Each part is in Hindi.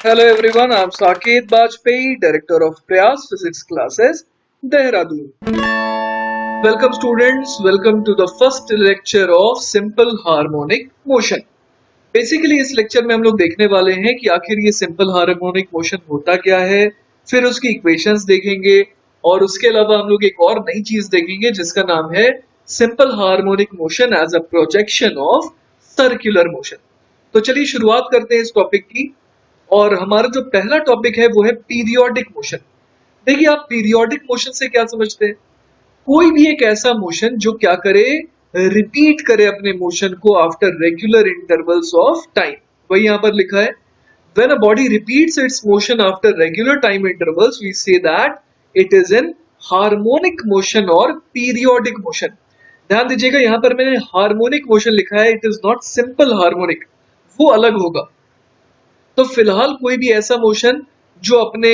Hello everyone, I'm Saket Bajpayee, Director of Prayas Physics Classes, Dehradun. Welcome students, welcome to the first lecture of Simple Harmonic Motion. Basically इस लेक्चर में हम लोग देखने वाले हैं कि आखिर ये सिंपल हार्मोनिक मोशन होता क्या है, फिर उसकी इक्वेशंस देखेंगे और उसके अलावा हम लोग एक और नई चीज देखेंगे जिसका नाम है simple harmonic motion as a projection of circular motion. तो चलिए शुरुआत करते हैं इस टॉपिक की। और हमारा जो पहला टॉपिक है वो है पीरियोडिक मोशन। देखिए आप पीरियोडिक मोशन से क्या समझते हैं? कोई भी एक ऐसा मोशन जो क्या करे, रिपीट करे अपने मोशन को after regular intervals of time. वही यहां पर लिखा है, when a body repeats its motion after regular time intervals we say that it is in harmonic motion or periodic motion। ध्यान दीजिएगा यहां पर मैंने हार्मोनिक मोशन लिखा है, it is not simple harmonic, वो अलग होगा। तो फिलहाल कोई भी ऐसा मोशन जो अपने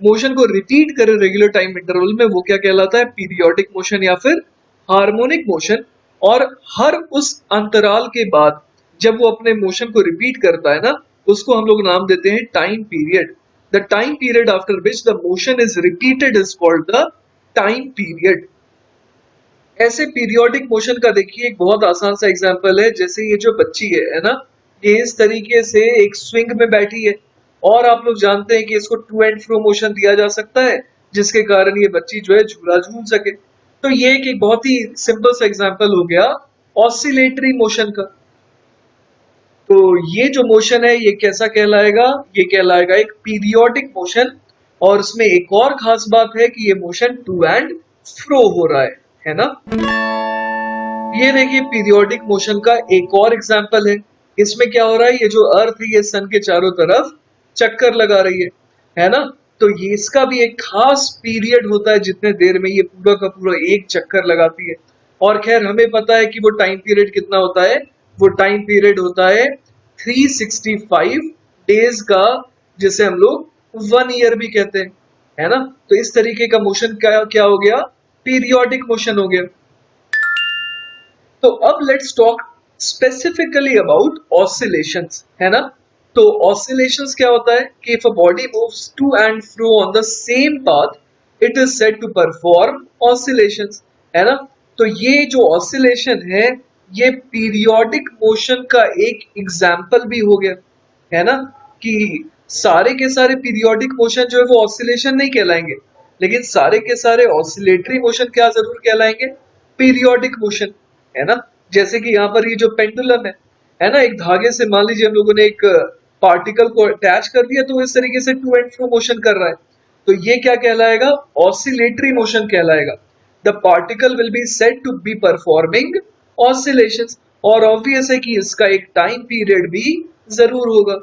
मोशन को रिपीट करे रेगुलर टाइम इंटरवल में वो क्या कहलाता है? पीरियोडिक मोशन या फिर हार्मोनिक मोशन। और हर उस अंतराल के बाद जब वो अपने मोशन को रिपीट करता है ना, उसको हम लोग नाम देते हैं time period. The time period after which the motion is repeated is called the time period. ऐसे पीरियोडिक मोशन का देखिए एक बहुत आसान सा एग्जांपल है, जैसे ये जो बच्ची है ना, ये इस तरीके से एक स्विंग में बैठी है और आप लोग जानते हैं कि इसको टू एंड फ्रो मोशन दिया जा सकता है जिसके कारण ये बच्ची जो है झूला झूल सके। तो ये एक बहुत ही सिंपल सा एग्जांपल हो गया ऑसिलेटरी मोशन का। तो ये जो मोशन है ये कैसा कहलाएगा? ये कहलाएगा एक पीरियोडिक मोशन। और उसमें एक और खास बात है कि ये मोशन टू एंड फ्रो हो रहा है ना। ये देखिए पीरियोडिक मोशन का एक और एग्जांपल है। इसमें क्या हो रहा है, ये जो अर्थ है ये सन के चारों तरफ चक्कर लगा रही है ना। तो ये इसका भी एक खास पीरियड होता है जितने देर में ये पूरा का पूरा एक चक्कर लगाती है। और खैर हमें पता है कि वो टाइम पीरियड कितना होता है, वो टाइम पीरियड होता है 365 डेज का, जिसे हम लोग 1 ईयर भी कहते हैं, है ना। तो इस तरीके का मोशन क्या क्या हो गया? पीरियोडिक मोशन हो गया। तो अब let's talk specifically about oscillations, है ना। तो ऑसिलेशंस क्या होता है कि if a body moves to and fro on the same path it is said to perform oscillations, है ना। तो ये जो ऑसिलेशन है ये पीरियोडिक मोशन का एक एग्जाम्पल भी हो गया, है ना। कि सारे के सारे पीरियोडिक मोशन जो है वो ऑसिलेशन नहीं कहलाएंगे, लेकिन सारे के सारे ऑसिलेटरी मोशन क्या जरूर कहलाएंगे? पीरियोडिक मोशन, है ना। जैसे कि यहाँ पर ये जो पेंडुलम है ना, एक धागे से मान लीजिए हम लोगों ने एक पार्टिकल को अटैच कर दिया तो इस तरीके से टू एंड फ्रो मोशन कर रहा है, तो ये क्या कहलाएगा? ऑसिलेटरी मोशन कहलाएगा। The particle will be said to be performing oscillations. और ऑब्वियस है कि इसका एक टाइम पीरियड भी जरूर होगा।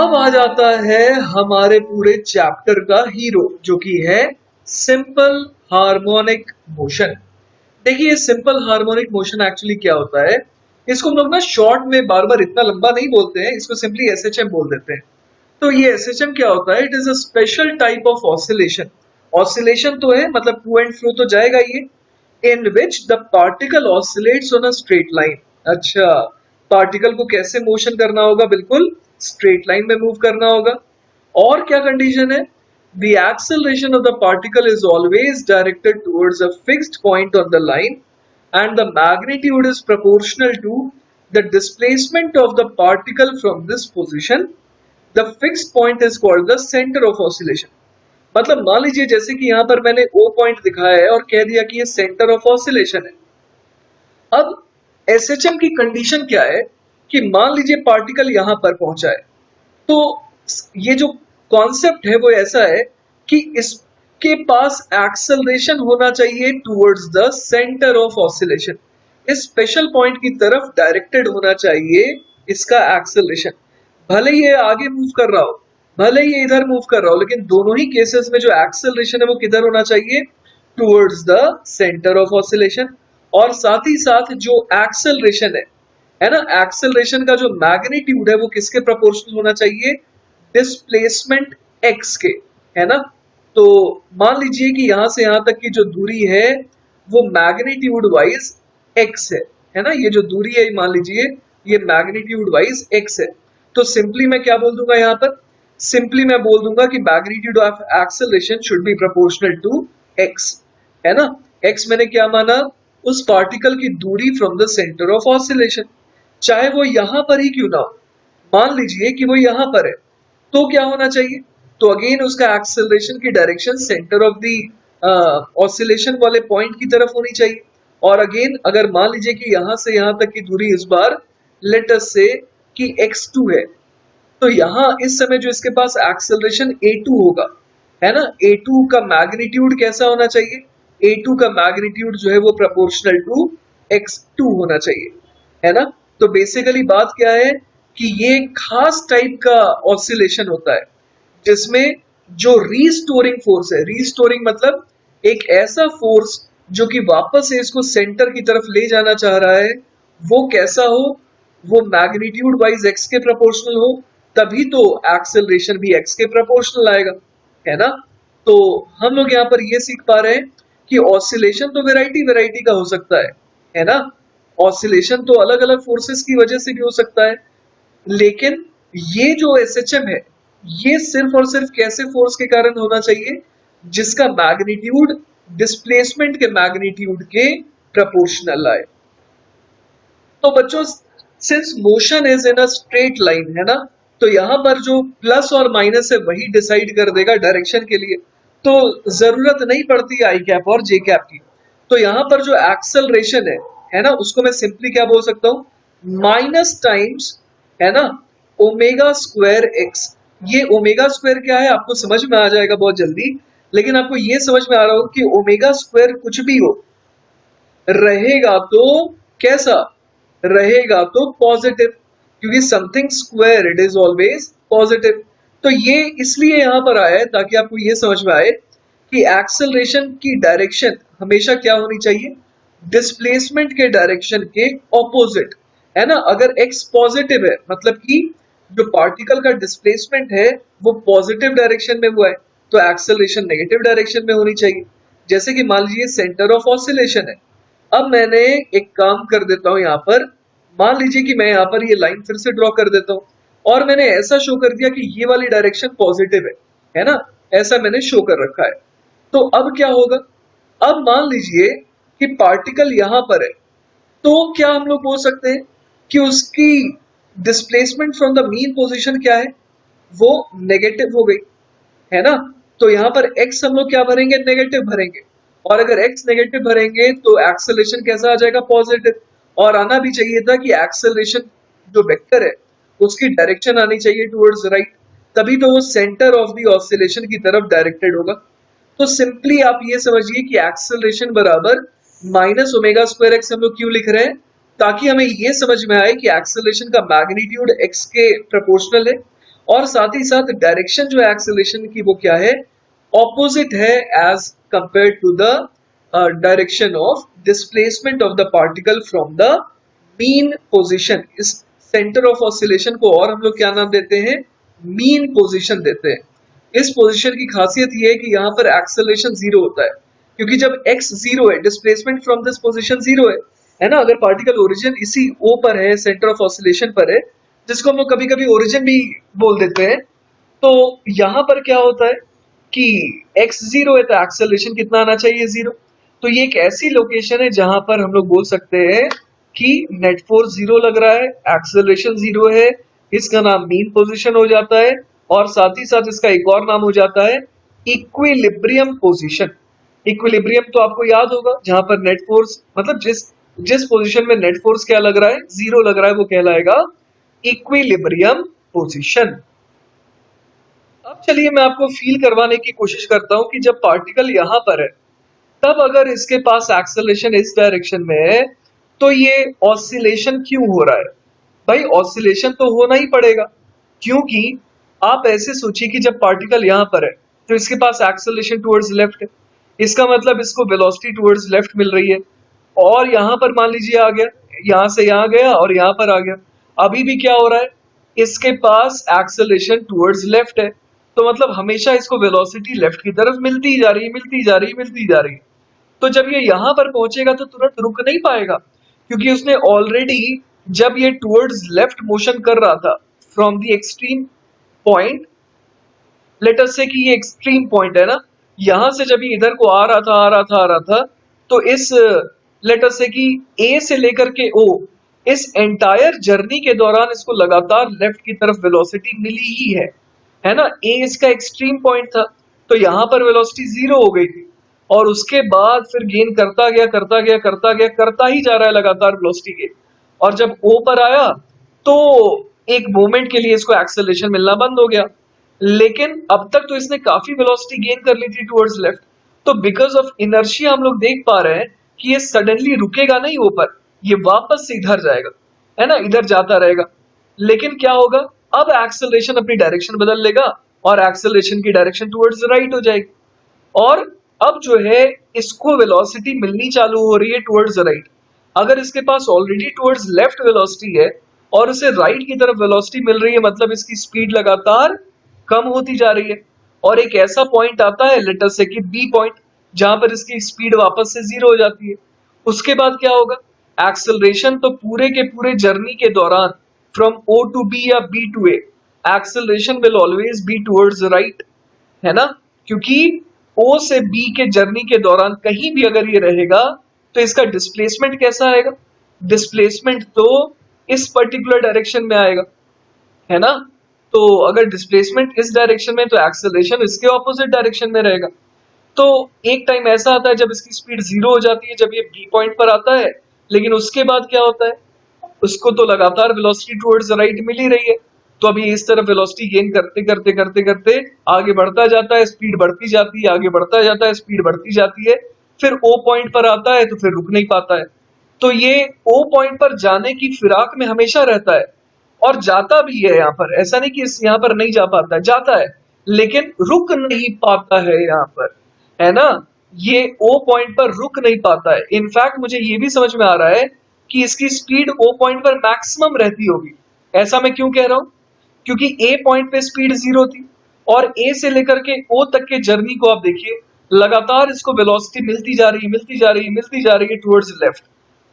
अब आ जाता है हमारे पूरे चैप्टर का हीरो जो कि है सिंपल हार्मोनिक मोशन। देखिए सिंपल हार्मोनिक मोशन एक्चुअली क्या होता है, इसको हम लोग ना शॉर्ट में बार बार इतना लंबा नहीं बोलते हैं, इसको सिंपली एसएचएम बोल देते हैं। तो ये एसएचएम क्या होता है? It is a special type of oscillation. Oscillation तो है मतलब टू एंड फ्रो तो जाएगा ये, in which the particle oscillates on a straight line. अच्छा, पार्टिकल को कैसे मोशन करना होगा? बिल्कुल स्ट्रेट लाइन में मूव करना होगा। और क्या कंडीशन है? The acceleration of the particle is always directed towards a fixed point on the line and the magnitude is proportional to the displacement of the particle from this position. The fixed point is called the center of oscillation। मतलब मान लीजिए जैसे कि यहाँ पर मैंने O पॉइंट दिखाया है और कह दिया कि ये सेंटर ऑफ ऑसिलेशन है। अब एसएचएम की कंडीशन क्या है कि मान लीजिए पार्टिकल यहां पर पहुंचा है, तो ये जो कॉन्सेप्ट है वो ऐसा है कि इसके पास एक्सेलरेशन होना चाहिए towards the centre of oscillation. इस स्पेशल पॉइंट की तरफ डायरेक्टेड होना चाहिए इसका एक्सेलरेशन। भले ये आगे मूव कर रहा हो, भले ये इधर मूव कर रहा हो, लेकिन दोनों ही केसेस में जो एक्सेलरेशन है वो किधर होना चाहिए? Towards the centre of oscillation. और साथ ही साथ जो एक्सेलरेशन है ना, एक्सेलरेशन का जो मैग्नीट्यूड है वो किसके प्रोपोर्शनल होना चाहिए? डिस्प्लेसमेंट एक्स के, है ना। तो मान लीजिए कि यहां से यहां तक की जो दूरी है वो मैग्नीट्यूड वाइज एक्स है ना। ये जो दूरी है मान लीजिए ये मैग्नीट्यूड वाइज एक्स है। तो सिंपली मैं क्या बोल दूंगा यहाँ पर, सिंपली मैं बोल दूंगा कि magnitude of acceleration should be proportional to x, है ना। एक्स मैंने क्या माना, उस पार्टिकल की दूरी from the centre of oscillation, चाहे वो यहां पर ही क्यों ना हो। मान लीजिए कि वो यहां पर है, तो क्या होना चाहिए, तो अगेन उसका एक्सेलरेशन की direction centre of the oscillation वाले पॉइंट की तरफ होनी चाहिए। और अगेन अगर मान लीजिए कि यहां से यहां तक की दूरी इस बार लेट अस से कि x2 है, तो यहां इस समय जो इसके पास एक्सेलरेशन a2 होगा, है ना, a2 का मैग्नीट्यूड कैसा होना चाहिए, a2 का मैग्नीट्यूड जो है वो प्रोपोर्शनल टू x2 होना चाहिए, है ना। तो बेसिकली बात क्या है कि ये खास टाइप का ऑसिलेशन होता है जिसमें जो रीस्टोरिंग फोर्स है, रीस्टोरिंग मतलब एक ऐसा फोर्स जो कि वापस से इसको सेंटर की तरफ ले जाना चाह रहा है, वो कैसा हो, वो मैग्नीट्यूड वाइज एक्स के प्रोपोर्शनल हो, तभी तो एक्सेलरेशन भी एक्स के प्रोपोर्शनल आएगा, है ना। तो हम लोग यहाँ पर ये सीख पा रहे हैं कि ऑसिलेशन तो वैरायटी वैरायटी का हो सकता है ना। ऑसिलेशन तो अलग अलग फोर्सेस की वजह से भी हो सकता है, लेकिन ये जो एसएचएम है, ये सिर्फ और सिर्फ कैसे फोर्स के कारण होना चाहिए, जिसका मैग्नीट्यूड डिस्प्लेसमेंट के मैग्नीट्यूड के प्रोपोर्शनल आए। तो बच्चों, since motion is in a straight line, है ना, तो यहां पर जो प्लस और माइनस है वही डिसाइड कर देगा डायरेक्शन के लिए, तो जरूरत नहीं पड़ती आई कैप और जे कैप की। तो यहां पर जो एक्सेलरेशन है ना, उसको मैं सिंपली क्या बोल सकता हूं, माइनस टाइम्स, है ना, ओमेगा स्क्वायर एक्स। ये ओमेगा स्क्वायर क्या है आपको समझ में आ जाएगा बहुत जल्दी, लेकिन आपको ये समझ में आ रहा हो कि ओमेगा स्क्वायर कुछ भी हो रहेगा तो कैसा, रहेगा तो पॉजिटिव, क्योंकि something square it is always positive. तो ये इसलिए यहां पर आया है ताकि आपको ये समझ में आए कि एक्सेलरेशन की डायरेक्शन हमेशा क्या होनी चाहिए, डिस्प्लेसमेंट के डायरेक्शन के ऑपोजिट, है ना। अगर x पॉजिटिव है मतलब कि जो पार्टिकल का डिस्प्लेसमेंट है वो पॉजिटिव डायरेक्शन में हुआ है, तो एक्सेलरेशन नेगेटिव डायरेक्शन में होनी चाहिए। जैसे कि मान लीजिए सेंटर ऑफ ऑसिलेशन है, अब मैंने एक काम कर देता हूं यहाँ पर, मान लीजिए कि मैं यहाँ पर ये लाइन फिर से ड्रॉ कर देता हूं और मैंने ऐसा शो कर दिया कि ये वाली डायरेक्शन पॉजिटिव है ना, ऐसा मैंने शो कर रखा है। तो अब क्या होगा, अब मान लीजिए कि पार्टिकल यहां पर है, तो क्या हम लोग बोल सकते हैं कि उसकी displacement from the mean position क्या है, वो नेगेटिव हो गई, है ना। तो यहाँ पर x हम लोग क्या भरेंगे, नेगेटिव भरेंगे, और अगर x नेगेटिव भरेंगे तो एक्सेलरेशन कैसा आ जाएगा, पॉजिटिव। और आना भी चाहिए था कि एक्सेलरेशन जो वेक्टर है उसकी डायरेक्शन आनी चाहिए टुवर्ड्स राइट, तभी तो वो सेंटर ऑफ द ऑसिलेशन की तरफ डायरेक्टेड होगा। तो सिंपली आप ये समझिए कि एक्सेलरेशन बराबर माइनस ओमेगा स्क्वायर एक्स हम लोग क्यों लिख रहे हैं, ताकि हमें ये समझ में आए कि एक्सेलरेशन का मैग्नीट्यूड x के प्रोपोर्शनल है, और साथ ही साथ डायरेक्शन जो है एक्सेलरेशन की वो क्या है, ऑपोजिट है as compare to the direction of displacement of the particle from the mean position. इस सेंटर ऑफ ऑसिलेशन को और हम लोग क्या नाम देते हैं, मीन पोजीशन देते हैं। इस पोजीशन की खासियत ये है कि यहाँ पर एक्सेलरेशन जीरो होता है, क्योंकि जब x जीरो है, displacement from this position zero है ना। अगर पार्टिकल ओरिजिन इसी O पर है, सेंटर ऑफ ऑसिलेशन पर है, जिसको हम लोग कभी कभी ओरिजिन भी बोल देते हैं, तो यहाँ पर क्या होता है कि x जीरो है तो एक्सेलरेशन कितना आना चाहिए, जीरो। तो ये एक ऐसी लोकेशन है जहां पर हम लोग बोल सकते हैं कि नेट फोर्स जीरो लग रहा है, एक्सेलरेशन जीरो है, इसका नाम मीन पोजीशन हो जाता है, और साथ ही साथ इसका एक और नाम हो जाता है इक्विलिब्रियम पोजीशन। इक्विलिब्रियम तो आपको याद होगा, जहां पर नेट फोर्स मतलब जिस जिस पोजीशन में नेट फोर्स क्या लग रहा है, जीरो लग रहा है, वो कहलाएगा इक्विलिब्रियम पोजीशन। अब चलिए मैं आपको फील करवाने की कोशिश करता हूं कि जब पार्टिकल यहां पर है, तब अगर इसके पास एक्सेलरेशन इस डायरेक्शन में है, तो ये ऑसिलेशन क्यों हो रहा है। भाई ऑसिलेशन तो होना ही पड़ेगा, क्योंकि आप ऐसे सोचिए कि जब पार्टिकल यहां पर है तो इसके पास एक्सेलरेशन टुवर्ड्स लेफ्ट है, इसका मतलब इसको वेलोसिटी टुवर्ड्स लेफ्ट मिल रही है, और यहां पर मान लीजिए आ गया, यहां से यहां गया और यहां पर आ गया, अभी भी क्या हो रहा है, इसके पास एक्सेलरेशन टुवर्ड्स लेफ्ट है, तो मतलब हमेशा इसको वेलोसिटी लेफ्ट की तरफ मिलती जा रही है, मिलती जा रही है, मिलती जा रही है। तो जब ये यहां पर पहुंचेगा तो तुरंत रुक नहीं पाएगा, क्योंकि उसने ऑलरेडी जब ये टुवर्ड्स लेफ्ट मोशन कर रहा था from the extreme point, let us से कि ये एक्सट्रीम पॉइंट है ना, यहां से जब ये इधर को आ रहा था, तो इस लेट अस से कि ए से लेकर के ओ, इस एंटायर जर्नी के दौरान इसको लगातार लेफ्ट की तरफ वेलोसिटी मिली ही है ना। ए इसका एक्सट्रीम पॉइंट था, तो यहां पर वेलोसिटी जीरो हो गई थी, और उसके बाद फिर गेन करता ही जा रहा है लगातार वेलोसिटी गेन, और जब ओ पर आया तो एक मोमेंट के लिए इसको एक्सेलरेशन मिलना बंद हो गया। लेकिन अब तक तो इसने काफी वेलोसिटी गेन कर ली थी टुवर्ड्स लेफ्ट, तो बिकॉज ऑफ इनर्शिया हम लोग देख पा रहे हैं कि ये सडनली रुकेगा नहीं ऊपर, ये वापस से इधर जाएगा, है ना, इधर जाता रहेगा। लेकिन क्या होगा, अब एक्सेलरेशन अपनी डायरेक्शन बदल लेगा और एक्सेलरेशन की डायरेक्शन टुवर्ड्स राइट हो जाएगी, और अब जो है इसको वेलोसिटी मिलनी चालू हो रही है टुवर्ड्स राइट। अगर इसके पास ऑलरेडी टुवर्ड्स लेफ्ट वेलोसिटी है और उसे राइट की तरफ वेलोसिटी मिल रही है, मतलब इसकी स्पीड लगातार कम होती जा रही है, और एक ऐसा पॉइंट आता है लेट अस से कि बी पॉइंट, जहां पर इसकी स्पीड वापस से जीरो हो जाती है। उसके बाद क्या होगा, एक्सेलरेशन तो पूरे के पूरे जर्नी के दौरान फ्रॉम ओ टू बी या B to A, acceleration will always be towards right, है ना, क्योंकि ओ से बी के जर्नी के दौरान कहीं भी अगर ये रहेगा तो इसका डिस्प्लेसमेंट कैसा आएगा, डिस्प्लेसमेंट तो इस पर्टिकुलर डायरेक्शन में आएगा, है ना। तो अगर डिस्प्लेसमेंट इस डायरेक्शन में तो एक्सेलरेशन इसके ऑपोजिट डायरेक्शन में रहेगा। तो एक टाइम ऐसा आता है जब इसकी स्पीड जीरो हो जाती है, जब ये बी पॉइंट पर आता है, लेकिन उसके बाद क्या होता है, उसको तो लगातार वेलोसिटी टुवर्ड्स राइट मिल ही रही है, तो अभी इस तरफ वेलोसिटी गेन करते आगे बढ़ता जाता है, स्पीड बढ़ती जाती है, आगे बढ़ता जाता है, स्पीड बढ़ती जाती है, फिर ओ पॉइंट पर आता है तो फिर रुक नहीं पाता है। तो ये ओ पॉइंट पर जाने की फिराक में हमेशा रहता है, और जाता भी है यहाँ पर, ऐसा नहीं कि इस यहाँ पर नहीं जा पाता है, जाता है, लेकिन रुक नहीं पाता है यहाँ पर, है ना। ये ओ पॉइंट पर रुक नहीं पाता है। इनफैक्ट मुझे ये भी समझ में आ रहा है कि इसकी स्पीड ओ पॉइंट पर मैक्सिमम रहती होगी। ऐसा मैं क्यों कह रहा हूं, क्योंकि ए पॉइंट पे स्पीड जीरो थी, और ए से लेकर के ओ तक के जर्नी को आप देखिए, लगातार इसको वेलोसिटी मिलती जा रही है टुवर्ड्स लेफ्ट।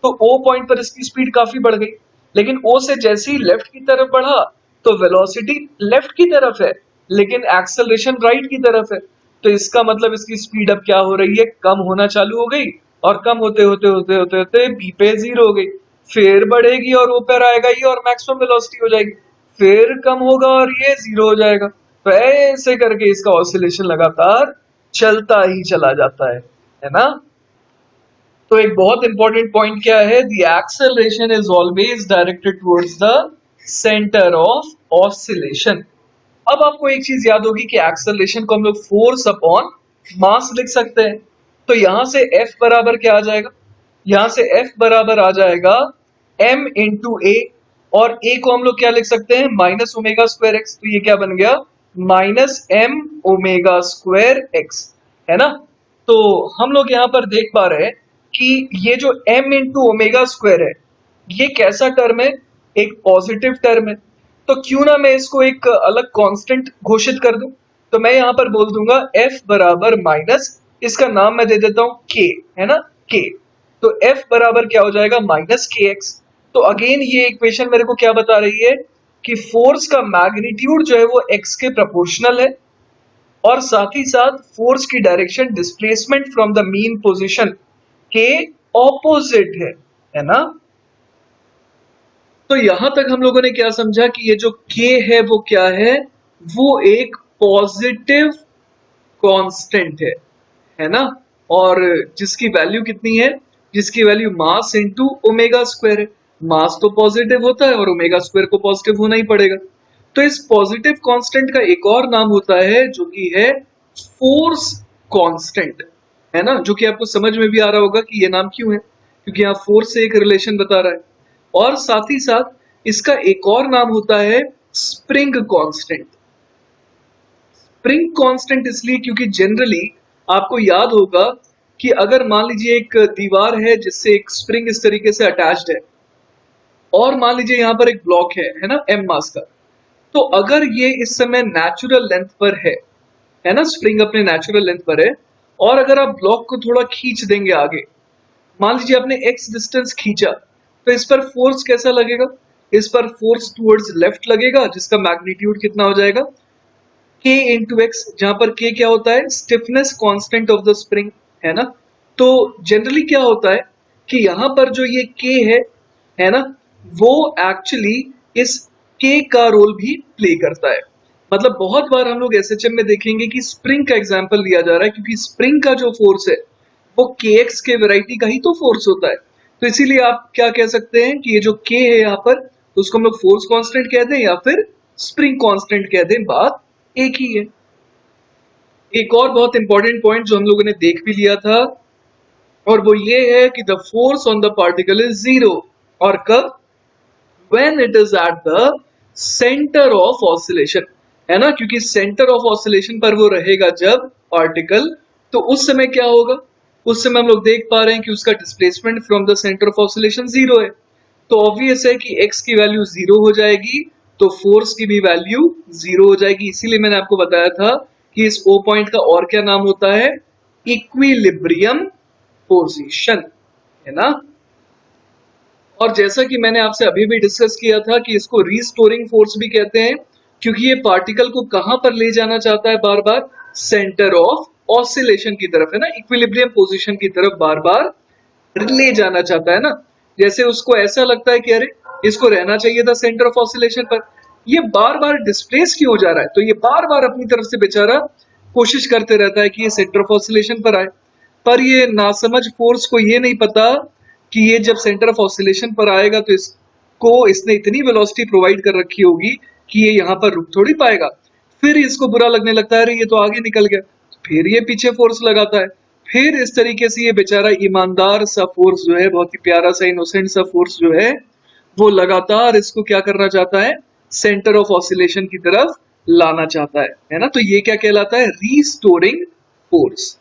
तो ओ पॉइंट पर इसकी स्पीड काफी बढ़ गई, लेकिन ओ से जैसे ही लेफ्ट की तरफ बढ़ा तो वेलोसिटी लेफ्ट की तरफ है, लेकिन एक्सेलरेशन राइट की तरफ है। तो इसका मतलब इसकी स्पीड अब क्या हो रही है, कम होना चालू हो गई, और कम होते बी पे जीरो हो गई, फिर बढ़ेगी और ऊपर आएगा ये और मैक्सिमम वेलोसिटी हो जाएगी, फिर कम होगा और ये जीरो हो जाएगा। तो ऐसे करके इसका ऑसिलेशन लगातार चलता ही चला जाता है ना। तो एक बहुत इंपॉर्टेंट पॉइंट क्या है, the acceleration is always directed towards the centre of oscillation. अब आपको एक चीज याद होगी कि एक्सेलरेशन को हम लोग फोर्स अपॉन मास लिख सकते हैं। तो यहां से F बराबर क्या आ जाएगा, यहां से F बराबर आ जाएगा m इंटू ए, और a को हम लोग क्या लिख सकते हैं, माइनस ओमेगा स्क्वायर एक्स। तो ये क्या बन गया, minus m omega square x, है ना। तो हम लोग यहां पर देख पा रहे हैं कि ये जो m इंटू ओमेगा स्क्वायर है, ये कैसा टर्म है, एक पॉजिटिव टर्म है। तो क्यों ना मैं इसको एक अलग कांस्टेंट घोषित कर दूं, तो मैं यहां पर बोल दूंगा f बराबर माइनस, इसका नाम मैं दे देता हूं k, है ना, k। तो f बराबर क्या हो जाएगा, माइनस के एक्स। तो अगेन ये इक्वेशन मेरे को क्या बता रही है कि फोर्स का मैग्नीट्यूड जो है वो x के प्रोपोर्शनल है, और साथ ही साथ फोर्स की direction displacement from the mean position के ऑपोजिट है ना। तो यहां तक हम लोगों ने क्या समझा कि ये जो k है वो क्या है, वो एक पॉजिटिव कांस्टेंट है ना, और जिसकी वैल्यू कितनी है, जिसकी value mass into omega square है। मास तो पॉजिटिव होता है और ओमेगा स्क्वायर को पॉजिटिव होना ही पड़ेगा। तो इस पॉजिटिव कांस्टेंट का एक और नाम होता है जो कि है फोर्स कांस्टेंट, है ना, जो कि आपको समझ में भी आ रहा होगा कि ये नाम क्यों है, क्योंकि यहाँ फोर्स से एक रिलेशन बता रहा है। और साथ ही साथ इसका एक और नाम होता है स्प्रिंग कांस्टेंट। स्प्रिंग कांस्टेंट इसलिए क्योंकि जनरली आपको याद होगा कि अगर मान लीजिए एक दीवार है जिससे एक स्प्रिंग इस तरीके से अटैच्ड है, और मान लीजिए यहाँ पर एक ब्लॉक है ना, m मास का, तो अगर ये इस समय नेचुरल लेंथ पर है ना, स्प्रिंग अपने नेचुरल लेंथ पर है, और अगर आप ब्लॉक को थोड़ा खींच देंगे आगे, मान लीजिए आपने x डिस्टेंस खींचा, तो इस पर फोर्स कैसा लगेगा, इस पर फोर्स टुवर्ड्स लेफ्ट लगेगा जिसका मैग्नीट्यूड कितना हो जाएगा k इंटू एक्स, जहां पर k क्या होता है, stiffness constant of the spring, है ना। तो जनरली क्या होता है कि यहाँ पर जो ये k है ना, वो एक्चुअली इस k का रोल भी प्ले करता है। मतलब बहुत बार हम लोग एसएचएम में देखेंगे कि स्प्रिंग का एग्जांपल लिया जा रहा है, क्योंकि स्प्रिंग का जो फोर्स है वो kx के वैरायटी का ही तो फोर्स होता है। तो इसीलिए आप क्या कह सकते हैं कि ये जो k है यहाँ पर, तो उसको हम लोग फोर्स कांस्टेंट कह दें या फिर स्प्रिंग कांस्टेंट कह दें, बात एक ही है। एक और बहुत इंपॉर्टेंट पॉइंट जो हम लोगों ने देख भी लिया था, और वो ये है कि the force on the particle is zero. और कब? When it is at the centre of oscillation, है ना, क्योंकि सेंटर ऑफ ऑसिलेशन पर वो रहेगा जब पार्टिकल, तो उस समय क्या होगा, उस समय हम लोग देख पा रहे हैं कि उसका displacement from the centre of oscillation zero है। तो ऑब्वियस है कि x की वैल्यू जीरो हो जाएगी, तो फोर्स की भी वैल्यू जीरो हो जाएगी। इसीलिए मैंने आपको बताया था कि इस O पॉइंट का और क्या नाम होता है, इक्विलिब्रियम पोजीशन, है ना। और जैसा कि मैंने आपसे अभी भी डिस्कस किया था कि इसको रीस्टोरिंग फोर्स भी कहते हैं, क्योंकि ये पार्टिकल को कहां पर ले जाना चाहता है, बार बार सेंटर ऑफ ऑसिलेशन की तरफ, है ना, इक्विलिब्रियम पोजीशन की तरफ बार बार ले जाना चाहता है ना। जैसे उसको ऐसा लगता है कि अरे इसको रहना चाहिए था सेंटर ऑफ ऑसिलेशन पर, ये बार बार डिस्प्लेस क्यों हो जा रहा है, तो ये बार बार अपनी तरफ से बेचारा कोशिश करते रहता है कि ये सेंटर ऑफ ऑसिलेशन पर आए। पर ये नासमझ फोर्स को ये नहीं पता कि ये जब सेंटर ऑफ ऑसिलेशन पर आएगा तो इसको इसने इतनी वेलोसिटी प्रोवाइड कर रखी होगी कि ये यहाँ पर रुक थोड़ी पाएगा। फिर इसको बुरा लगने लगता है, अरे ये तो आगे निकल गया, फिर ये पीछे फोर्स लगाता है। फिर इस तरीके से ये बेचारा ईमानदार सा फोर्स जो है, बहुत ही प्यारा सा इनोसेंट सा फोर्स जो है, वो लगातार इसको क्या करना चाहता है, सेंटर ऑफ ऑसिलेशन की तरफ लाना चाहता है ना। तो ये क्या कहलाता है, रीस्टोरिंग फोर्स।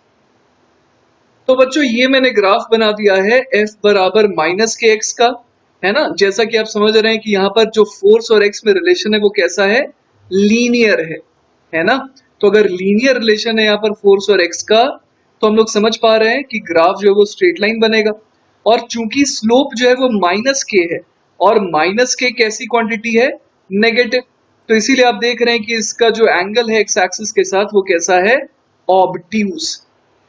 तो बच्चों ये मैंने ग्राफ बना दिया है F बराबर माइनस के एक्स का, है ना। जैसा कि आप समझ रहे हैं कि यहाँ पर जो फोर्स और एक्स में रिलेशन है वो कैसा है, लीनियर है ना। तो अगर लीनियर रिलेशन है यहाँ पर फोर्स और एक्स का, तो हम लोग समझ पा रहे हैं कि ग्राफ जो है वो स्ट्रेट लाइन बनेगा। और चूंकि स्लोप जो है वो माइनस के है, और माइनस के कैसी क्वांटिटी है, नेगेटिव, तो इसीलिए आप देख रहे हैं कि इसका जो एंगल है एक्स एक्सिस के साथ वो कैसा है, ऑब्ट्यूज,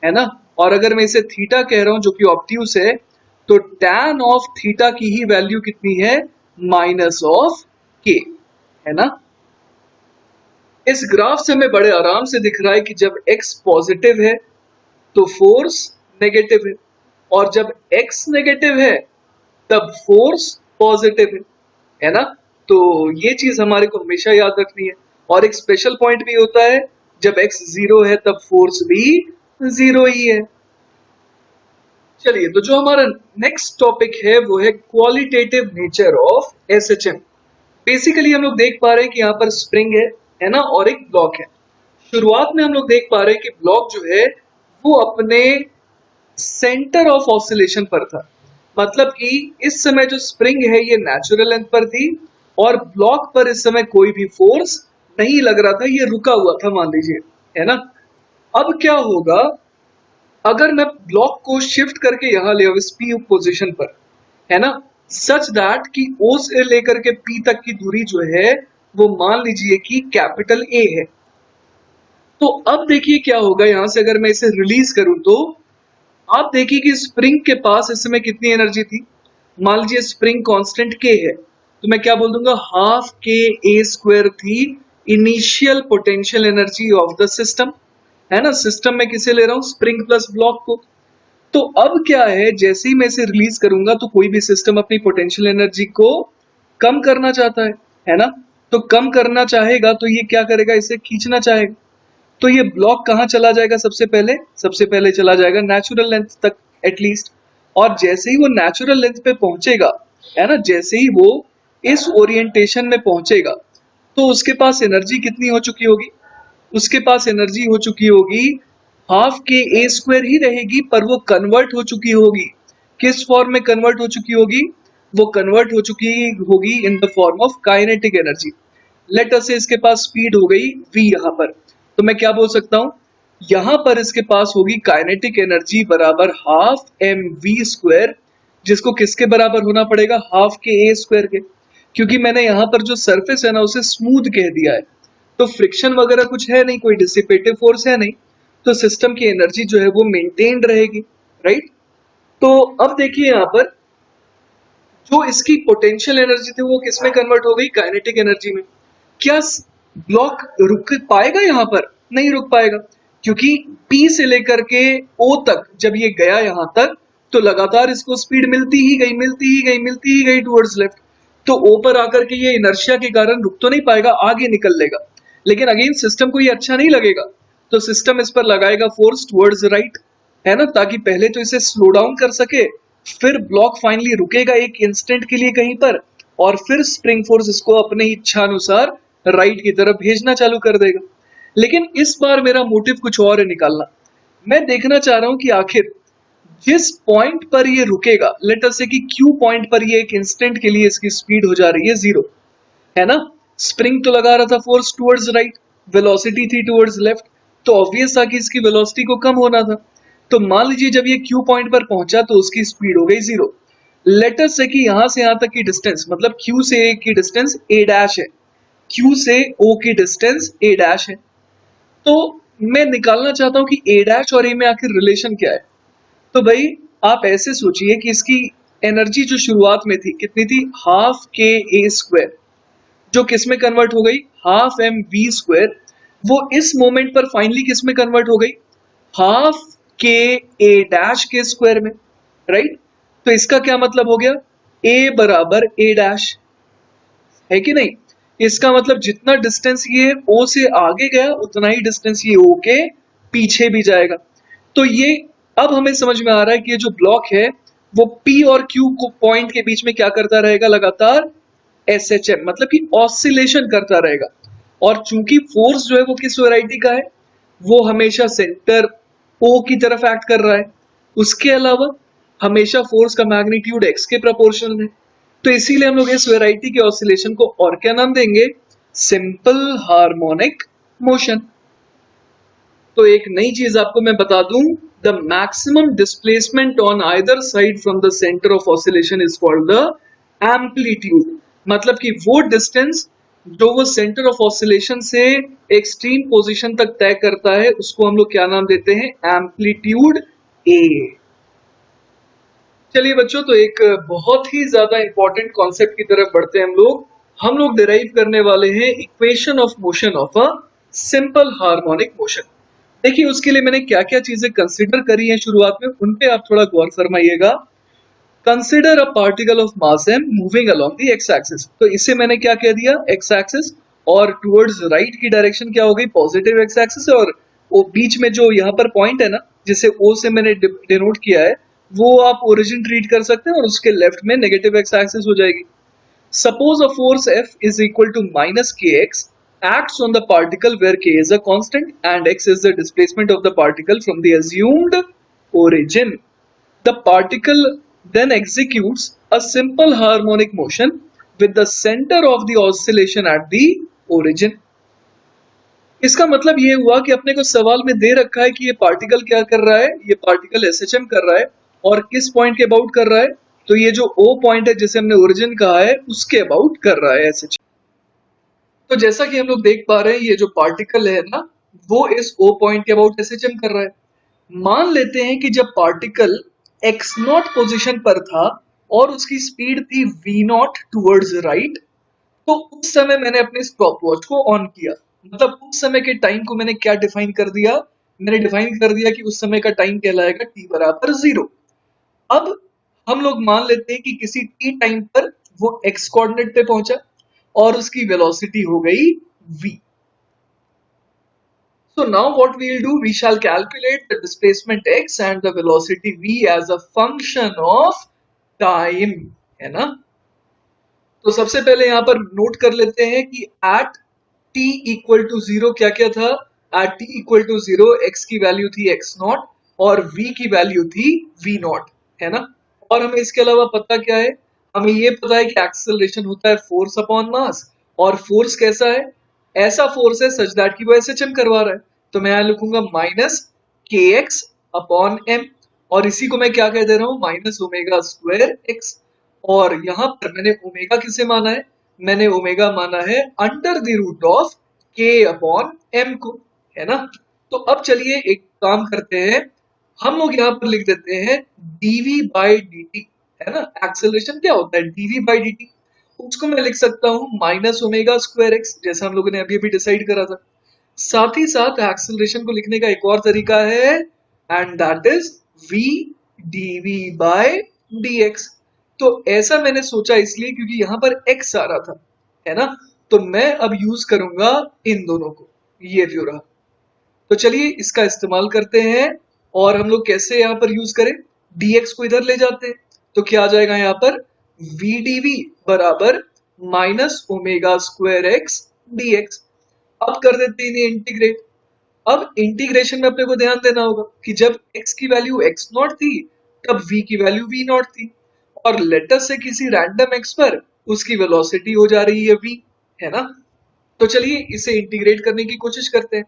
है ना। और अगर मैं इसे थीटा कह रहा हूं जो कि ऑब्ट्यूज है, तो tan ऑफ थीटा की ही वैल्यू कितनी है, माइनस ऑफ के, है ना। इस ग्राफ से हमें बड़े आराम से दिख रहा है कि जब x पॉजिटिव है तो फोर्स नेगेटिव है, और जब x नेगेटिव है तब फोर्स पॉजिटिव है ना। तो ये चीज हमारे को हमेशा याद रखनी है। और एक स्पेशल पॉइंट भी होता है, जब x जीरो है तब फोर्स भी जीरो ही है। चलिए, तो जो हमारा नेक्स्ट टॉपिक है वो है qualitative nature of SHM. Basically हम लोग देख पा रहे हैं कि यहाँ पर स्प्रिंग है ना, और एक ब्लॉक है। शुरुआत में हम लोग देख पा रहे हैं कि ब्लॉक जो है वो अपने सेंटर ऑफ ऑसिलेशन पर था। मतलब कि इस समय जो स्प्रिंग है ये नेचुरल लेंथ पर थी, और ब्लॉक पर इस समय कोई भी फोर्स नहीं लग रहा था, ये रुका हुआ था मान लीजिए, है ना। अब क्या होगा, अगर मैं ब्लॉक को शिफ्ट करके यहां ले आऊं इस पी पोजीशन पर, है ना, सच दैट कि ओ से लेकर के पी तक की दूरी जो है वो मान लीजिए कि कैपिटल ए है। तो अब देखिए क्या होगा, यहां से अगर मैं इसे रिलीज करूं तो आप देखिए कि स्प्रिंग के पास इस समय कितनी एनर्जी थी। मान लीजिए स्प्रिंग कांस्टेंट के है, तो मैं क्या बोल दूंगा, हाफ के ए स्क्वायर थी initial potential energy of the system, है ना। सिस्टम में किसे ले रहा हूं, स्प्रिंग प्लस ब्लॉक को। तो अब क्या है, जैसे ही मैं इसे रिलीज करूंगा तो कोई भी सिस्टम अपनी पोटेंशियल एनर्जी को कम करना चाहता है ना। तो कम करना चाहेगा तो ये क्या करेगा, इसे खींचना चाहेगा। तो ये ब्लॉक कहाँ चला जाएगा, सबसे पहले चला जाएगा नेचुरल लेंथ तक एटलीस्ट। और जैसे ही वो नेचुरल लेंथ पे पहुंचेगा, है ना, जैसे ही वो इस ओरिएंटेशन में पहुंचेगा तो उसके पास एनर्जी कितनी हो चुकी होगी, उसके पास एनर्जी हो चुकी होगी हाफ के ए स्क्वायर ही रहेगी, पर वो कन्वर्ट हो चुकी होगी, किस फॉर्म में कन्वर्ट हो चुकी होगी, वो कन्वर्ट हो चुकी होगी in the form of kinetic energy. Let us से इसके पास स्पीड हो गई v यहाँ पर, तो मैं क्या बोल सकता हूं, यहां पर इसके पास होगी काइनेटिक एनर्जी बराबर हाफ एम वी स्क्वायर, जिसको किसके बराबर होना पड़ेगा, हाफ के ए स्क्वायर के, क्योंकि मैंने यहाँ पर जो सरफेस है ना उसे स्मूथ कह दिया है, तो फ्रिक्शन वगैरह कुछ है नहीं, कोई डिसिपेटिव फोर्स है नहीं, तो सिस्टम की एनर्जी जो है वो मेंटेन्ड रहेगी, राइट। तो अब देखिए यहाँ पर जो इसकी पोटेंशियल एनर्जी थी वो किसमें कन्वर्ट हो गई, काइनेटिक एनर्जी में। क्या ब्लॉक रुक पाएगा यहाँ पर, नहीं रुक पाएगा, क्योंकि P से लेकर के O तक जब ये गया यहाँ तक तो लगातार इसको स्पीड मिलती ही गई, मिलती ही गई, मिलती ही गई टुवर्ड्स लेफ्ट। तो O पर आकर के ये इनर्शिया के कारण रुक तो नहीं पाएगा, आगे निकल लेगा, लेकिन अगेन सिस्टम को ये अच्छा नहीं लगेगा, तो सिस्टम इस पर लगाएगा फोर्स टुवर्ड्स राइट, है ना, ताकि पहले तो इसे स्लो डाउन कर सके, फिर ब्लॉक फाइनली रुकेगा एक इंस्टेंट के लिए कहीं पर, और फिर स्प्रिंग फोर्स इसको अपने इच्छा अनुसार राइट की तरफ भेजना चालू कर देगा। लेकिन इस बार मेरा मोटिव कुछ और है निकालना। मैं देखना चाह रहा हूं कि आखिर जिस पॉइंट पर ये रुकेगा, लेट अस से कि क्यू पॉइंट पर ये एक इंस्टेंट के लिए इसकी स्पीड हो जा रही है 0, है ना, स्प्रिंग तो लगा रहा था फोर्स टुवर्ड्स राइट, वेलोसिटी थी टुवर्ड्स लेफ्ट, तो ऑब्वियस था कि इसकी वेलोसिटी को कम होना था। तो मान लीजिए जब ये क्यू पॉइंट पर पहुंचा तो उसकी स्पीड हो गई 0। लेट अस से कि यहां से यहां तक की डिस्टेंस, मतलब क्यू से ए की डिस्टेंस a डैश है, क्यू से ओ की डिस्टेंस a डैश है। तो मैं निकालना चाहता हूं कि a डैश और a में आखिर रिलेशन क्या है। तो भाई आप ऐसे सोचिए कि इसकी एनर्जी जो शुरुआत में थी कितनी थी, हाफ के ए स्क्वायर, जो किस में कन्वर्ट हो गई, हाफ एम वी स्क्वायर, वो इस मोमेंट पर फाइनली किस में कन्वर्ट हो गई, हाफ के ए डैश के स्क्वायर में, राइट। तो इसका क्या मतलब हो गया, ए बराबर ए डैश, है कि नहीं। इसका मतलब जितना डिस्टेंस ये ओ से आगे गया उतना ही डिस्टेंस ये ओ के पीछे भी जाएगा। तो ये अब हमें समझ में आ रहा है कि ये जो ब्लॉक है वो पी और क्यू को पॉइंट के बीच में क्या करता रहेगा, लगातार एसएचएम मतलब कि ऑसिलेशन करता रहेगा। और चूंकि फोर्स जो है वो किस वैरायटी का है, वो हमेशा सेंटर ओ की तरफ एक्ट कर रहा है, उसके अलावा हमेशा फोर्स का मैग्नीट्यूड एक्स के प्रोपोर्शनल है। तो इसीलिए हम लोग इस वैरायटी के ऑसिलेशन को और क्या नाम देंगे, सिंपल हार्मोनिक मोशन। तो एक नई चीज आपको मैं बता दूं, the maximum displacement on either side from the centre of oscillation is called the amplitude. मतलब कि वो डिस्टेंस जो वो सेंटर ऑफ ऑसिलेशन से एक्सट्रीम पोजीशन तक तय करता है उसको हम लोग क्या नाम देते हैं, एम्पलीट्यूड ए। चलिए बच्चों, तो एक बहुत ही ज्यादा इंपॉर्टेंट कॉन्सेप्ट की तरफ बढ़ते हैं हम लोग डिराइव करने वाले हैं equation of motion of a simple harmonic motion. देखिए उसके लिए मैंने क्या क्या चीजें कंसिडर करी हैं शुरुआत में, उन पे आप थोड़ा गौर फरमाइएगा। Consider a particle of mass m moving along the x axis, तो इसे मैंने क्या कह दिया, एक्स एक्सिस, और टुवर्ड्स राइट की डायरेक्शन क्या हो गई, पॉजिटिव एक्स एक्सिस, और वो बीच में जो यहाँ पर पॉइंट है ना जिसे O से मैंने डिनोट किया है, वो आप ओरिजिन ट्रीट कर सकते हैं और उसके लेफ्ट में नेगेटिव एक्स एक्सिस हो जाएगी। Suppose a force F is equal to minus kx acts on the particle where k is a constant and x is the displacement of the particle from the assumed origin. The particle then executes a simple harmonic motion with the center of the oscillation at the origin. इसका मतलब ये हुआ कि अपने को सवाल में दे रखा है कि ये पार्टिकल क्या कर रहा है, ये पार्टिकल एसएचएम कर रहा है और किस पॉइंट के अबाउट कर रहा है, तो ये जो ओ पॉइंट है जिसे हमने ओरिजिन कहा है उसके अबाउट कर रहा है एसएचएम। तो जैसा कि हम लोग देख पा रहे हैं ये जो पार्टिकल है ना वो इस ओ पॉइंट के अबाउट एसएचएम कर रहा है। मान लेते हैं कि जब पार्टिकल एक्स नॉट पोजिशन पर था और उसकी स्पीड थी वी नॉट टूवर्ड्स राइट, तो उस समय मैंने अपने स्टॉप वॉच को ऑन किया। मतलब उस समय के टाइम को मैंने क्या डिफाइन कर दिया, मैंने डिफाइन कर दिया कि उस समय का टाइम कहलाएगा t बराबर 0। अब हम लोग मान लेते हैं कि किसी t टाइम पर वो x कोऑर्डिनेट पे पहुंचा और उसकी वेलोसिटी हो गई v। So now what we will do, we shall calculate the displacement x and the velocity v as a function of time, है ना। तो सबसे पहले यहां पर नोट कर लेते हैं कि एट t इक्वल टू 0 क्या क्या था, at t equal to 0 x की वैल्यू थी x नॉट और v की वैल्यू थी v नॉट, है ना। और हमें इसके अलावा पता क्या है, हमें ये पता है कि एक्सेलरेशन होता है फोर्स अपॉन मास, और फोर्स कैसा है, ऐसा फोर्स है सच दैट कि वो एसएचएम करवा रहा है, तो मैं यहां लिखूंगा माइनस के एक्स अपॉन एम, और इसी को मैं क्या कह दे रहा हूं, माइनस ओमेगा स्क्वायर एक्स। और यहां पर मैंने ओमेगा किसे माना है, मैंने ओमेगा माना है under the root of k upon M को, है ना। तो अब चलिए एक काम करते हैं, हम लोग यहाँ पर लिख देते हैं dv बाई dt, है ना। एक्सेलरेशन क्या होता है, dv बाई dt, उसको मैं लिख सकता हूँ माइनस ओमेगा स्क्वायर एक्स, जैसा हम लोगों ने अभी अभी डिसाइड करा था। साथ ही साथ एक्सेलरेशन को लिखने का एक और तरीका है, and that is v dv by dx। तो ऐसा मैंने सोचा इसलिए क्योंकि यहाँ पर x आ रहा था, है ना। तो मैं अब यूज करूंगा इन दोनों को, ये व्यू रहा। तो चलिए इसका इस्तेमाल करते हैं, और हम लोग कैसे यहाँ पर यूज करें, dx को इधर ले जाते हैं, तो क्या आ जाएगा यहाँ पर v dv बराबर minus omega square x dx। अब कर देते हैं इन्हें इंटीग्रेट। अब इंटीग्रेशन में अपने को ध्यान देना होगा कि जब x की वैल्यू x नॉट थी तब v की वैल्यू v नॉट थी, और लेटर से किसी रैंडम x पर उसकी वेलोसिटी हो जा रही है v, है ना। तो चलिए इसे इंटीग्रेट करने की कोशिश करते हैं।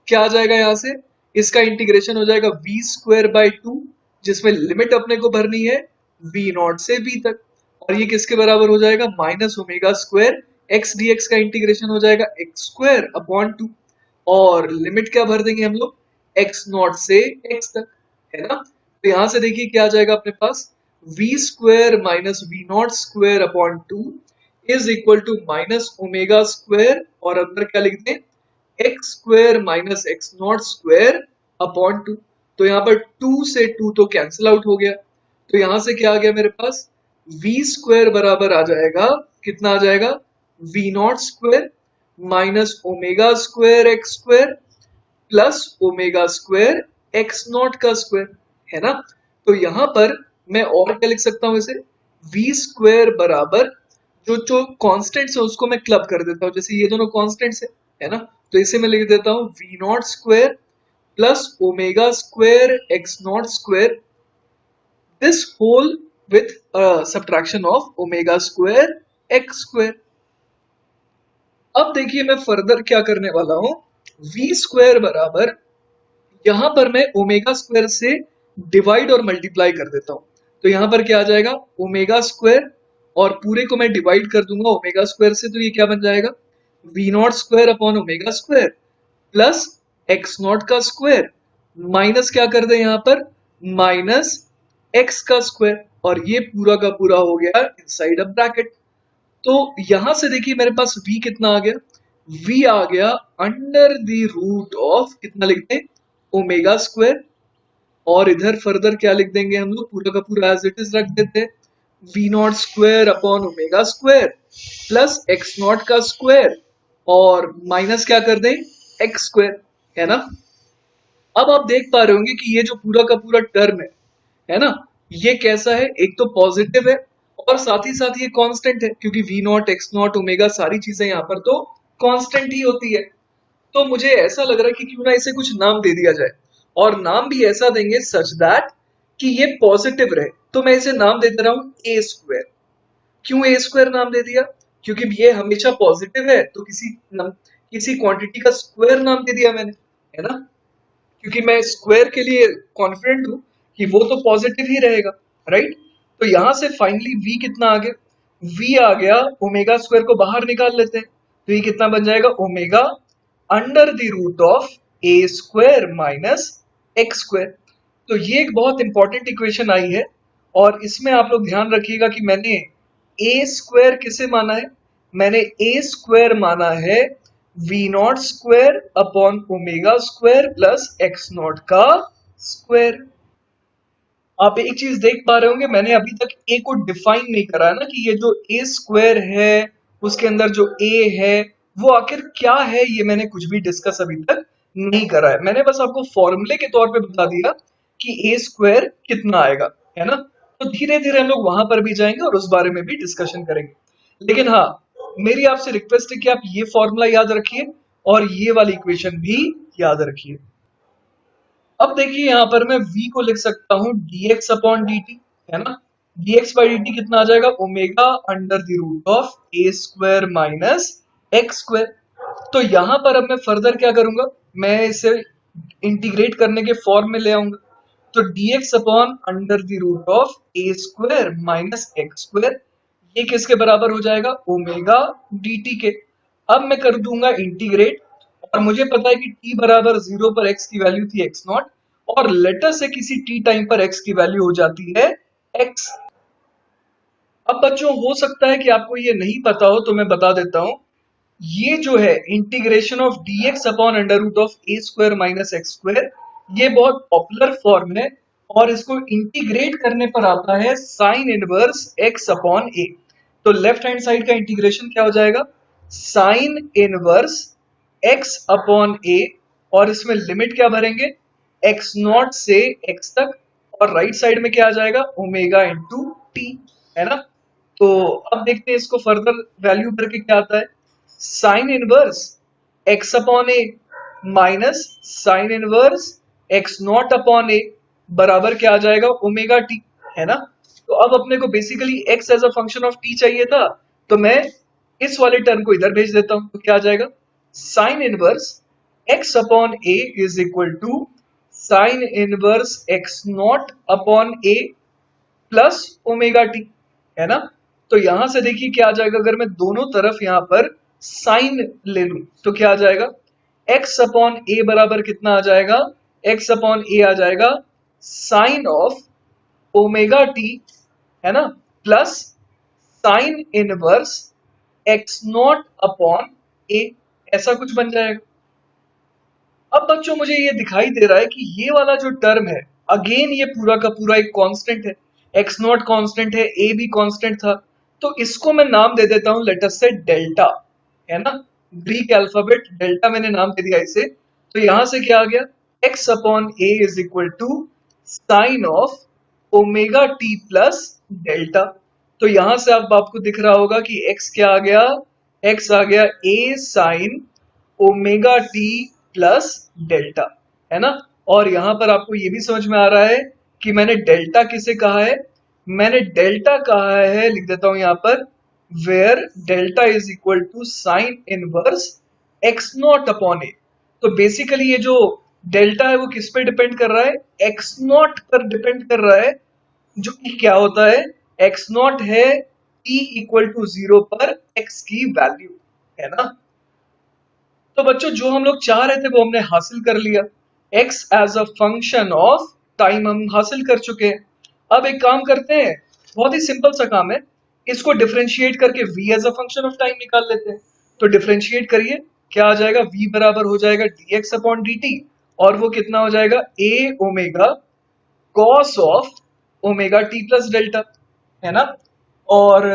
क्या आ जाएगा यहाँ से, इसका इंटीग्रेशन हो जाएगा v स्क्वायर बाई टू, जिसमें लिमिट अपने को भरनी है v नॉट से v तक, और ये किसके बराबर हो जाएगा minus omega square x dx का इंटीग्रेशन हो जाएगा एक्स स्क्वायर अपॉन टू, और लिमिट क्या भर देंगे हम लोग x नॉट से x तक, है ना। तो यहां से देखिए क्या आ जाएगा अपने पास, v square minus v naught square upon two is equal to minus omega square, और अंदर क्या लिख दें x square minus x naught square upon two. तो यहाँ पर टू से टू तो कैंसिल आउट हो गया, तो यहां से क्या आ गया मेरे पास, v स्क्वायर बराबर आ जाएगा, कितना आ जाएगा v not square minus omega square x square plus omega square x naught का स्क्वायर, है ना। तो यहां पर मैं और क्या लिख सकता हूं इसे, v स्क्वायर बराबर जो जो कॉन्स्टेंट्स है उसको मैं क्लब कर देता हूं, जैसे ये दोनों कॉन्स्टेंट्स है ना। तो इसे मैं लिख देता हूं v not square plus omega square x naught square, this whole with subtraction of omega square x square. अब देखिए मैं फर्दर क्या करने वाला हूं, v स्क्वायर बराबर यहां पर मैं ओमेगा स्क्वायर से डिवाइड और मल्टीप्लाई कर देता हूं। तो यहां पर क्या आ जाएगा ओमेगा स्क्वायर, और पूरे को मैं डिवाइड कर दूंगा ओमेगा स्क्वायर से, तो ये क्या बन जाएगा v naught square upon omega square plus x naught का स्क्वायर, माइनस क्या कर दे यहाँ पर माइनस एक्स का स्क्वायर, और ये पूरा का पूरा हो गया इनसाइड अ ब्रैकेट। तो यहां से देखिए मेरे पास v कितना आ गया, v आ गया अंडर द रूट ऑफ, कितना लिखते हैं ओमेगा स्क्वायर, और इधर फर्दर क्या लिख देंगे हम लोग, पूरा का पूरा एज इट इज रख देते हैं v not square upon omega square plus x naught का स्क्वायर, और माइनस क्या कर दें एक्स स्क्वायर, है ना। अब आप देख पा रहे होंगे कि ये जो पूरा का पूरा टर्म है ना, ये कैसा है, एक तो पॉजिटिव है और साथ ही साथ ये कांस्टेंट है, क्योंकि v naught x naught omega सारी चीजें यहाँ पर तो कांस्टेंट ही होती है। तो मुझे ऐसा लग रहा है कि क्यों ना इसे कुछ नाम दे दिया जाए, और नाम भी ऐसा देंगे सच दैट कि ये पॉजिटिव रहे। तो मैं इसे नाम दे दे रहा हूँ ए स्क्वायर। क्यों ए स्क्वायर नाम दे दिया, क्योंकि ये हमेशा पॉजिटिव है, तो किसी क्वांटिटी का स्क्वायर नाम दे दिया मैंने, है ना। क्योंकि मैं स्क्वायर के लिए कॉन्फिडेंट हूं कि वो तो पॉजिटिव ही रहेगा, राइट। तो यहां से फाइनली v कितना आ गया, v आ गया ओमेगा स्क्वायर को बाहर निकाल लेते हैं, तो ये कितना बन जाएगा omega under the root of A square minus x square. तो ये एक बहुत इंपॉर्टेंट इक्वेशन आई है, और इसमें आप लोग ध्यान रखिएगा कि मैंने ए स्क्वायर किसे माना है, मैंने ए स्क्वायर माना है v naught square upon omega square plus x naught का स्क्वायर। आप एक चीज देख पा रहे होंगे, मैंने अभी तक ए को डिफाइन नहीं करा है ना, कि ये जो ए स्क्वायर है उसके अंदर जो ए है वो आखिर क्या है, ये मैंने कुछ भी डिस्कस अभी तक नहीं करा है। मैंने बस आपको फॉर्मूले के तौर पे बता दिया कि ए स्क्वायर कितना आएगा, है ना। तो धीरे धीरे हम लोग वहां पर भी जाएंगे और उस बारे में भी डिस्कशन करेंगे। लेकिन हाँ, मेरी आपसे रिक्वेस्ट है कि आप ये फॉर्मूला याद रखिए और ये वाली इक्वेशन भी याद रखिए। अब देखिए यहाँ पर मैं v को लिख सकता हूँ dx अपॉन dt, है ना। dx बाई dt कितना आ जाएगा omega under the root of A square minus x square. तो यहाँ पर अब मैं फर्दर क्या करूंगा, मैं इसे इंटीग्रेट करने के फॉर्म में ले आऊंगा। तो dx upon under the root of A square minus x square, A किसके बराबर हो जाएगा, ओमेगा dt के। अब मैं कर दूंगा इंटीग्रेट, और मुझे पता है कि t बराबर 0 पर x की वैल्यू थी x नॉट, और लेटर से किसी t टाइम पर x की वैल्यू हो जाती है x। अब बच्चों हो सकता है कि आपको ये नहीं पता हो, तो मैं बता देता हूं। ये जो है integration of dx upon under root of A square minus x square, ये बहुत पॉपुलर फॉर्म है, और इसको इंटीग्रेट करने पर आता है sine inverse x upon A. तो लेफ्ट हैंड साइड का इंटीग्रेशन क्या हो जाएगा, साइन इनवर्स x अपॉन ए, और इसमें लिमिट क्या भरेंगे, x नॉट से x तक, और राइट साइड में क्या आ जाएगा, ओमेगा इंटू टी, है ना। तो अब देखते हैं इसको फर्दर वैल्यू करके क्या आता है, sine inverse x upon A minus sine inverse x not upon A बराबर क्या आ जाएगा, ओमेगा टी, है ना। तो अब अपने को basically x as a function of t चाहिए था, तो मैं इस वाले टर्म को इधर भेज देता हूं, तो क्या आ जाएगा, sine inverse x upon A is equal to sine inverse x not upon A plus omega T, है ना। तो यहां से देखिए क्या आ जाएगा, अगर मैं दोनों तरफ यहां पर साइन ले लूं तो क्या आ जाएगा, x अपॉन ए बराबर कितना आ जाएगा, x अपॉन ए आ जाएगा साइन ऑफ ओमेगा टी, है ना, plus sine inverse x not upon A, ऐसा कुछ बन जाएगा। अब बच्चों मुझे ये दिखाई दे रहा है कि ये वाला जो टर्म है, अगेन ये पूरा का पूरा एक कांस्टेंट है, एक्स नॉट कांस्टेंट है, ए भी कांस्टेंट था, तो इसको मैं नाम दे देता हूं लेटर से डेल्टा, है ना। ग्रीक अल्फाबेट डेल्टा मैंने नाम दे दिया इसे। तो यहां से क्या आ गया, x upon A is equal to sine of omega T plus delta. तो यहां से अब आपको दिख रहा होगा कि एक्स क्या आ गया, एक्स आ गया A sine omega T plus delta, है ना। और यहां पर आपको ये भी समझ में आ रहा है कि मैंने डेल्टा किसे कहा है, मैंने डेल्टा कहा है, लिख देता हूं यहां पर, where delta is equal to sine inverse X not upon A. तो बेसिकली ये जो डेल्टा है वो किस पे डिपेंड कर रहा है, एक्स नॉट पर डिपेंड कर रहा है, जो कि क्या होता है, एक्स नॉट है t इक्वल टू 0 पर x की वैल्यू, है ना। तो बच्चों जो हम लोग चाह रहे थे वो हमने हासिल कर लिया, x as a function of time हम हासिल कर चुके हैं। अब एक काम करते हैं, बहुत ही सिंपल सा काम है, इसको डिफरेंशिएट करके v as a function of time निकाल लेते हैं। तो डिफरेंशिएट करिए, क्या आ जाएगा, v बराबर हो जाएगा dx अपॉन dt, और वो कितना हो जाएगा, a omega cos of omega T plus delta, है ना। और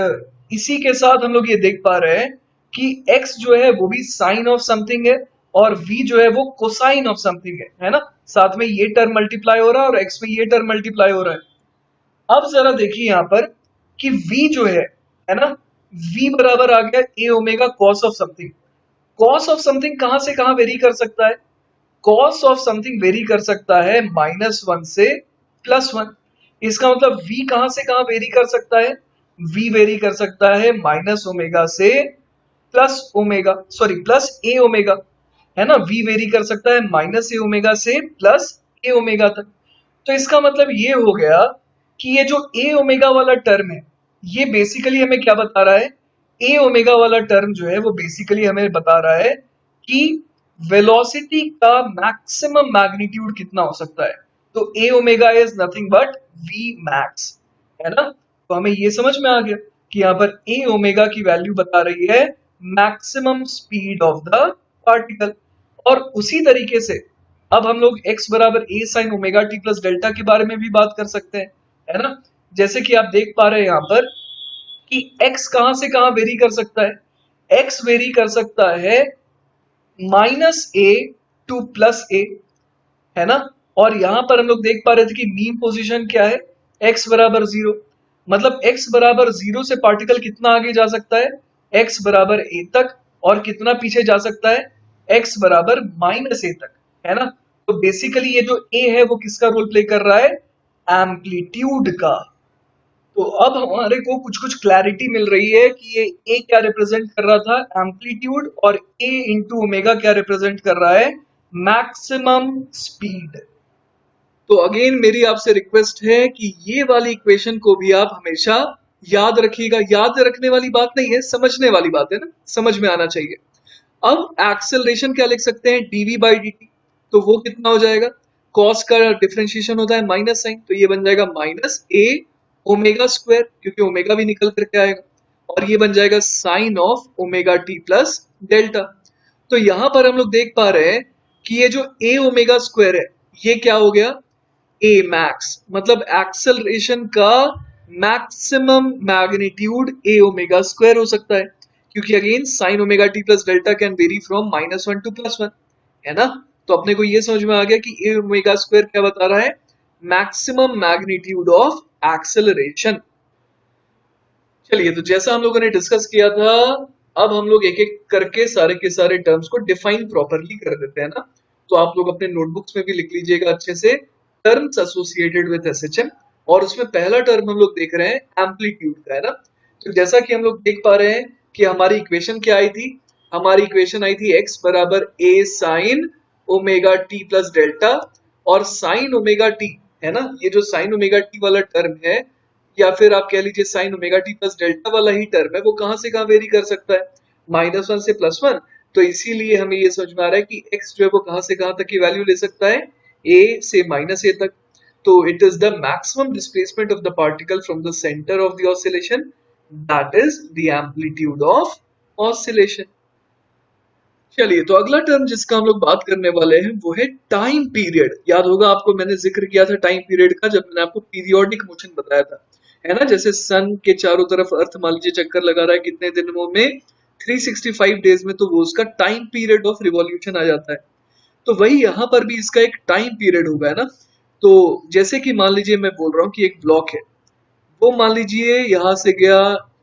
इसी के साथ हम लोग ये देख पा रहे हैं कि x जो है वो भी साइन ऑफ समथिंग है, और v जो है वो कोसाइन ऑफ समथिंग है ना। साथ में ये टर्म मल्टीप्लाई हो रहा है और x में ये टर्म मल्टीप्लाई हो रहा है। अब जरा देखिए यहां पर कि v जो है ना, v बराबर आ गया a omega cos of something. Cos of something कहां से कहां वेरी कर सकता है, कॉस ऑफ समथिंग वेरी कर सकता है -1 से +1। इसका मतलब v कहां से कहां वेरी कर सकता है, v वेरी कर सकता है माइनस ओमेगा से प्लस ओमेगा, सॉरी प्लस ए ओमेगा, है ना। v वेरी कर सकता है माइनस ए ओमेगा से प्लस ए ओमेगा तक। तो इसका मतलब ये हो गया कि ये जो ए ओमेगा वाला टर्म है, ये बेसिकली हमें क्या बता रहा है, ए ओमेगा वाला टर्म जो है वो बेसिकली हमें बता रहा है कि वेलोसिटी का मैक्सिमम मैग्नीट्यूड कितना हो सकता है। तो A omega is nothing but V max, है ना। तो हमें ये समझ में आ गया कि यहाँ पर ए ओमेगा की वैल्यू बता रही है maximum speed of the particle. और उसी तरीके से अब हम लोग x बराबर A sine omega T plus delta के बारे में भी बात कर सकते हैं, है ना। जैसे कि आप देख पा रहे हैं यहाँ पर कि x कहां से कहां वेरी कर सकता है, x वेरी कर सकता है -a टू +a, है ना। और यहां पर हम लोग देख पा रहे थे कि मीन पोजीशन क्या है, x बराबर 0। मतलब x बराबर 0 से पार्टिकल कितना आगे जा सकता है, x बराबर a तक, और कितना पीछे जा सकता है, x बराबर -a तक, है ना। तो बेसिकली ये जो a है वो किसका रोल प्ले कर रहा है, एम्पलीट्यूड का। तो अब हमारे को कुछ कुछ क्लैरिटी मिल रही है कि ये ए क्या रिप्रेजेंट कर रहा था, एम्पलीट्यूड, और ए इंटू ओमेगा क्या रिप्रेजेंट कर रहा है, मैक्सिमम स्पीड। तो अगेन मेरी आपसे रिक्वेस्ट है कि ये वाली इक्वेशन को भी आप हमेशा याद रखिएगा, याद रखने वाली बात नहीं है, समझने वाली बात है ना, समझ में आना चाहिए। अब एक्सेलरेशन क्या लिख सकते हैं, डीवी बाई डी टी। तो वो कितना हो जाएगा, कॉस का डिफरेंशिएशन होता है माइनस साइन, तो ये बन जाएगा माइनस ए ओमेगा स्क्वायर, क्योंकि ओमेगा भी निकल करके आएगा, और ये बन जाएगा sine of omega T plus delta. तो यहां पर हम लोग देख पा रहे हैं कि ये जो ए ओमेगा स्क्वायर है, ये क्या हो गया, ए मैक्स, मतलब एक्सेलरेशन का maximum magnitude A omega square हो सकता है, क्योंकि again sine omega T plus delta can vary from -1 to +1, है ना। तो अपने को ये समझ में आ गया कि ए ओमेगा स्क्वायर क्या बता रहा है, मैक्सिमम मैग्नीट्यूड ऑफ एक्सेलरेशन। चलिए, तो जैसा हम लोगों ने डिस्कस किया था, अब हम लोग एक एक करके सारे के सारे टर्म्स को डिफाइन प्रॉपरली कर देते हैं ना। तो आप लोग अपने नोटबुक्स में भी लिख लीजिएगा अच्छे से, टर्म्स एसोसिएटेड विद एसएचएम। और उसमें पहला टर्म हम लोग देख रहे हैं एम्पलीट्यूड का, है ना। तो जैसा कि हम लोग देख पा रहे हैं कि हमारी इक्वेशन क्या आई थी, हमारी इक्वेशन आई थी x बराबर a sine omega T plus delta, और साइन ओमेगा टी, है ना, ये जो साइन ओमेगा टी वाला टर्म है, या फिर आप कह लीजिए sign omega T plus delta वाला ही टर्म है, वो कहां से कहां वेरी कर सकता है, -1 से +1। तो इसीलिए हमें ये समझ में आ रहा है कि x जो है वो कहां से कहां तक की वैल्यू ले सकता है, a से -a तक। तो it is the maximum displacement of the particle from the centre of the oscillation, that is the amplitude of oscillation. चलिए, तो अगला टर्म जिसका हम लोग बात करने वाले हैं वो है टाइम पीरियड। याद होगा आपको, मैंने जिक्र किया था टाइम पीरियड का जब मैंने आपको पीरियोडिक मोशन बताया था, है ना। जैसे सन के चारों तरफ अर्थ मान लीजिए चक्कर लगा रहा है कितने दिनों में, 365 डेज में, तो वो उसका टाइम पीरियड ऑफ रिवॉल्यूशन आ जाता है। तो वही यहाँ पर भी इसका एक टाइम पीरियड होगा, है ना। तो जैसे कि मान लीजिए मैं बोल रहा हूँ कि एक ब्लॉक है, वो मान लीजिए यहाँ से गया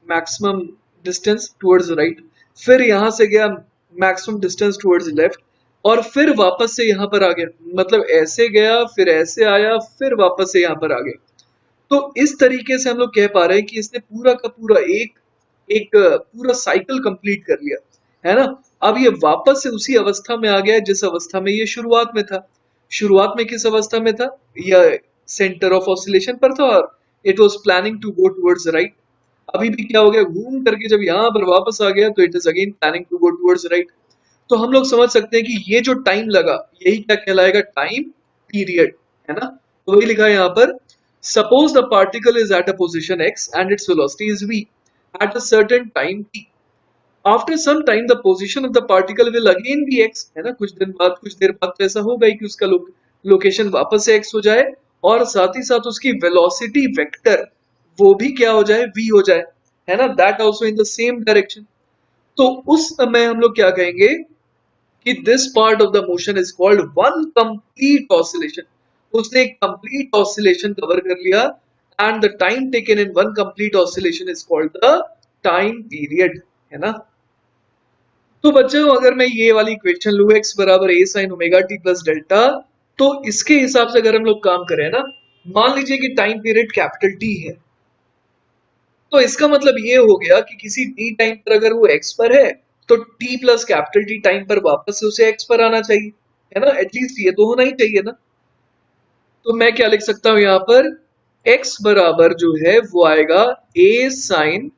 मैक्सिमम डिस्टेंस टुवर्ड्स राइट, फिर यहाँ से गया मैक्सिमम डिस्टेंस टुवर्ड्स लेफ्ट, और फिर वापस से यहाँ पर आ गया, मतलब ऐसे गया फिर ऐसे आया फिर वापस से यहाँ पर आ गया। तो इस तरीके से हम लोग कह पा रहे हैं कि इसने पूरा का पूरा एक एक पूरा साइकिल कंप्लीट कर लिया, है ना। अब ये वापस से उसी अवस्था में आ गया है जिस अवस्था में ये शुरुआत में था। शुरुआत में किस अवस्था में था, यह सेंटर ऑफ ऑसिलेशन पर था, और it was planning to go towards right. अभी भी क्या हो गया, घूम करके जब यहाँ पर वापस आ गया तो it is again planning to go towards right. तो हम लोग समझ सकते हैं कि ये जो टाइम लगा, यही क्या कहलाएगा, टाइम पीरियड, है ना। तो वही लिखा है यहाँ पर, suppose the particle is at a position x and its velocity is v at a certain time t। After some time the position of the particle will again be x, है ना। कुछ दिन बाद, कुछ देर बाद तो ऐसा होगा ही कि उसका लोकेशन वापस से x हो जाए, और साथ ही साथ उसकी वेलोसिटी वेक्टर वो भी क्या हो जाए, v हो जाए, है ना, that also in the same direction. तो उस समय हम लोग क्या कहेंगे कि this part of the motion is called one complete oscillation. उसने एक कंप्लीट ऑसिलेशन कवर कर लिया, and the time taken in one complete oscillation is called the time period, है ना। तो बच्चों, अगर मैं ये वाली इक्वेशन लूं x बराबर a sin omega t plus delta, तो इसके हिसाब से अगर हम लोग काम करें ना, मान लीजिए कि टाइम पीरियड कैपिटल T है, तो इसका मतलब ये हो गया कि किसी t टाइम पर अगर वो x पर है, तो t plus capital T time पर वापस से उसे x पर आना चाहिए, है ना। एटलीस्ट ये तो होना ही चाहिए ना। तो मैं क्या लिख सकता हूं यहाँ पर, x बराबर जो है वो आएगा a sine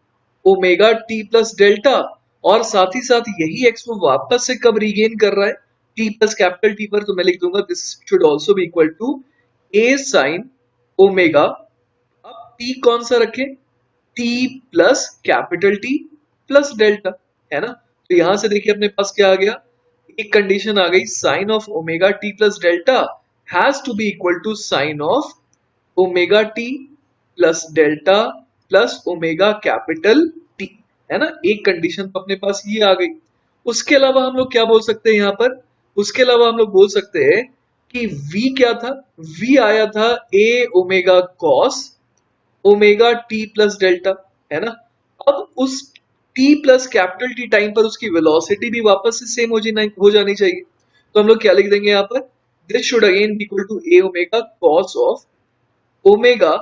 omega T plus delta, और साथ ही साथ यही x वो वापस से कब रिगेन कर रहा है, t प्लस कैपिटल T पर। तो मैं लिख दूंगा this should also be equal to a sine omega, अब t कौन सा रखें, t plus capital T plus delta, है ना। तो यहां से देखिए अपने पास क्या आ गया, एक कंडीशन आ गई, sine of omega T plus delta has to be equal to sine of omega T plus delta plus omega capital T, है ना। एक कंडीशन तो अपने पास ये आ गई। उसके अलावा हम लोग क्या बोल सकते हैं यहाँ पर, उसके अलावा हम लोग बोल सकते हैं कि v क्या था, v आया था a omega cos omega T plus delta, है ना। अब उस t plus capital T time पर उसकी वेलोसिटी भी वापस से सेम हो जानी चाहिए। तो हम लोग क्या लिख देंगे यहाँ पर, this should again be equal to a omega cos of omega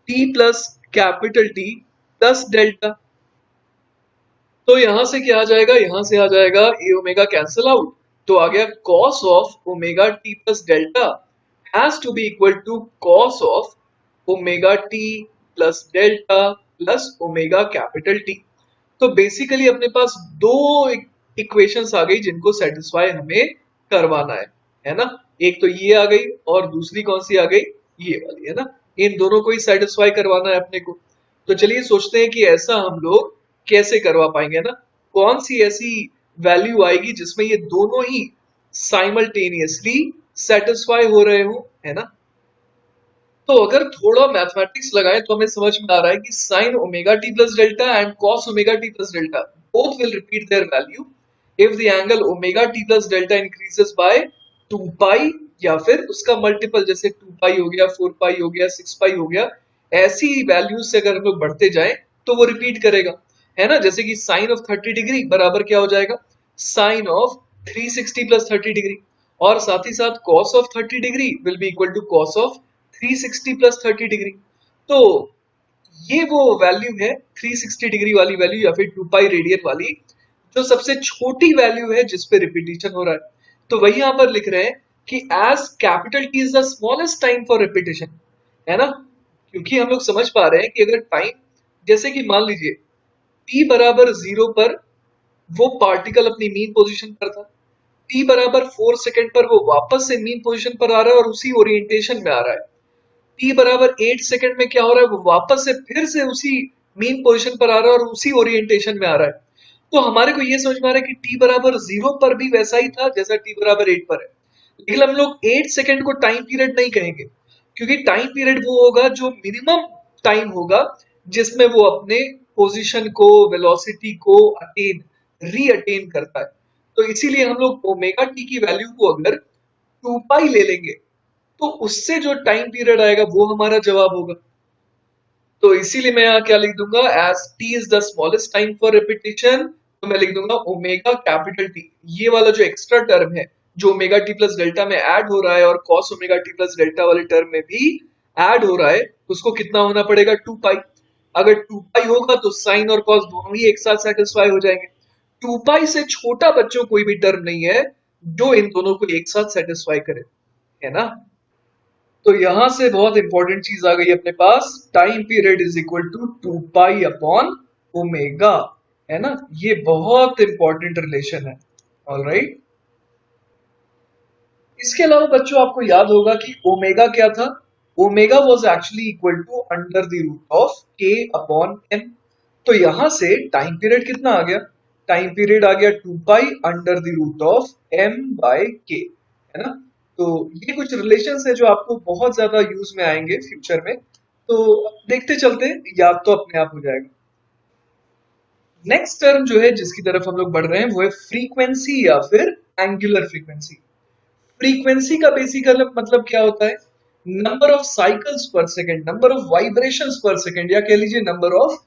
T plus capital T plus delta. तो यहां से क्या आ जाएगा, यहां से आ जाएगा ए ओमेगा कैंसिल आउट, तो आ गया cos of omega T plus delta has to be equal to cos of omega T plus delta plus omega capital T. तो बेसिकली अपने पास दो इक्वेशंस आ गई जिनको सेटिस्फाई हमें करवाना है ना। एक तो ये आ गई और दूसरी कौन सी आ गई, ये वाली, है ना। इन दोनों को ही सेटिस्फाई करवाना है अपने को। तो चलिए सोचते हैं कि ऐसा हम लोग कैसे करवा पाएंगे ना। कौन सी ऐसी वैल्यू आएगी जिसमें ये दोनों ही साइमल्टेनियसली सेटिस्फाई हो रहे हो, है ना। तो अगर थोड़ा मैथमेटिक्स लगाएं तो हमें समझ में आ रहा है कि sign omega T plus delta and cos omega T plus delta both will repeat their value if the angle omega T plus delta increases by 2 पाई, या फिर उसका मल्टीपल जैसे 2 पाई हो गया, 4 पाई हो गया, 6 पाई हो गया। ऐसी वैल्यूज से अगर हम लोग बढ़ते जाएं तो वो रिपीट करेगा, है ना। जैसे कि साइन ऑफ 30 डिग्री बराबर क्या हो जाएगा, साइन ऑफ 360 प्लस 30 डिग्री। और साथ ही साथ cos of 30 degree will be equal to cos of 360 plus 30 degree. तो ये वो वैल्यू है 360 डिग्री वाली वैल्यू या फिर 2 पाई रेडियन वाली, जो सबसे छोटी वैल्यू है जिसपे रिपीटिशन हो रहा है। तो वही यहां पर लिख रहे हैं कि as capital T is the smallest time for repetition, है ना। क्योंकि हम लोग समझ पा रहे हैं कि अगर टाइम, जैसे कि मान लीजिए t बराबर 0 पर वो पार्टिकल अपनी मीन पोजीशन पर था, t बराबर 4 सेकंड पर वो वापस से मीन पोजीशन पर आ रहा है और उसी ओरिएंटेशन में आ रहा है। t बराबर 8 सेकंड में क्या हो रहा है, वो वापस से फिर से उसी मीन पोजीशन पर आ रहा है और उसी ओरिएंटेशन में आ रहा है। तो हमारे को ये समझ में आ रहा है कि t बराबर 0 पर भी वैसा ही था जैसा t बराबर 8 पर है। लेकिन हम लोग 8 सेकंड को टाइम पीरियड नहीं कहेंगे, क्योंकि टाइम पीरियड वो होगा जो मिनिमम टाइम होगा जिसमें वो अपने पोजीशन को, वेलोसिटी को अटेन, री अटेन करता है। तो इसीलिए हम लोग ओमेगा टी की वैल्यू को अगर 2 पाई ले लेंगे तो उससे जो टाइम पीरियड आएगा वो हमारा जवाब होगा। तो इसीलिए मैं यहाँ क्या लिख दूंगा, as T is the smallest time for repetition, तो मैं लिख दूंगा ओमेगा कैपिटल टी। ये वाला जो एक्स्ट्रा टर्म है जो ओमेगा टी प्लस डेल्टा में ऐड हो रहा है और cos omega T plus delta वाले टर्म में भी ऐड हो रहा है, उसको कितना होना पड़ेगा, 2 पाई। अगर 2 पाई होगा तो साइन और कॉस दोनों ही एक साथ सेटिस्फाई हो जाएंगे। 2 पाई से छोटा बच्चों कोई भी टर्म नहीं है जो इन दोनों को एक साथ सेटिस्फाई करे, है ना। तो यहां से बहुत इंपॉर्टेंट चीज आ गई अपने पास, time period is equal to 2 pi upon omega, है ना। ये बहुत इंपॉर्टेंट रिलेशन है। ऑलराइट, इसके अलावा बच्चों आपको याद होगा कि ओमेगा क्या था, omega was actually equal to under the root of k upon n. तो यहां से टाइम पीरियड कितना आ गया, टाइम पीरियड आ गया 2 pi under the root of m by k, है ना। तो ये कुछ रिलेशंस है जो आपको बहुत ज्यादा यूज में आएंगे फ्यूचर में। तो देखते चलते, याद तो अपने आप हो जाएगा। नेक्स्ट टर्म जो है जिसकी तरफ हम लोग बढ़ रहे हैं वो है फ्रीक्वेंसी या फिर एंगुलर फ्रीक्वेंसी। फ्रीक्वेंसी का बेसिकल मतलब क्या होता है, नंबर ऑफ साइकिल्स पर सेकेंड, नंबर ऑफ वाइब्रेशंस पर सेकेंड, या कह लीजिए नंबर ऑफ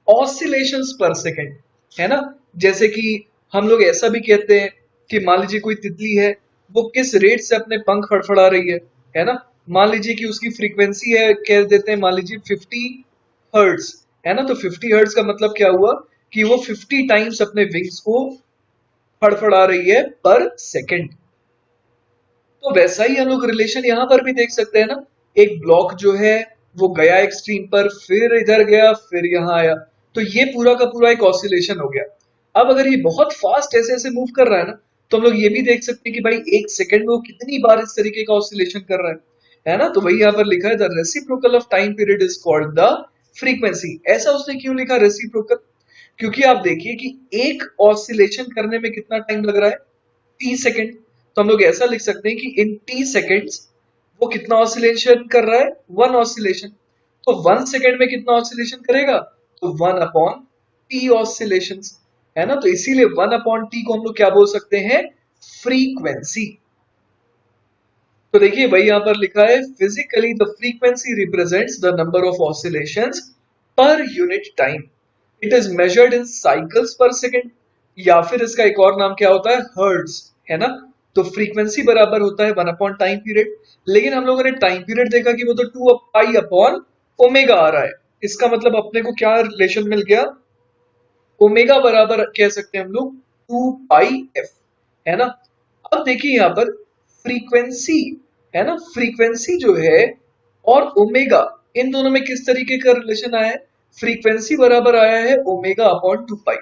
ऑसिलेशंस पर सेकेंड, है ना। जैसे कि हम लोग ऐसा भी कहते हैं कि मान लीजिए कोई तितली है, वो किस रेट से अपने पंख फड़फड़ा रही है ना। मान लीजिए कि उसकी फ्रीक्वेंसी है, कह देते हैं मान लीजिए 50 हर्ट्ज, है ना। तो 50 हर्ट्ज का मतलब क्या हुआ कि वो 50 टाइम्स अपने विंग्स को फड़फड़ा रही है पर सेकेंड। तो वैसा ही हम लोग रिलेशन यहाँ पर भी देख सकते हैं ना। एक ब्लॉक जो है वो गया एक स्ट्रीम पर, फिर इधर गया, फिर यहाँ आया, तो ये पूरा का पूरा एक ऑसिलेशन हो गया। अब अगर ये बहुत फास्ट ऐसे ऐसे मूव कर रहा है ना, तो हम लोग ये भी देख सकते हैं कि भाई एक सेकंड में वो कितनी बार इस तरीके का ऑसिलेशन कर रहा है ना। तो वही यहाँ पर लिखा है the reciprocal of time period is called the frequency. ऐसा उसने क्यों लिखा रेसिप्रोकल, क्योंकि आप देखिए कि एक ऑसिलेशन करने में कितना टाइम लग रहा है, टी सेकेंड। तो हम लोग ऐसा लिख सकते हैं कि इन टी सेकेंड्स वो कितना ऑसिलेशन कर रहा है, वन ऑसिलेशन। तो 1 सेकेंड में कितना ऑसिलेशन करेगा, तो 1 अपॉन टी ऑसिलेशन, है ना। तो इसीलिए 1 अपॉन टी को हम लोग क्या बोल सकते हैं, फ्रीक्वेंसी। तो देखिए भाई यहाँ पर लिखा है physically the frequency represents the number of oscillations per unit time, it is measured in cycles पर सेकेंड, या फिर इसका एक और नाम क्या होता है, हर्ट्ज, है ना। तो फ्रीक्वेंसी बराबर होता है 1 अपॉन टाइम पीरियड। लेकिन हम लोगों ने टाइम पीरियड देखा कि वो तो 2 पाई अपॉन ओमेगा आ रहा है। इसका मतलब अपने को क्या रिलेशन मिल गया, ओमेगा बराबर कह सकते हैं हम लोग 2 पाई एफ, है ना। अब देखिए यहाँ पर फ्रीक्वेंसी, है ना, फ्रीक्वेंसी जो है और ओमेगा, इन दोनों में किस तरीके का रिलेशन आया है, फ्रीक्वेंसी बराबर आया है ओमेगा अपॉन 2 पाई।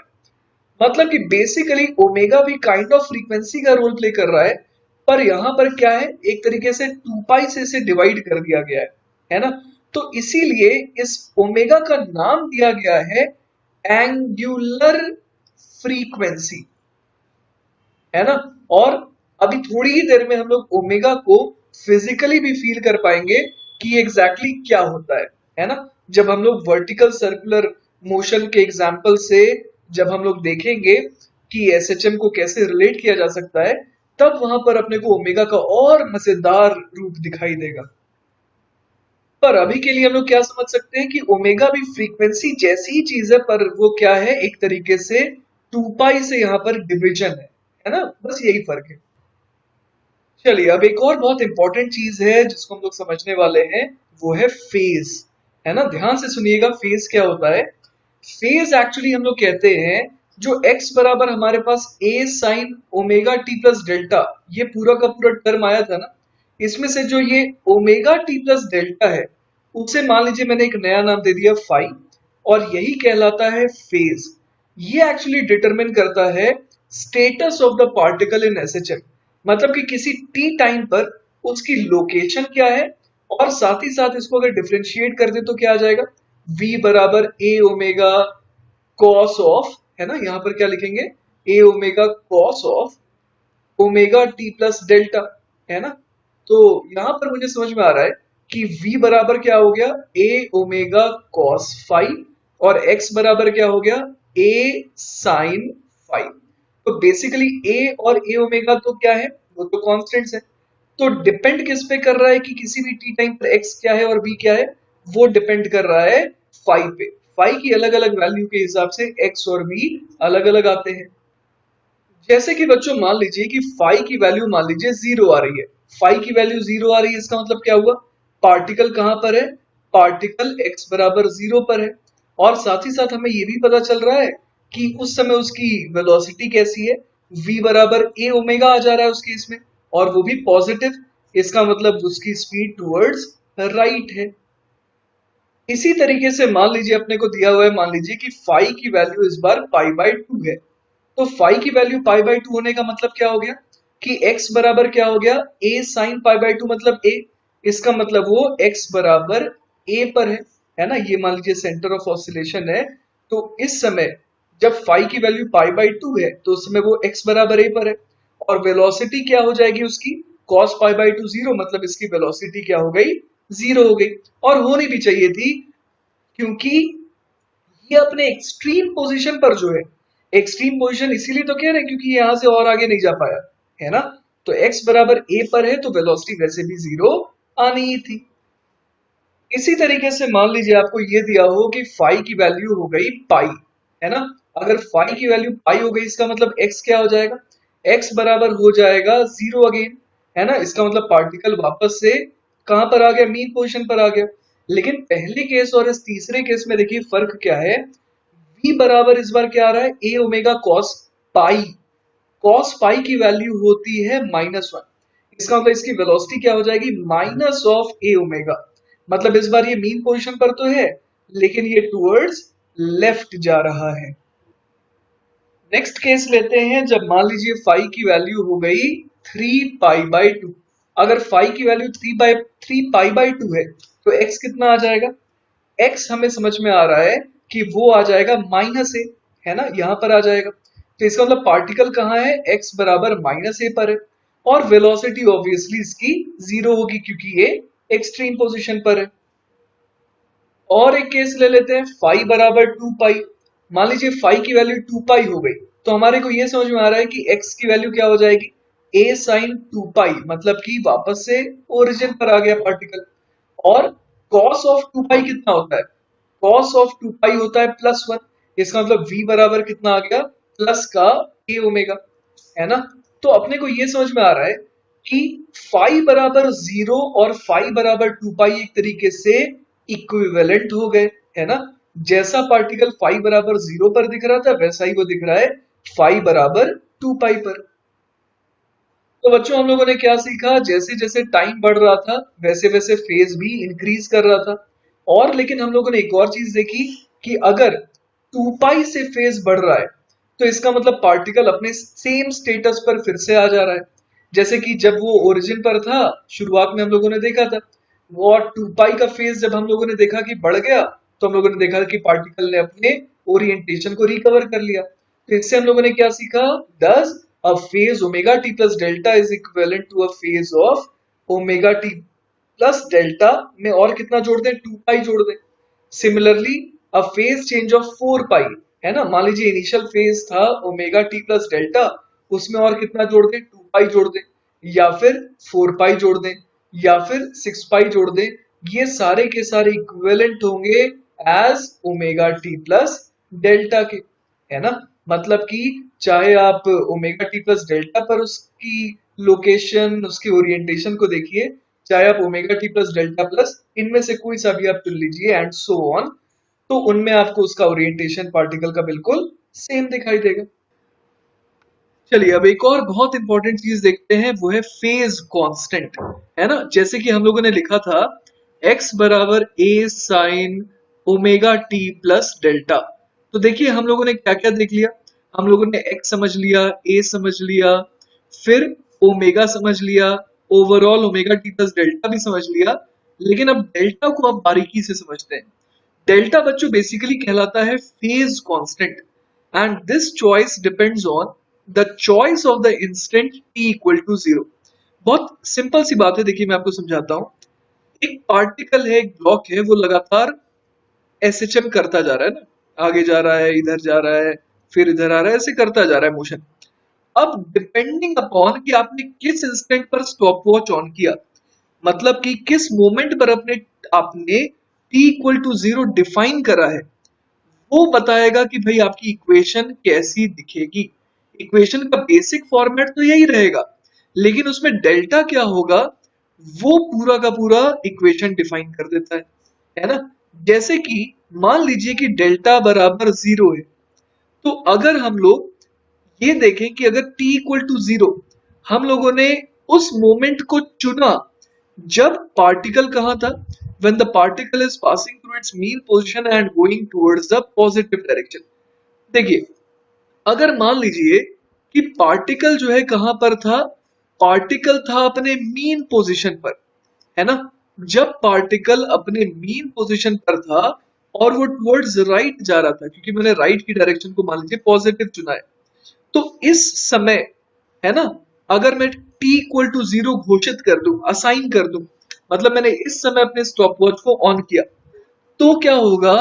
मतलब कि बेसिकली ओमेगा भी काइंड ऑफ फ्रीक्वेंसी का रोल प्ले कर रहा है, पर यहां पर क्या है, एक तरीके से 2 पाई से इसे डिवाइड कर दिया गया है ना। तो इसीलिए इस ओमेगा का नाम दिया गया है एंगुलर फ्रीक्वेंसी, है ना। और अभी थोड़ी ही देर में हम लोग ओमेगा को फिजिकली भी फील कर पाएंगे कि एग्जैक्टली exactly क्या होता है ना। जब हम लोग वर्टिकल सर्कुलर मोशन के एग्जाम्पल से जब हम लोग देखेंगे कि एसएचएम को कैसे रिलेट किया जा सकता है, तब वहां पर अपने को ओमेगा का और मजेदार रूप दिखाई देगा। पर अभी के लिए हम लोग क्या समझ सकते हैं कि ओमेगा भी फ्रीक्वेंसी जैसी ही चीज है, पर वो क्या है, एक तरीके से 2 पाई से यहाँ पर डिवीजन है ना, बस यही फर्क है। चलिए अब एक और बहुत इंपॉर्टेंट चीज है जिसको हम लोग समझने वाले हैं, वो है फेज, है ना। ध्यान से सुनिएगा, फेज क्या होता है। फेज एक्चुअली हम लोग कहते हैं, जो x बराबर हमारे पास a sine omega T plus delta, ये पूरा का पूरा टर्म आया था ना, इसमें से जो ये ओमेगा टी प्लस डेल्टा है, उसे मान लीजिए मैंने एक नया नाम दे दिया फाई, और यही कहलाता है फेज। ये एक्चुअली डिटरमिन करता है status of the particle in SHM, मतलब कि किसी टी टाइम पर उसकी लोकेशन क्या है, और साथ ही साथ इसको अगर डिफरेंशिएट कर दे तो क्या आ जाएगा, v बराबर a ओमेगा कॉस ऑफ, है ना, यहाँ पर क्या लिखेंगे, a omega cos of omega T plus delta, है ना। तो यहां पर मुझे समझ में आ रहा है कि v बराबर क्या हो गया, a ओमेगा कॉस फाइव, और x बराबर क्या हो गया, a साइन फाइव। तो बेसिकली a और a ओमेगा तो क्या है, वो तो कॉन्स्टेंट्स है। तो डिपेंड किस पे कर रहा है कि किसी भी टी टाइम पर x क्या है और v क्या है, वो डिपेंड कर रहा है फाइव पे। फाइव की अलग अलग वैल्यू के हिसाब से x और v अलग अलग आते हैं। जैसे कि बच्चों मान लीजिए कि फाई की वैल्यू मान लीजिए जीरो आ रही है, फाई की वैल्यू जीरो आ रही है, इसका मतलब क्या हुआ, पार्टिकल कहां पर है, पार्टिकल x बराबर जीरो पर है। और साथ ही साथ हमें ये भी पता चल रहा है कि उस समय उसकी वेलोसिटी कैसी है, v बराबर a ओमेगा आ जा रहा है उस केस में, और वो भी पॉजिटिव, इसका मतलब उसकी स्पीड टुवर्ड्स राइट है। इसी तरीके से मान लीजिए अपने को दिया हुआ है, मान लीजिए कि फाई की वैल्यू इस बार पाई बाय 2 है। तो फाई की वैल्यू पाई बाय 2 होने का मतलब क्या हो गया कि x बराबर क्या हो गया, a साइन पाई बाय 2 मतलब a, इसका मतलब वो x बराबर a पर है ना। ये मान लीजिए सेंटर ऑफ ऑसिलेशन है। तो इस समय जब फाई की वैल्यू पाई बाय 2 है, तो उस समय वो x बराबर a पर है। और वेलोसिटी क्या हो जाएगी उसकी, cos पाई बाय 2 जीरो, मतलब इसकी वेलोसिटी क्या हो गई, जीरो हो गई। और होनी भी चाहिए थी, क्योंकि ये अपने एक्सट्रीम पोजीशन पर जो है, एक्सट्रीम पोजीशन इसीलिए तो कह रहे हैं क्योंकि यहां से और आगे नहीं जा पाया, है ना। तो x बराबर a पर है, तो वेलोसिटी वैसे भी जीरो आनी ही थी। इसी तरीके से मान लीजिए आपको ये दिया हो कि फाई की वैल्यू हो गई पाई, है ना। अगर फाई की वैल्यू पाई हो गई, इसका मतलब x क्या हो जाएगा, x बराबर हो जाएगा जीरो अगेन, है ना। इसका मतलब पार्टिकल वापस से कहां पर आ गया, मीन पोजीशन पर आ गया। लेकिन पहले केस और इस तीसरे केस में देखिए फर्क क्या है, v बराबर इस बार क्या आ रहा है, a omega cos pi, cos pi की वैल्यू होती है -1। इसका मतलब इसकी वेलोसिटी क्या हो जाएगी, माइनस ऑफ a ओमेगा। मतलब इस बार ये मीन पोजीशन पर तो है, लेकिन ये टुवर्ड्स लेफ्ट जा रहा है। नेक्स्ट केस लेते हैं, जब मान लीजिए फाई की वैल्यू हो गई 3 पाई बाय 2। अगर फाई की वैल्यू 3 पाई बाय 2 है, तो x कितना आ जाएगा, x हमें समझ में आ रहा है कि वो आ जाएगा -a, है ना, यहां पर आ जाएगा। तो इसका मतलब पार्टिकल कहाँ है, x बराबर -a पर है। और वेलोसिटी ऑब्वियसली इसकी जीरो होगी, क्योंकि ये एक्सट्रीम पोजीशन पर है। और एक केस ले लेते हैं, फाई बराबर 2 पाई। मान लीजिए फाई की वैल्यू 2 पाई हो गई, तो हमारे को ये समझ में आ रहा है कि x की वैल्यू क्या हो जाएगी, a साइन 2 पाई, मतलब कि वापस से ओरिजिन पर आ गया पार्टिकल। और cos ऑफ 2 पाई कितना होता है, cos ऑफ 2 पाई होता है +1। इसका मतलब v बराबर कितना आ गया, प्लस का a ओमेगा, है ना। तो अपने को ये समझ में आ रहा है कि फाई बराबर जीरो और फाई बराबर 2 पाई एक तरीके से इक्विवेलेंट हो गए, है ना। जैसा पार्टिकल फाई बराबर जीरो पर दिख रहा था, वैसा ही वो दिख रहा है फाई बराबर 2 पाई पर। तो बच्चों हम लोगों ने क्या सीखा, जैसे जैसे टाइम बढ़ रहा था, वैसे वैसे फेज भी इंक्रीज कर रहा था। और लेकिन हम लोगों ने एक और चीज देखी कि अगर 2 पाई से फेज बढ़ रहा है तो इसका मतलब पार्टिकल अपने सेम स्टेटस पर फिर से आ जा रहा है। जैसे कि जब वो ओरिजिन पर था, शुरुआत में हम लोगों ने देखा था, वो 2 पाई का फेज जब हम लोगों ने देखा कि बढ़ गया, तो हम लोगों ने देखा कि पार्टिकल ने अपने ओरिएंटेशन को रिकवर कर लिया। तो इससे हम लोगों ने क्या सीखा? Does a phase omega T plus delta is equivalent to a phase of omega T plus delta में और कितना जोड़ दें? 2 पाई जोड़ दें। Similarly a phase change of 4 pi, है ना, मान लीजिए इनिशियल फेज था ओमेगा टी प्लस डेल्टा, उसमें और कितना जोड़ दें? 2 पाई जोड़ दें, या फिर 4 पाई जोड़ दें, या फिर 6 पाई जोड़ दें। ये सारे के सारे इक्विवेलेंट होंगे as omega T plus delta के, है ना। मतलब कि चाहे आप ओमेगा टी प्लस डेल्टा पर उसकी लोकेशन, उसकी ओरिएंटेशन को देखिए, चाहे आप omega T plus delta plus इनमें से कोई सा भी आप चुन लीजिए एंड सो ऑन, तो उनमें आपको उसका ओरिएंटेशन पार्टिकल का बिल्कुल सेम दिखाई देगा। चलिए अब एक और बहुत इंपॉर्टेंट चीज देखते हैं, वो है फेज कांस्टेंट, है ना। जैसे कि हम लोगों ने लिखा था x बराबर a sine omega T plus delta. तो देखिए हम लोगों ने क्या क्या देख लिया, हम लोगों ने x समझ लिया, a समझ लिया, फिर ओमेगा समझ लिया, overall omega T plus delta भी समझ लिया। लेकिन अब डेल्टा को आप बारीकी से समझते हैं। डेल्टा बच्चों बेसिकली कहलाता है phase constant, and this choice depends on the choice of the instant t equal to 0। बहुत सिंपल सी बात है, देखिए मैं आपको समझाता हूँ। एक पार्टिकल है, एक ब्लॉक है, वो लगातार एसएचएम करता जा रहा है ना, आगे जा रहा है, इधर जा रहा है, फिर इधर आ रहा है, ऐसे करता जा रहा है मोशन। अब डिपेंडिंग अपॉन कि आपने किस इंस्टेंट पर स्टॉप वॉच ऑन किया, मतलब कि किस मोमेंट पर अपने आपने t इक्वल टू 0 डिफाइन करा है, वो बताएगा कि भाई आपकी इक्वेशन कैसी दिखेगी। इक्वेशन का बेसिक फॉर्मेट तो यही रहेगा, लेकिन उसमें डेल्टा क्या होगा वो पूरा का पूरा इक्वेशन डिफाइन कर देता है ना। जैसे कि मान लीजिए कि डेल्टा बराबर 0 है, तो अगर हम लोग ये देखें कि अगर t इक्वल टू 0 हम लोगों ने उस मोमेंट को चुना जब पार्टिकल कहां था, when the particle is passing through its mean position and going towards the positive direction। देखिए अगर मान लीजिए कि पार्टिकल जो है कहां पर था, पार्टिकल था अपने मीन पोजीशन पर, है ना। जब पार्टिकल अपने मीन पोजीशन पर था और वो टुवर्ड्स राइट जा रहा था, क्योंकि मैंने राइट की डायरेक्शन को मान लीजिए पॉजिटिव चुना है, तो इस समय, है ना, अगर मैं t इक्वल टू 0 घोषित कर दूं, असाइन कर दूं, मतलब मैंने इस समय अपने स्टॉप वॉच को ऑन किया, तो क्या होगा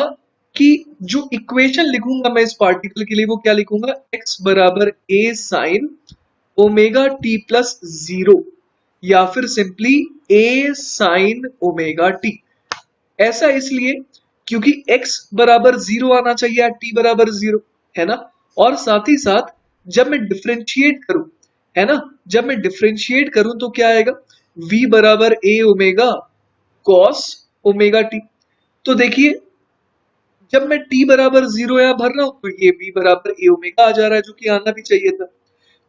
कि जो इक्वेशन लिखूंगा मैं इस पार्टिकल के लिए, वो क्या लिखूंगा? x बराबर a sine omega T plus 0, या फिर simply a sine omega T. ऐसा इसलिए क्योंकि x बराबर 0 आना चाहिए, t बराबर 0, है ना। और साथ ही साथ जब मैं डिफरेंशिएट करूं, है ना, जब मैं डिफरेंशिएट करूं तो क्या आएगा? v बराबर a omega cos omega T. तो देखिए जब मैं t बराबर 0 यहां भर रहा हूं तो ये v बराबर a ओमेगा आ जा रहा है, जो कि आना भी चाहिए था।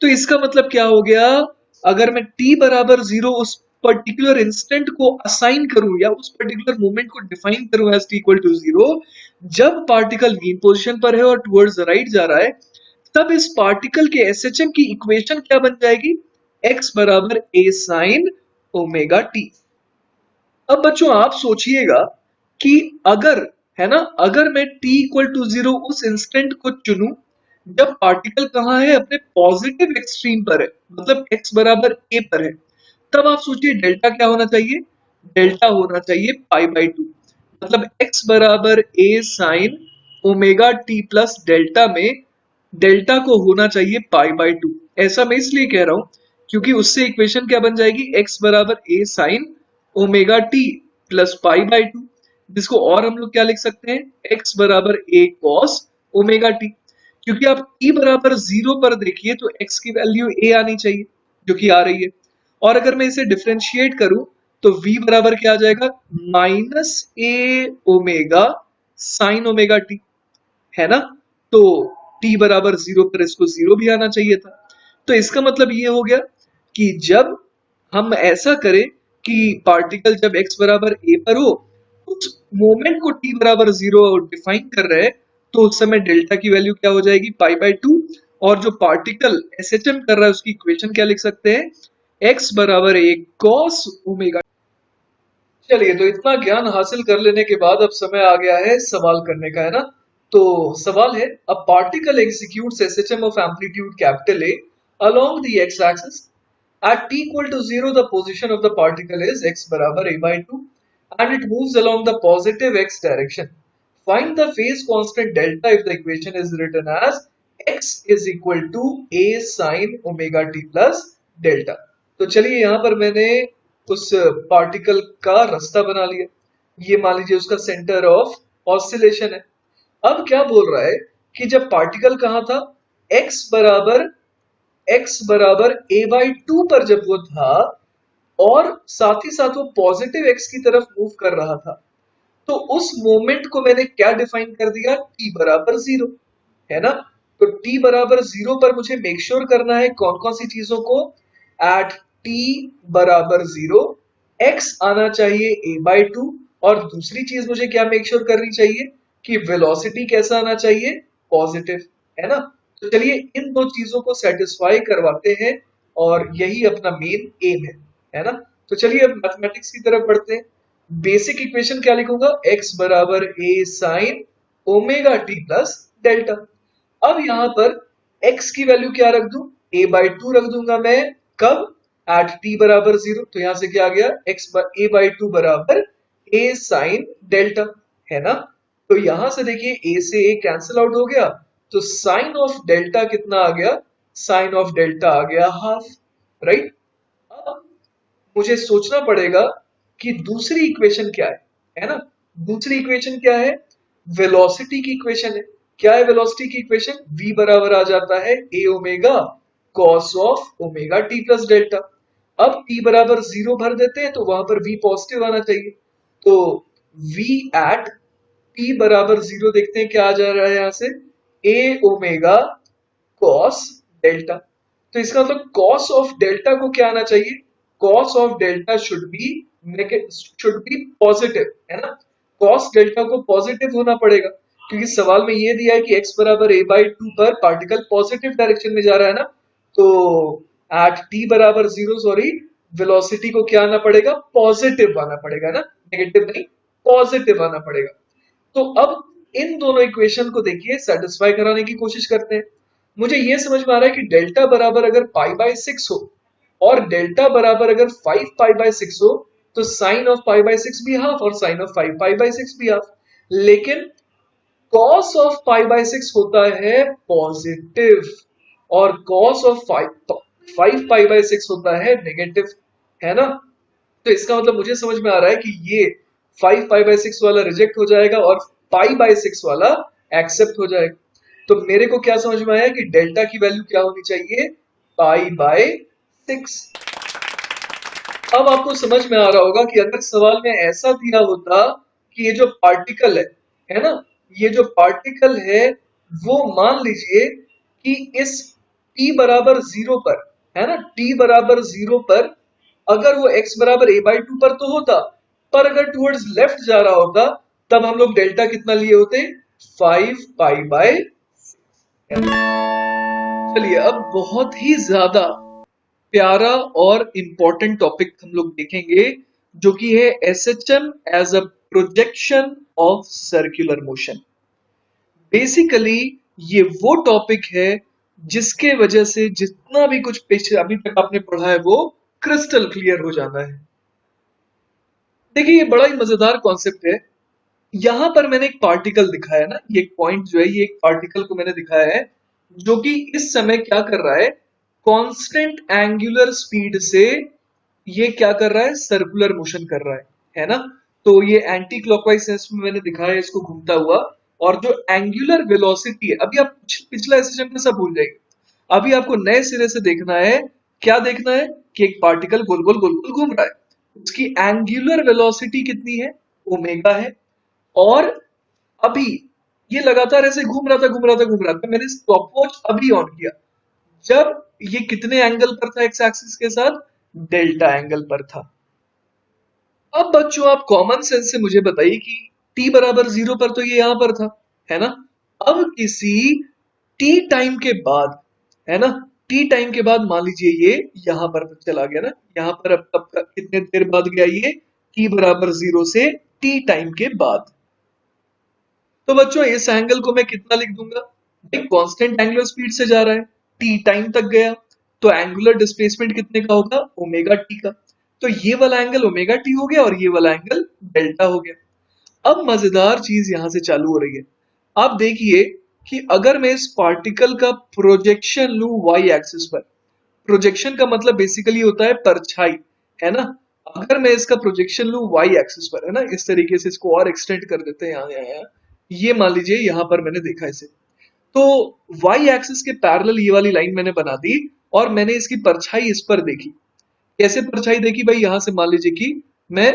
तो इसका मतलब क्या हो गया? अगर मैं t बराबर 0 उस पर्टिकुलर इंस्टेंट को असाइन करूं या उस पर्टिकुलर मोमेंट को डिफाइन करूं एज t इक्वल टू 0, जब पार्टिकल मीन पोजीशन पर है और टुवर्ड्स राइट जा रहा है, तब इस पार्टिकल के एसएचएम की इक्वेशन क्या बन जाएगी? x बराबर a साइन ओमेगा टी। अब बच्चों आप सोचिएगा कि अगर, है ना, अगर मैं t इक्वल टू 0 उस इंस्टेंट को चुनूं जब पार्टिकल कहां है? अपने पॉजिटिव एक्सट्रीम पर है, मतलब x बराबर a पर है, तब आप सोचिए डेल्टा क्या होना चाहिए? डेल्टा होना चाहिए पाई बाई 2। मतलब x बराबर a sine omega T plus delta में डेल्टा को होना चाहिए पाई बाई 2। ऐसा मैं इसलिए कह रहा हूं क्योंकि उससे इक्वेशन क्या बन जाएगी? x बराबर a sine omega T plus pi by 2, जिसको और हम लोग क्या लिख सकते हैं? x बराबर a कॉस ओमेगा टी। क्योंकि आप t बराबर 0 पर देखिए तो x की वैल्यू a आनी चाहिए, जो कि आ रही है। और अगर मैं इसे डिफरेंशिएट करूं तो v बराबर क्या आ जाएगा? Minus a omega sine omega T, है ना। तो t बराबर 0 पर इसको 0 भी आना चाहिए था। तो इसका मतलब ये हो गया कि जब हम ऐसा करें कि पार्टिकल जब x बराबर a पर हो, उस मोमेंट को t बराबर 0 डिफाइन कर रहे हैं, तो उस समय डेल्टा की वैल्यू क्या हो जाएगी, पाई बाय 2। और जो पार्टिकल एसएचएम कर रहा है उसकी इक्वेशन क्या लिख सकते हैं, x बराबर 1 cos ओमेगा। चलिए, तो इतना ज्ञान हासिल कर लेने के बाद अब समय आ गया है सवाल करने का, है ना। तो सवाल है, a particle executes SHM of amplitude capital A along the x axis at t equal to 0 the position of the particle is x बराबर a by 2 and it moves along the positive x direction. Find the phase constant delta if the equation is written as x is equal to a sin omega t plus delta. तो चलिए, यहाँ पर मैंने उस पार्टिकल का रास्ता बना लिया। ये मान लीजिए उसका सेंटर ऑफ ऑसिलेशन है। अब क्या बोल रहा है कि जब पार्टिकल कहाँ था, x बराबर a बाई 2 पर जब वो था और साथ ही साथ वो पॉजिटिव x की तरफ मूव कर रहा था, तो उस मोमेंट को मैंने क्या डिफाइन कर दिया, t बराबर 0, है ना। तो t बराबर 0 पर मुझे मेक श्योर करना है कौन कौन सी चीजों को, एट t बराबर 0 x आना चाहिए a बाई 2, और दूसरी चीज मुझे क्या मेक श्योर करनी चाहिए कि वेलोसिटी कैसा आना चाहिए, पॉजिटिव, है ना। तो चलिए इन दो चीजों को सेटिस्फाई करवाते हैं और यही अपना मेन एम है ना। तो चलिए अब मैथमेटिक्स की तरफ बढ़ते हैं। बेसिक इक्वेशन क्या लिखूंगा, x बराबर a sine omega T plus delta. अब यहां पर x की वैल्यू क्या रख दूं, a बाई 2 रख दूंगा मैं, कब, एट t बराबर 0। तो यहां से क्या आ गया, a बाई 2 बराबर a साइन डेल्टा, है ना। तो यहां से देखिए a से a कैंसिल आउट हो गया, तो साइन ऑफ डेल्टा कितना आ गया, साइन ऑफ डेल्टा आ गया हाफ, राइट। अब मुझे सोचना पड़ेगा कि दूसरी इक्वेशन क्या है ना। दूसरी इक्वेशन क्या है, वेलोसिटी की इक्वेशन है। क्या है वेलोसिटी की इक्वेशन, v बराबर आ जाता है a omega cos of omega t plus delta. अब t बराबर 0 भर देते हैं तो वहां पर v पॉजिटिव आना चाहिए, तो v एट t बराबर 0 देखते हैं क्या आ जा रहा है यहां से, a ओमेगा कॉस डेल्टा। तो इसका मतलब कॉस ऑफ डेल्टा को क्या आना चाहिए, cos of delta should be positive, है ना। कॉस डेल्टा को पॉजिटिव होना पड़ेगा, क्योंकि सवाल में ये दिया है कि x बराबर a बाई 2 पर पार्टिकल पॉजिटिव डायरेक्शन में जा रहा है ना। तो एट t बराबर 0 सॉरी, वेलोसिटी को क्या आना पड़ेगा, पॉजिटिव आना पड़ेगा ना, नेगेटिव नहीं, पॉजिटिव आना पड़ेगा। तो अब इन दोनों इक्वेशन को देखिए, सेटिस्फाई कराने की कोशिश करते हैं। मुझे ये समझ में आ रहा है कि डेल्टा बराबर अगर पाई बाय 6 हो और डेल्टा बराबर अगर 5 पाई बाय 6 हो, तो साइन ऑफ पाई बाय 6 भी हाफ और साइन ऑफ 5 पाई बाय 6 भी हाफ। लेकिन कॉस ऑफ पाई बाय 6 होता है पॉजिटिव और कॉस ऑफ 5 पाई बाय 6 होता है नेगेटिव, है ना। तो इसका मतलब मुझे समझ में आ रहा है कि ये 5 पाई बाय 6 वाला रिजेक्ट हो जाएगा और पाई बाय 6 वाला एक्सेप्ट हो जाएगा। तो मेरे को क्या समझ में आया कि डेल्टा की वैल्यू क्या होनी चाहिए, पाई बाय 6। अब आपको समझ में आ रहा होगा कि अगर सवाल में ऐसा दिया होता कि ये जो पार्टिकल है ना, ये जो पार्टिकल है वो मान लीजिए कि इस t बराबर 0 पर, है ना, t बराबर 0 पर अगर वो x बराबर a बाई 2 पर तो होता, पर अगर टुवर्ड्स लेफ्ट जा रहा होता तब हम लोग डेल्टा कितना लिए होते, 5 पाई बाय। चलिए अब बहुत ही ज्यादा प्यारा और इम्पोर्टेंट टॉपिक हम लोग देखेंगे, जो कि है SHM as a projection of circular motion. Basically ये वो टॉपिक है जिसके वजह से जितना भी कुछ पिछले अभी तक आपने पढ़ा है वो क्रिस्टल क्लियर हो जाना है। देखिए ये बड़ा ही मजेदार कॉन्सेप्ट है। यहां पर मैंने एक पार्टिकल दिखाया ना, ये एक पॉइंट जो है, ये एक पार्टिकल को मैंने दिखाया है जो कि इस समय क्या कर रहा है, कांस्टेंट एंगुलर स्पीड से ये क्या कर रहा है, सर्कुलर मोशन कर रहा है ना। तो ये एंटी क्लॉकवाइज सेंस में मैंने दिखाया है इसको घूमता हुआ। और जो एंगुलर वेलोसिटी है, अभी आप पिछला सेशन में सब भूल जाइए, अभी आपको नए सिरे से देखना है। क्या देखना है कि एक पार्टिकल गोल गोल गोल गोल घूम रहा है, उसकी एंगुलर वेलोसिटी कितनी है, ओमेगा है। और अभी ये लगातार ऐसे घूम रहा था घूम रहा था घूम रहा था, मैंने स्टॉपवॉच अभी ऑन किया जब ये कितने एंगल पर था एक्स एक्सिस के साथ, डेल्टा एंगल पर था। अब बच्चों आप कॉमन सेंस से मुझे बताइए कि t बराबर 0 पर तो ये यहां पर था, है ना। अब किसी t टाइम के बाद, है ना, t टाइम के बाद मान लीजिए ये यहां पर चला गया ना, यहां पर अब कब कितने देर बाद गया ये, t बराबर 0 से t टाइम के बाद। तो बच्चों इस एंगल को मैं कितना लिख दूंगा, भाई कांस्टेंट एंगुलर स्पीड से जा रहा है, t टाइम तक गया, तो एंगुलर डिस्प्लेसमेंट कितने का होगा, ओमेगा टी का। तो ये वाला एंगल ओमेगा टी हो गया और ये वाला एंगल डेल्टा हो गया। अब मजेदार चीज यहां से चालू हो रही है। आप देखिए कि अगर मैं इस पार्टिकल का प्रोजेक्शन लूं वाई एक्सिस पर, प्रोजेक्शन का मतलब बेसिकली होता है परछाई, है ना। अगर मैं इसका प्रोजेक्शन लूं वाई एक्सिस पर, है ना, इस तरीके से इसको और एक्सटेंड कर देते हैं, यहाँ ये मान लीजिए यहां पर मैंने देखा इसे, तो वाई एक्सिस के पैरेलल ये वाली लाइन मैंने बना दी और मैंने इसकी परछाई इस पर देखी। कैसे परछाई देखी भाई, यहां से मान लीजिए कि मैं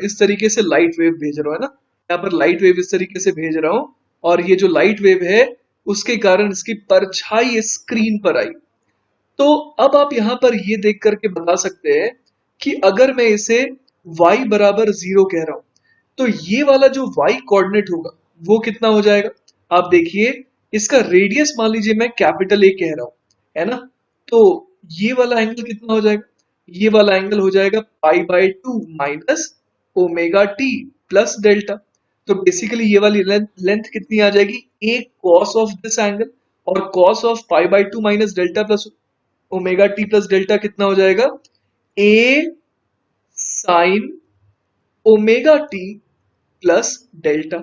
इस तरीके से लाइट वेव भेज रहा हूँ, है ना, यहाँ पर लाइट वेव इस तरीके से भेज रहा हूँ और ये जो लाइट वेव है उसके कारण इसकी परछाई स्क्रीन पर आई। तो अब आप यहां पर ये देख करके बता सकते हैं कि अगर मैं इसे y बराबर 0 कह रहा हूं, तो ये वाला जो y कोऑर्डिनेट होगा वो कितना हो जाएगा। आप देखिए इसका रेडियस मान लीजिए मैं कैपिटल A कह रहा हूं, है ना, तो ये वाला एंगल कितना हो जाएगा, ये वाला एंगल हो जाएगा pi by 2 minus omega T plus delta. तो बेसिकली ये वाली लेंथ कितनी आ जाएगी, a cos of this angle, और cos of pi by 2 minus delta plus omega T plus delta कितना हो जाएगा, a sine omega T plus delta.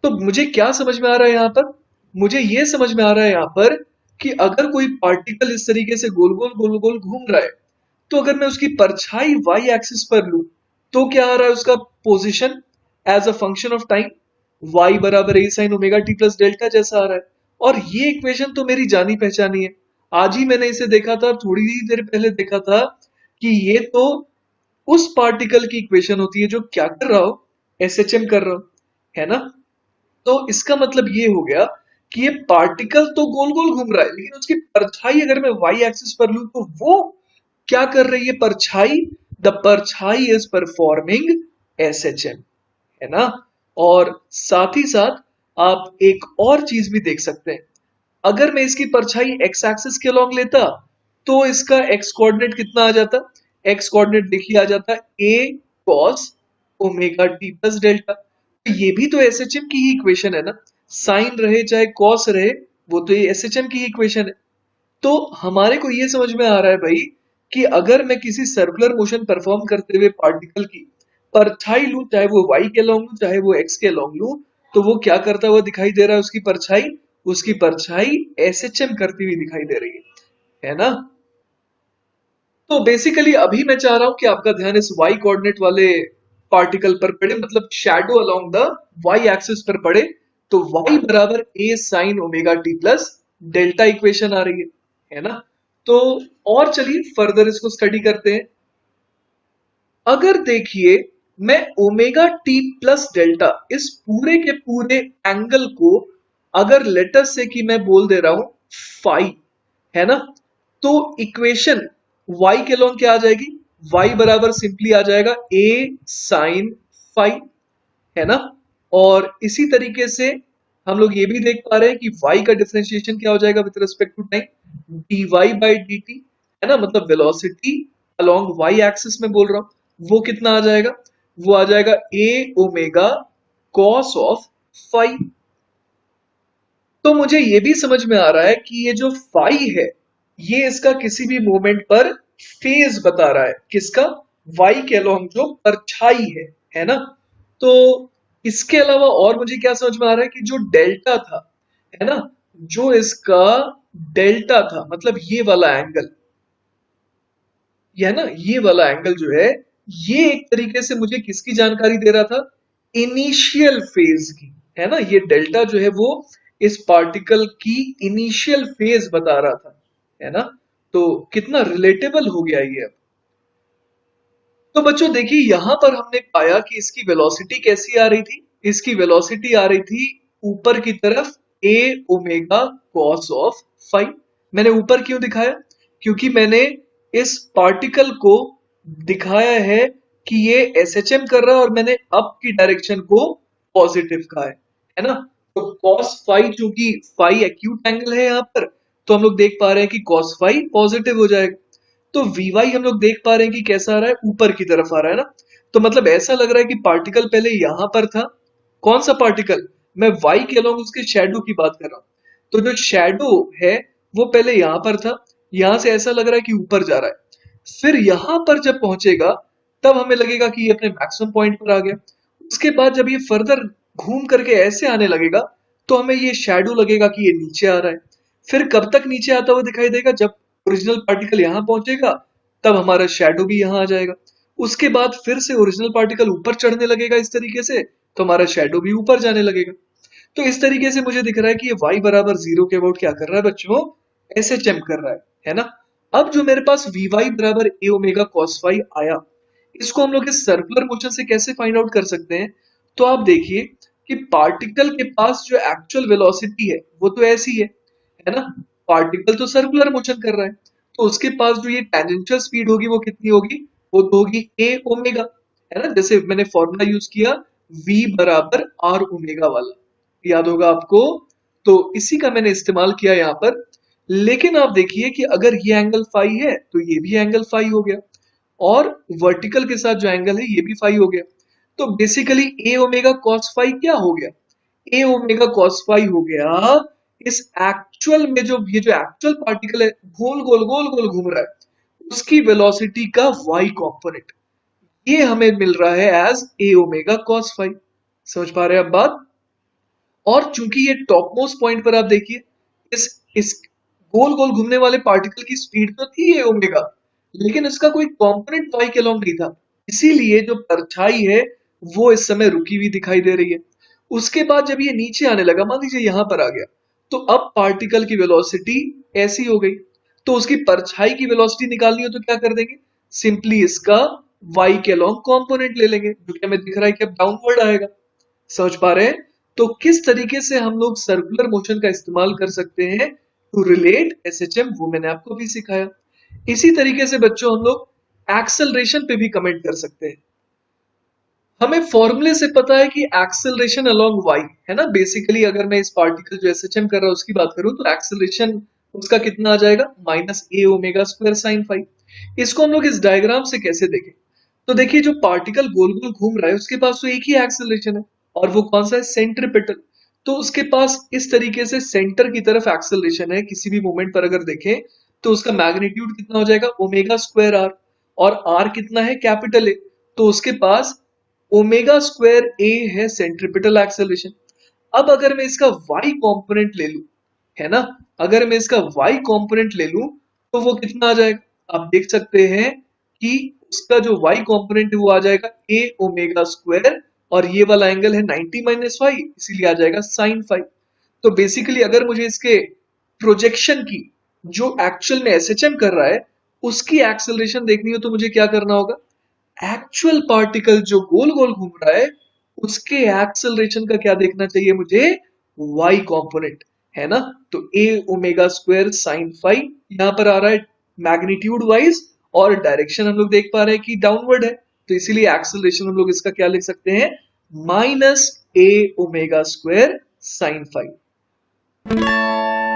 तो मुझे क्या समझ में आ रहा है यहाँ पर, मुझे ये समझ में आ रहा है यहाँ पर कि अगर कोई पार्टिकल इस तरीके से गोल गोल घूम रहा है, तो अगर मैं उसकी परछाई वाई एक्सिस पर लूं, तो क्या आ रहा है उसका position as a function of time, Y बराबर A sine omega T plus delta जैसा आ रहा है। और ये इक्वेशन तो मेरी जानी पहचानी है, आज ही मैंने इसे देखा था, थोड़ी ही देर पहले देखा था कि ये तो उस पार्टिकल की इक्वेशन होती है जो क्या कर रहा हो, एसएचएम कर रहा हो, है ना। तो इसका मतलब ये हो गया कि ये पार्टिकल तो गोल गोल घूम रहा है, लेकिन उसकी परछाई अगर मैं वाई एक्सिस पर लूं तो वो क्या कर रही है परछाई, द परछाई इज परफॉर्मिंग एसएचएम, है ना। और साथ ही साथ आप एक और चीज भी देख सकते हैं, अगर मैं इसकी परछाई एक्स एक्सिस के अलॉन्ग लेता तो इसका एक्स कोऑर्डिनेट कितना आ जाता, एक्स कोऑर्डिनेट देखिए आ जाता A cos omega T plus delta. तो ये भी तो एसएचएम की ही इक्वेशन है ना, साइन रहे चाहे कॉस रहे, वो तो ये एसएचएम की ही इक्वेशन है। तो हमारे को ये समझ में आ रहा है भाई कि अगर मैं किसी सर्कुलर मोशन परफॉर्म करते हुए पार्टिकल की परछाई लूं, चाहे वो वाई के लॉन्ग लूं चाहे वो एक्स के लॉन्ग लूं, तो वो क्या करता हुआ दिखाई दे रहा है, उसकी परछाई एसएचएम करती हुई दिखाई दे रही है ना। तो बेसिकली अभी मैं चाह रहा हूं कि आपका ध्यान इस वाई कोऑर्डिनेट वाले पार्टिकल पर पड़े, मतलब shadow along the Y axis पर पड़े। तो वाई बराबर A sine omega T plus delta equation आ रही है ना। तो और चलिए फर्दर इसको स्टडी करते हैं। अगर देखिए मैं ओमेगा टी प्लस डेल्टा इस पूरे के पूरे एंगल को अगर लेटर से कि मैं बोल दे रहा हूं फाई, है ना, तो इक्वेशन y के लॉन्ग क्या आ जाएगी, y बराबर सिंपली आ जाएगा a साइन फाई, है ना। और इसी तरीके से हम लोग ये भी देख पा रहे हैं कि y का डिफरेंशिएशन क्या हो जाएगा with respect to time, dy by dt, है ना, मतलब वेलोसिटी अलोंग y एक्सिस में बोल रहा हूं, वो कितना आ जाएगा, वो आ जाएगा a omega cos of phi. तो मुझे ये भी समझ में आ रहा है कि ये जो फाई है ये इसका किसी भी मोमेंट पर फेज बता रहा है, किसका, वाई के अलोंग जो परछाई है ना। तो इसके अलावा और मुझे क्या समझ में आ रहा है कि जो डेल्टा था, है ना, जो इसका डेल्टा था मतलब ये वाला एंगल, ये है ना, ये वाला एंगल जो है ये एक तरीके से मुझे किसकी जानकारी दे रहा था, इनिशियल फेज की, है ना। ये डेल्टा जो है वो इस पार्टिकल की इनिशियल फेज बता रहा था, है ना। तो कितना रिलेटेबल हो गया ये अब। तो बच्चों देखिए यहां पर हमने पाया कि इसकी वेलोसिटी कैसी आ रही थी, इसकी वेलोसिटी आ रही थी ऊपर की तरफ a omega cos of five. मैंने ऊपर क्यों दिखाया, क्योंकि मैंने इस पार्टिकल को दिखाया है कि ये SHM कर रहा है और मैंने अप की डायरेक्शन को पॉजिटिव कहा है ना। तो cos फाई, चूंकि फाई एक्यूट एंगल है यहाँ पर, तो हम लोग देख पा रहे हैं कि cos फाई पॉजिटिव हो जाएगा। तो Vy हम लोग देख पा रहे हैं कि कैसा आ रहा है, ऊपर की तरफ आ रहा है ना। तो मतलब ऐसा लग रहा है कि पार्टिकल पहले यहां पर था। कौन सा पार्टिकल? मैं y के अलोंग उसके शेडो की बात कर रहा हूँ। तो जो शेडो है वो पहले यहां पर था, यहां से ऐसा लग रहा है कि ऊपर जा रहा है। फिर यहां पर जब पहुंचेगा तब हमें लगेगा कि ये अपने मैक्सिमम पॉइंट पर आ गया। उसके बाद जब ये फर्दर घूम करके ऐसे आने लगेगा तो हमें ये शेडो लगेगा कि ये नीचे आ रहा है। फिर कब तक नीचे आता हुआ दिखाई देगा? जब ओरिजिनल पार्टिकल यहाँ पहुंचेगा तब हमारा शेडो भी यहाँ आ जाएगा। उसके बाद फिर से ओरिजिनल पार्टिकल ऊपर चढ़ने लगेगा इस तरीके से, तो हमारा शेडो भी ऊपर जाने लगेगा। तो इस तरीके से मुझे दिख रहा है कि ये y बराबर 0 के अबाउट क्या कर रहा है बच्चों? SHM कर रहा है ना। अब जो मेरे पास Vy बराबर a ओमेगा cos फाई आया, इसको हम लोग इस सर्कुलर मोशन से कैसे फाइंड आउट कर सकते हैं? तो आप देखिए कि पार्टिकल के पास जो एक्चुअल वेलोसिटी है वो तो ऐसी है ना। पार्टिकल तो सर्कुलर मोशन कर रहा है, तो उसके पास जो ये टेंजेंशियल स्पीड होगी वो कितनी होगी? वो तो होगी a ओमेगा, है ना। जैसे मैंने फॉर्मूला यूज किया v बराबर r ओमेगा वाला, याद होगा आपको। तो इसी का मैंने इस्तेमाल किया यहाँ पर। लेकिन आप देखिए कि अगर ये एंगल फाई है तो ये भी एंगल फाई हो गया, और वर्टिकल के साथ जो एंगल है ये भी फाई हो गया। तो बेसिकली ए ओमेगा कॉस फाई क्या हो गया? ए ओमेगा कॉस फाई हो गया इस एक्चुअल में, जो ये जो एक्चुअल पार्टिकल है गोल गोल गोल गोल घूम रहा है, उसकी वेलोसिटी का वाई कंपोनेंट, ये हमें मिल रहा है as A omega cos phi. समझ पा रहे हैं आप बात? और चूंकि ये टॉप मोस्ट पॉइंट पर आप देखिए, इस गोल गोल घूमने वाले पार्टिकल की स्पीड तो थी ये ओमेगा, लेकिन इसका कोई कंपोनेंट वाई के अलोंग नहीं था। इसीलिए जो परछाई है वो इस समय रुकी हुई दिखाई दे रही है। उसके बाद जब ये नीचे आने लगा, मान लीजिए यहां पर आ गया, तो अब पार्टिकल की वेलोसिटी ऐसी हो गई। तो उसकी परछाई की वेलोसिटी निकालनी हो तो क्या कर देंगे? सिंपली इसका वाई के अलोंग कंपोनेंट ले लेंगे, जो कि हमें दिख रहा है कि अब डाउनवर्ड आएगा। समझ पा रहे हैं? तो किस तरीके से हम लोग सर्कुलर मोशन का इस्तेमाल कर सकते हैं टू रिलेट एसएचएम, वो मैंने आपको भी सिखाया। इसी तरीके से बच्चों हम लोग एक्सेलरेशन पे भी कमेंट कर सकते हैं। हमें फॉर्मूले से पता है कि एक्सेलरेशन अलोंग वाई, है ना। बेसिकली अगर मैं इस पार्टिकल जो एसएचएम कर रहा हूं उसकी बात करूं तो एक्सेलरेशन उसका कितना आ जाएगा? Minus A omega square sine five. इसको हम लोग इस डायग्राम से कैसे देखें? तो देखिए जो पार्टिकल गोल गोल घूम रहा है उसके पास तो एक ही एक्सेलरेशन है, और वो कौन सा है? सेंट्रीपिटल। तो उसके पास इस तरीके से सेंटर की तरफ एक्सेलरेशन है। किसी भी मोमेंट पर अगर देखें तो उसका मैग्नीट्यूड कितना हो जाएगा? Omega square r. और आर कितना है? Capital A. तो उसके पास ओमेगा स्क्वायर ए है सेंट्रीपिटल एक्सेलरेशन। अब अगर मैं इसका y कंपोनेंट ले लूं, है ना, अगर मैं इसका y कंपोनेंट ले लूं तो वो कितना आ जाएगा? आप देख सकते हैं कि उसका जो y कंपोनेंट है वो आ जाएगा a ओमेगा स्क्वायर, और ये वाला एंगल है 90 माइनस फाइव, इसीलिए आ जाएगा साइन फाइव। तो बेसिकली अगर मुझे इसके प्रोजेक्शन की, जो एक्चुअल में एसएचएम कर रहा है, उसकी एक्सेलरेशन देखनी हो तो मुझे क्या करना होगा? एक्चुअल पार्टिकल जो गोल गोल घूम रहा है उसके एक्सेलरेशन का क्या देखना चाहिए मुझे? y कंपोनेंट, है ना। तो a omega square sine five यहां पर आ रहा है मैग्नीट्यूड वाइज, और डायरेक्शन हम लोग देख पा रहे हैं कि डाउनवर्ड है, तो इसीलिए एक्सेलरेशन हम लोग इसका क्या लिख सकते हैं? Minus a omega square sine five.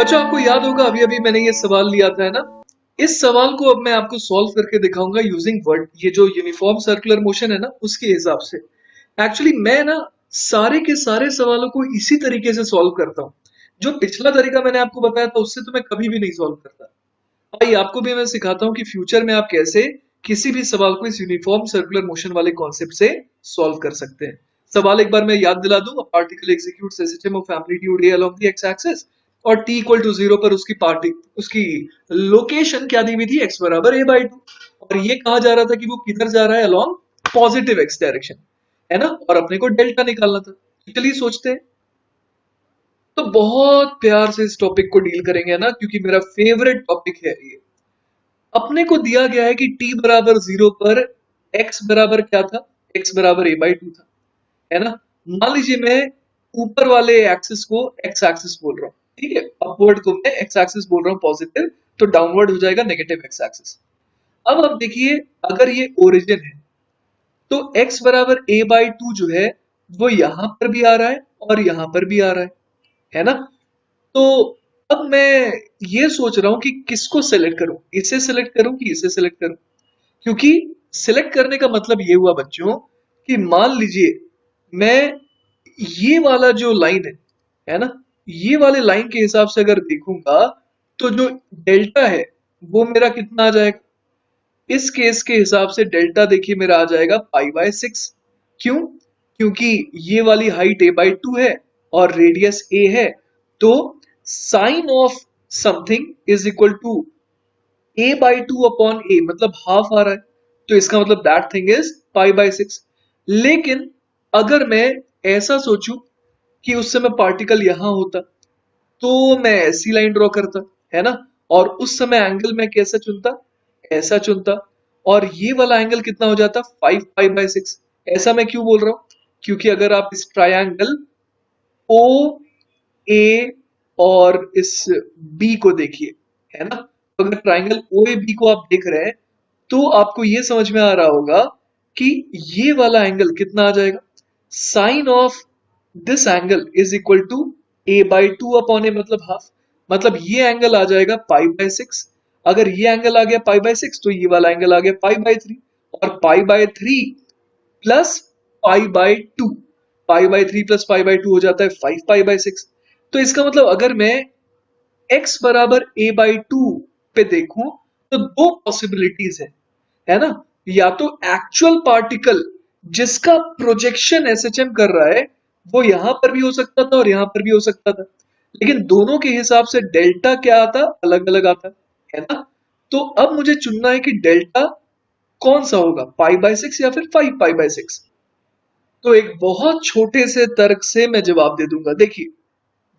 अच्छा, आपको याद होगा अभी अभी मैंने ये सवाल लिया था, है ना। इस सवाल को अब मैं आपको सॉल्व करके दिखाऊंगा यूजिंग वर्ड, ये जो यूनिफॉर्म सर्कुलर मोशन है ना उसके हिसाब से। एक्चुअली मैं ना सारे के सारे सवालों को इसी तरीके से सॉल्व करता हूँ। जो पिछला तरीका मैंने आपको बताया था उससे तो मैं कभी भी नहीं सॉल्व करता। भाई आपको भी मैं सिखाता हूँ कि फ्यूचर में आप कैसे किसी भी सवाल को इस यूनिफॉर्म सर्कुलर मोशन वाले कॉन्सेप्ट से सॉल्व कर सकते हैं। सवाल एक बार मैं याद दिला दूं। Particle executes A system of amplitude a along the x axis, और t इक्वल टू 0 पर उसकी लोकेशन क्या दी हुई थी? x बराबर a बाई टू। और ये कहा जा रहा था कि वो किधर जा रहा है? अलोंग पॉजिटिव x डायरेक्शन, है ना। और अपने को डेल्टा निकालना था। तो चलिए सोचते हैं। तो बहुत प्यार से इस टॉपिक को डील करेंगे ना, क्योंकि मेरा फेवरेट टॉपिक है ये। अपने को दिया गया है कि t बराबर 0 पर x बराबर क्या था? x बराबर a बाई टू था, है ना। मान लीजिए मैं ऊपर वाले एक्सिस को x एक्सिस बोल रहा हूँ, ठीक है। अपवर्ड को मैं x एक्सिस बोल रहा हूँ पॉजिटिव, तो डाउनवर्ड हो जाएगा नेगेटिव x एक्सिस। अब आप देखिए, अगर ये ओरिजिन है तो x बराबर a बाई टू जो है वो यहां पर भी आ रहा है और यहां पर भी आ रहा है ना। तो अब मैं ये सोच रहा हूं कि किसको सेलेक्ट करूं, इसे सेलेक्ट करूं कि इसे सेलेक्ट करूं। क्योंकि सिलेक्ट करने का मतलब ये हुआ बच्चों कि मान लीजिए मैं ये वाला जो लाइन है ना, ये वाले लाइन के हिसाब से अगर देखूंगा तो जो डेल्टा है वो मेरा कितना आ जाएगा। इस केस के हिसाब से डेल्टा देखिए मेरा आ जाएगा पाई बाय सिक्स। क्यों? क्योंकि ये वाली हाइट a बाई टू है और रेडियस a है, तो sine of something is equal to a by two upon a, मतलब हाफ आ रहा है, तो इसका मतलब that thing is pi by six. लेकिन अगर मैं ऐसा सोचूं कि उस समय पार्टिकल यहां होता तो मैं ऐसी लाइन ड्रॉ करता, है ना, और उस समय एंगल मैं कैसा चुनता, ऐसा चुनता, और ये वाला एंगल कितना हो जाता, फाइव पाई बाय सिक्स। ऐसा मैं क्यों बोल रहा हूं? क्योंकि अगर आप इस ट्रायंगल ओ ए और इस बी को देखिए, है ना, तो अगर ट्रायंगल ओ ए बी को आप देख रहे हैं तो आपको ये समझ में आ रहा होगा कि ये वाला एंगल कितना आ जाएगा, sine of this angle is equal to A by two upon A, मतलब हाफ, मतलब ये एंगल आ जाएगा पाई बाय सिक्स। अगर ये एंगल आ गया पाई बाय सिक्स तो ये वाला एंगल आ गया पाई बाय थ्री, और pi by three plus pi by two, pi by three plus pi by two हो जाता है फाइव पाई बाय सिक्स। तो इसका मतलब अगर मैं x बराबर a बाई टू पे देखूं तो दो पॉसिबिलिटीज है ना। या तो एक्चुअल पार्टिकल जिसका प्रोजेक्शन एसएचएम कर रहा है वो यहां पर भी हो सकता था और यहां पर भी हो सकता था, लेकिन दोनों के हिसाब से डेल्टा क्या आता, अलग अलग आता, है ना। तो अब मुझे चुनना है कि डेल्टा कौन सा होगा, पाई बाय सिक्स या फिर फाइव पाई बाय सिक्स। तो एक बहुत छोटे से तर्क से मैं जवाब दे दूंगा। देखिए,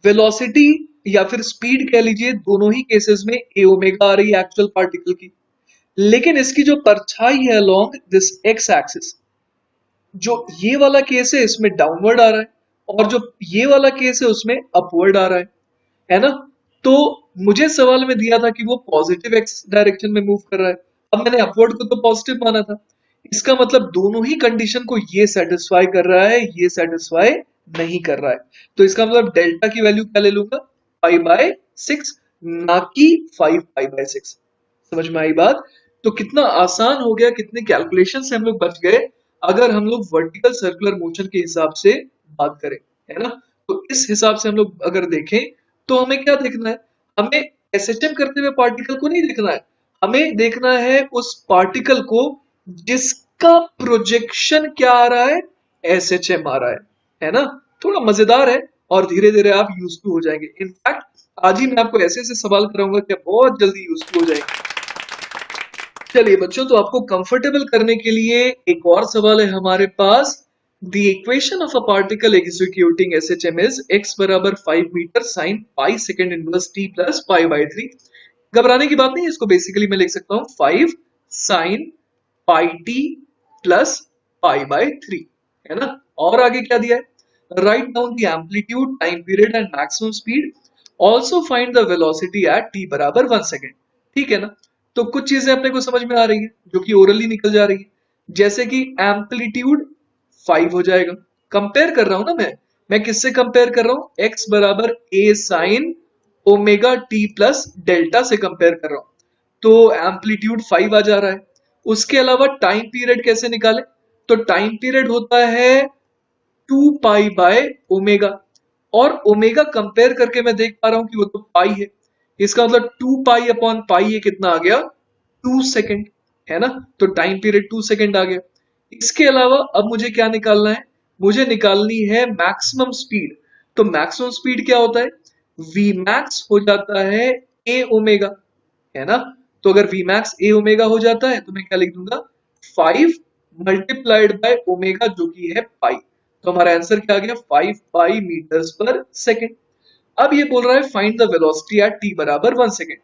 वेलोसिटी या फिर स्पीड कह लीजिए, दोनों ही केसेस में ए ओमेगा आ रही है एक्चुअल पार्टिकल की, लेकिन इसकी जो परछाई है अलोंग दिस एक्स एक्सिस, जो ये वाला केस है इसमें डाउनवर्ड आ रहा है, और जो ये वाला केस है उसमें अपवर्ड आ रहा है ना। तो मुझे सवाल में दिया था कि वो पॉजिटिव एक्स डायरेक्शन में मूव कर रहा है, अब मैंने अपवर्ड को तो पॉजिटिव माना था, इसका मतलब दोनों ही कंडीशन को ये सेटिस्फाई कर रहा है, ये सेटिस्फाई नहीं कर रहा है। तो इसका मतलब डेल्टा की वैल्यू क्या ले लूंगा, पाई बाय सिक्स, ना कि फाइव पाई बाय सिक्स। समझ में आई बात? तो कितना आसान हो गया, कितने कैलकुलेशन से हम लोग बच गए अगर हम लोग वर्टिकल सर्कुलर मोशन के हिसाब से बात करें, है ना। तो इस हिसाब से हम लोग अगर देखें तो हमें क्या देखना है, हमें एसएचएम करते हुए पार्टिकल को नहीं देखना है, हमें देखना है उस पार्टिकल को जिसका प्रोजेक्शन क्या आ रहा है, एसएचएम आ रहा है ना। थोड़ा मजेदार है और धीरे धीरे आप यूज टू हो जाएंगे। इनफैक्ट आज ही मैं आपको ऐसे ऐसे सवाल कराऊंगा कि आप बहुत जल्दी यूज टू हो जाएंगे। चलिए बच्चों, तो आपको कंफर्टेबल करने के लिए एक और सवाल है हमारे पास। The equation of a particle executing SHM is x बराबर 5 metre sine pi second inverse t plus pi by 3। घबराने की बात नहीं है, इसको बेसिकली मैं लिख सकता हूँ 5 sine pi t plus pi by 3, है ना। और आगे क्या दिया है, write down the amplitude, time period and maximum speed, also find the velocity at t बराबर 1 सेकेंड। ठीक है ना। तो कुछ चीजें अपने को समझ में आ रही है जो कि ओरली निकल जा रही है, जैसे कि एम्पलीट्यूड 5 हो जाएगा। कंपेयर कर रहा हूं ना मैं किससे कंपेयर कर रहा हूं, एक्स बराबर A sine omega T plus delta से कंपेयर कर रहा हूं, तो एम्पलीट्यूड 5 आ जा रहा है। उसके अलावा टाइम पीरियड कैसे निकाले, तो टाइम पीरियड होता है 2 पाई बाय ओमेगा, और ओमेगा कंपेयर करके मैं देख पा रहा हूं कि वो तो पाई है, इसका मतलब 2 पाई अपॉन पाई ये कितना आ गया, 2 सेकेंड, है ना। तो टाइम पीरियड 2 सेकेंड आ गया। इसके अलावा अब मुझे क्या निकालना है, मुझे निकालनी है मैक्सिमम स्पीड। तो मैक्सिमम स्पीड क्या होता है, वी मैक्स हो जाता है ए ओमेगा, है ना। तो अगर वी मैक्स ए ओमेगा हो जाता है तो मैं क्या लिख दूंगा, 5 मल्टीप्लाइड बाय ओमेगा जो कि है पाई। तो हमारा आंसर क्या आ गया, 5 पाई मीटर्स पर सेकेंड। अब ये बोल रहा है find the velocity at t बराबर 1 सेकेंड।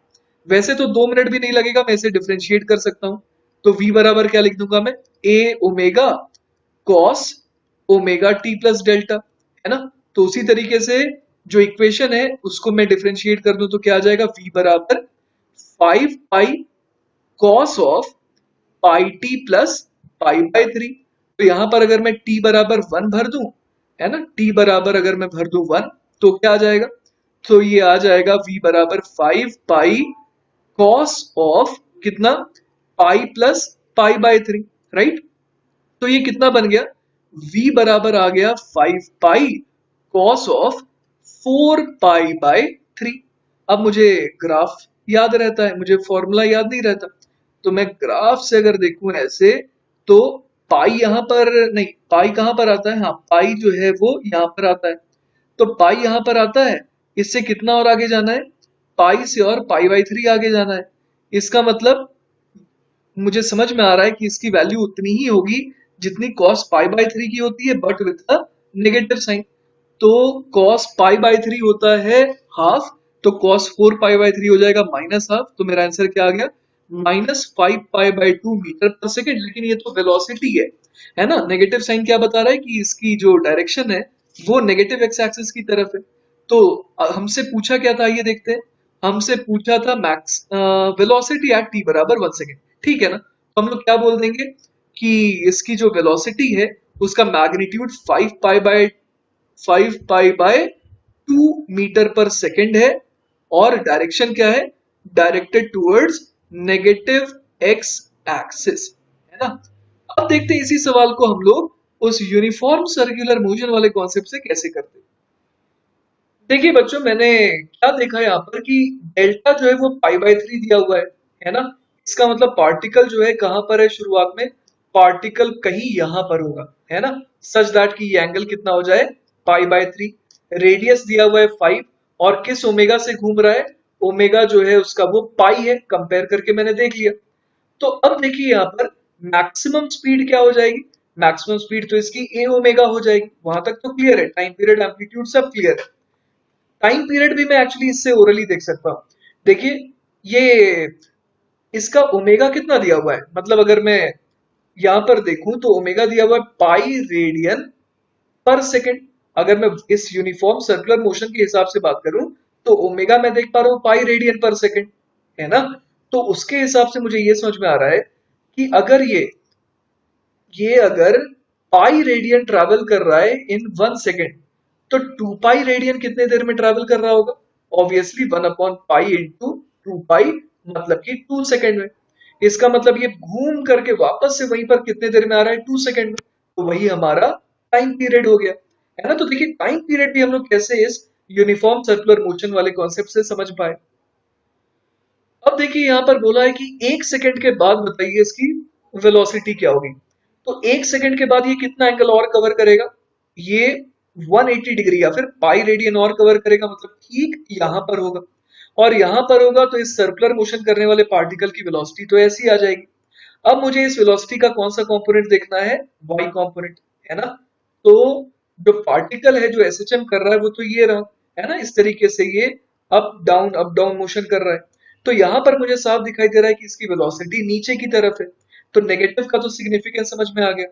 वैसे तो 2 मिनट भी नहीं लगेगा, मैं इसे डिफरेंशिएट कर सकता हूं। तो v बराबर क्या लिख दूंगा मैं, a omega cos omega t plus delta, है ना। तो उसी तरीके से जो इक्वेशन है उसको मैं डिफरेंशिएट कर दूं तो क्या आ जाएगा, v बराबर 5 पाई cos of pi t plus pi by 3। तो यहाँ पर अगर मैं t बराबर 1 भर दूं, है ना, t बराबर अगर मैं भर दूं 1, तो क्या आ जाएगा? तो ये आ जाएगा v बराबर 5 पाई कॉस ऑफ कितना, pi plus pi by 3, right. तो ये कितना बन गया, v बराबर आ गया 5 pi cos of 4 pi by 3। अब मुझे ग्राफ याद रहता है, मुझे फॉर्मूला याद नहीं रहता, तो मैं ग्राफ से अगर देखूं ऐसे, तो पाई यहाँ पर नहीं, पाई कहाँ पर आता है, हाँ पाई जो है वो यहाँ पर आता है। तो पाई यहाँ पर आता है, इससे कितना और आगे जाना है, पाई से और पाई बाई 3 आगे जाना है। इसका मतलब मुझे समझ में आ रहा है कि इसकी वैल्यू उतनी ही होगी जितनी cos पाई बाय 3 की होती है, but with a negative sign. तो cos पाई बाय 3 होता है हाफ, तो cos 4 पाई बाय 3 हो जाएगा माइनस हाफ। तो मेरा आंसर क्या आ गया, -5 पाई बाय 2 मीटर पर सेकेंड। लेकिन ये तो वेलोसिटी है ना, नेगेटिव साइन क्या बता रहा है कि इसकी जो डायरेक्शन है वो नेगेटिव एक्स एक्सिस की तरफ है। तो हमसे पूछा क्या था, ये देखते हैं। हमसे पूछा था मैक्स वेलोसिटी एट टी बराबर 1 सेकेंड, ठीक है ना। तो हम लोग क्या बोल देंगे कि इसकी जो वेलोसिटी है उसका मैग्नीट्यूड 5 पाई बाय 2 मीटर पर सेकेंड है, और डायरेक्शन क्या है, directed towards negative x axis, है ना। अब देखते हैं इसी सवाल को हम लोग उस यूनिफॉर्म सर्कुलर मोशन वाले कॉन्सेप्ट से कैसे करते हैं। देखिए बच्चों, मैंने क्या देखा यहाँ पर कि डेल्टा जो है वो पाई बाय 3 दिया हुआ है ना। इसका मतलब पार्टिकल जो है कहाँ पर है, शुरुआत में पार्टिकल कहीं यहाँ पर होगा, है ना, सच दैट कि ये एंगल कितना हो जाए, पाई बाय 3। रेडियस दिया हुआ है 5, और किस ओमेगा से घूम रहा है, ओमेगा जो है उसका वो पाई है, कंपेयर करके मैंने देख लिया। तो अब देखिए यहाँ पर मैक्सिमम स्पीड क्या हो जाएगी, मैक्सिमम स्पीड तो इसकी ए ओमेगा हो जाएगी। वहां तक तो क्लियर है, टाइम पीरियड एम्पलीट्यूड सब क्लियर है। टाइम पीरियड भी मैं एक्चुअली इससे ओरली देख सकता हूँ। देखिए ये इसका ओमेगा कितना दिया हुआ है, मतलब अगर मैं यहाँ पर देखूं तो ओमेगा दिया हुआ है पाई रेडियन पर सेकेंड। अगर मैं इस यूनिफॉर्म सर्कुलर मोशन के हिसाब से बात करूं तो ओमेगा मैं देख पा रहा हूँ पाई रेडियन पर सेकेंड, है ना। तो उसके हिसाब से मुझे ये समझ में आ रहा है कि अगर ये अगर पाई रेडियन ट्रैवल कर रहा है इन 1 सेकेंड, तो 2 पाई रेडियन कितने देर में ट्रैवल कर रहा होगा, ऑब्वियसली 1/पाई इंटू 2 पाई, मतलब कि 2 सेकेंड में। इसका मतलब ये घूम करके वापस से वहीं पर कितने देर में आ रहा है, 2 सेकेंड में। तो वही हमारा टाइम पीरियड हो गया, है ना। तो देखिए टाइम पीरियड भी हम लोग कैसे इस यूनिफॉर्म सर्कुलर मोशन वाले कॉन्सेप्ट से समझ पाए। अब देखिए यहाँ पर बोला है कि 1 सेकेंड के बाद बताइए इसकी वेलोसिटी क्या होगी। तो 1 सेकेंड के बाद ये कितना एंगल और कवर करेगा, ये 180 डिग्री या फिर पाई रेडियन और कवर करेगा, मतलब ठीक यहाँ पर होगा। और यहाँ पर होगा तो इस सर्कुलर मोशन करने वाले पार्टिकल की वेलोसिटी तो ऐसी आ जाएगी। अब मुझे इस वेलोसिटी का कौन सा कंपोनेंट देखना है, वाई कंपोनेंट, है ना। तो जो पार्टिकल है जो एसएचएम कर रहा है वो तो ये रहा, है ना, इस तरीके से ये अप डाउन मोशन कर रहा है। तो यहाँ पर मुझे साफ दिखाई दे रहा है कि इसकी वेलोसिटी नीचे की तरफ है। तो नेगेटिव का तो सिग्निफिकेंस समझ में आ गया।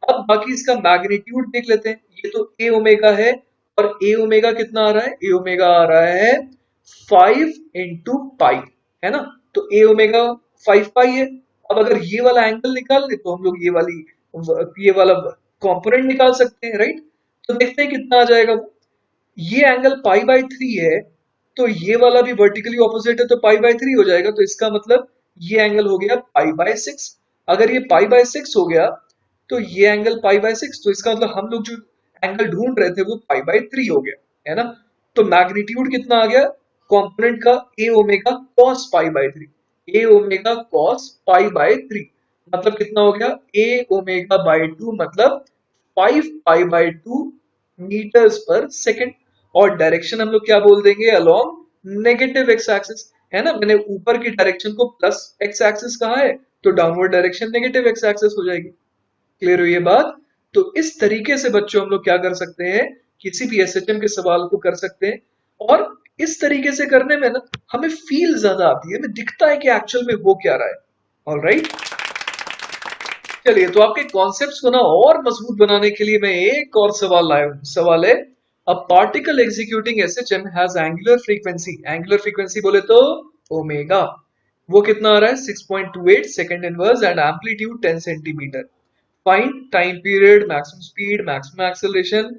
अब बाकी इसका मैग्नीट्यूड देख लेते हैं। ये तो ए ओमेगा है, और ए ओमेगा कितना आ रहा है, ए ओमेगा आ रहा है 5 इंटू पाई, है ना। तो ए ओमेगा 5 पाई है। अब अगर ये वाला एंगल निकाल ले तो हम लोग ये वाला कंपोनेंट निकाल सकते हैं, राइट। तो देखते हैं कितना आ जाएगा वो। ये एंगल पाई बाय 3 है, तो ये वाला भी वर्टिकली ऑपोजिट है, तो पाई बाय 3 हो जाएगा। तो इसका मतलब ये एंगल हो गया पाई बाय 6। अगर ये पाई बाय 6 हो गया तो ये एंगल पाई बाय 6, तो इसका मतलब हम लोग जो एंगल ढूंढ रहे थे वो पाई बाय 3 हो गया, है ना। तो मैग्नीट्यूड कितना आ गया कंपोनेंट का, A omega cos pi by 3, A omega cos pi by 3, मतलब कितना हो गया, ए ओमेगा बाय 2, मतलब 5 पाई बाय 2 मीटर्स पर सेकेंड। और डायरेक्शन हम लोग क्या बोल देंगे, अलोंग नेगेटिव एक्स एक्सिस, है ना। मैंने ऊपर की डायरेक्शन को प्लस एक्स एक्सिस कहा है, तो downward direction negative x axis हो जाएगी। क्लियर हुई ये बात। तो इस तरीके से बच्चों हम लोग क्या कर सकते हैं, किसी भी एसएचएम के सवाल को कर सकते हैं। और इस तरीके से करने में ना हमें फील ज्यादा आती है, हमें दिखता है कि एक्चुअल में हो क्या रहा है। ऑलराइट, चलिए तो आपके कॉन्सेप्ट्स को ना और मजबूत बनाने के लिए मैं एक और सवाल लाया हूं। सवाल है, a particle executing SHM has angular frequency बोले तो ओमेगा, वो कितना आ रहा है 6.28 second inverse and amplitude 10 centimetre. Find time period, maximum speed, maximum acceleration,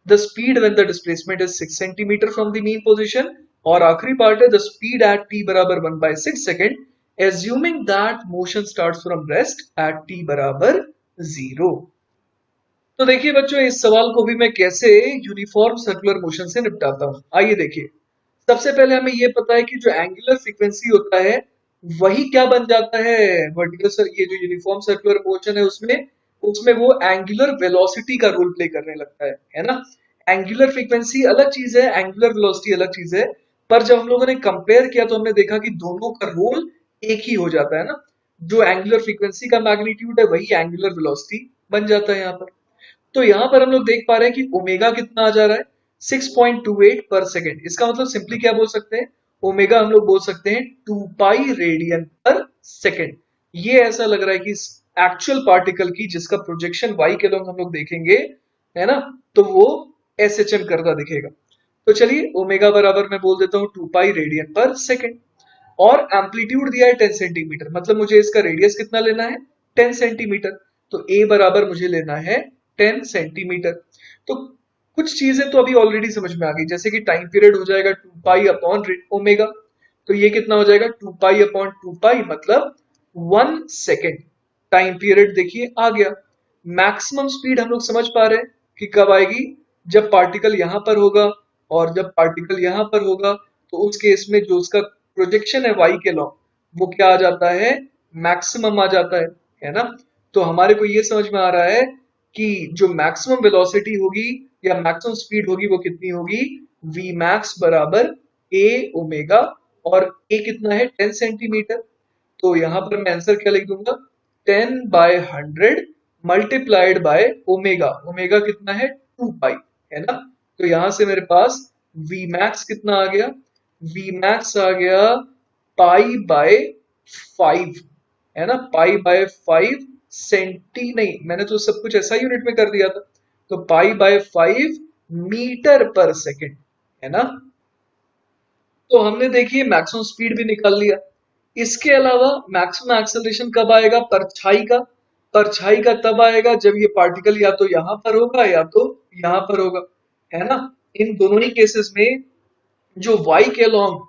the speed when the displacement is 6 centimeter from the mean position, और आखिरी पार्ट है the speed at t बराबर 1/6 second, assuming that motion starts from rest at t बराबर 0। तो देखिए बच्चों, इस सवाल को भी मैं कैसे यूनिफॉर्म सर्कुलर मोशन से निपटाता हूं, आइए देखिए। सबसे पहले हमें यह पता है कि जो एंगुलर फ्रीक्वेंसी होता है वही क्या बन जाता है वर्टिकल सर, ये जो यूनिफॉर्म सर्कुलर मोशन है उसमें उसमें वो एंगुलर वेलोसिटी का रोल प्ले करने लगता है ना। एंगुलर फ्रीक्वेंसी अलग चीज है, एंगुलर वेलोसिटी अलग चीज है, पर जब हम लोगों ने कंपेयर किया तो हमने देखा कि दोनों का रोल एक ही हो जाता है ना। जो एंगुलर फ्रीक्वेंसी का मैग्नीट्यूड है वही एंगुलर वेलोसिटी बन जाता है यहाँ पर। तो यहां पर हम लोग देख पा रहे हैं कि ओमेगा कितना आ जा रहा है 6.28 पर सेकेंड। इसका मतलब सिंपली क्या बोल सकते हैं, ओमेगा हम लोग बोल सकते हैं 2 पाई रेडियन पर सेकेंड। ये ऐसा लग रहा है कि एक्चुअल पार्टिकल की जिसका प्रोजेक्शन वाई के लॉन्ग हम लोग देखेंगे, है ना, तो वो एसएचएम करता दिखेगा। तो चलिए ओमेगा बराबर मैं बोल देता हूँ 2 पाई रेडियन पर सेकेंड। और एम्पलीट्यूड दिया है 10 सेंटीमीटर, मतलब मुझे इसका रेडियस कितना लेना है 10 सेंटीमीटर। तो ए बराबर मुझे लेना है 10 सेंटीमीटर। तो कुछ चीजें तो अभी ऑलरेडी समझ में आ गई, जैसे कि टाइम पीरियड हो जाएगा 2 पाई अपॉन ओमेगा। तो ये कितना हो जाएगा 2 पाई अपॉन 2 पाई मतलब 1 सेकेंड। टाइम पीरियड देखिए आ गया। मैक्सिमम स्पीड हम लोग समझ पा रहे हैं कि कब आएगी, जब पार्टिकल यहां पर होगा और जब पार्टिकल यहां पर होगा, तो उस केस में जो उसका प्रोजेक्शन है वाई के लॉन्ग वो क्या आ जाता है, मैक्सिमम आ जाता है ना। तो हमारे को ये समझ में आ रहा है कि जो मैक्सिमम वेलोसिटी होगी या मैक्सिमम स्पीड होगी वो कितनी होगी, वी मैक्स बराबर ए ओमेगा, और ए कितना है 10 सेंटीमीटर। तो यहां पर मैं आंसर क्या लिख दूंगा 10/100 मल्टीप्लाइड बाय ओमेगा। ओमेगा कितना है 2 पाई, है ना। तो यहां से मेरे पास वी मैक्स कितना आ गया, वी मैक्स आ गया पाई बाय 5, है ना, पाई बाय 5 सेंटी, नहीं मैंने तो सब कुछ ऐसा यूनिट में कर दिया था। तो पाई बाय 5 मीटर पर सेकेंड, है ना। तो हमने देखिए मैक्सिमम स्पीड भी निकाल लिया। इसके अलावा मैक्सिमम एक्सेलरेशन कब आएगा, परछाई का। परछाई का तब आएगा जब ये पार्टिकल या तो यहां पर होगा या तो यहां पर होगा, है ना। इन दोनों ही केसेस में जो वाई के लॉन्ग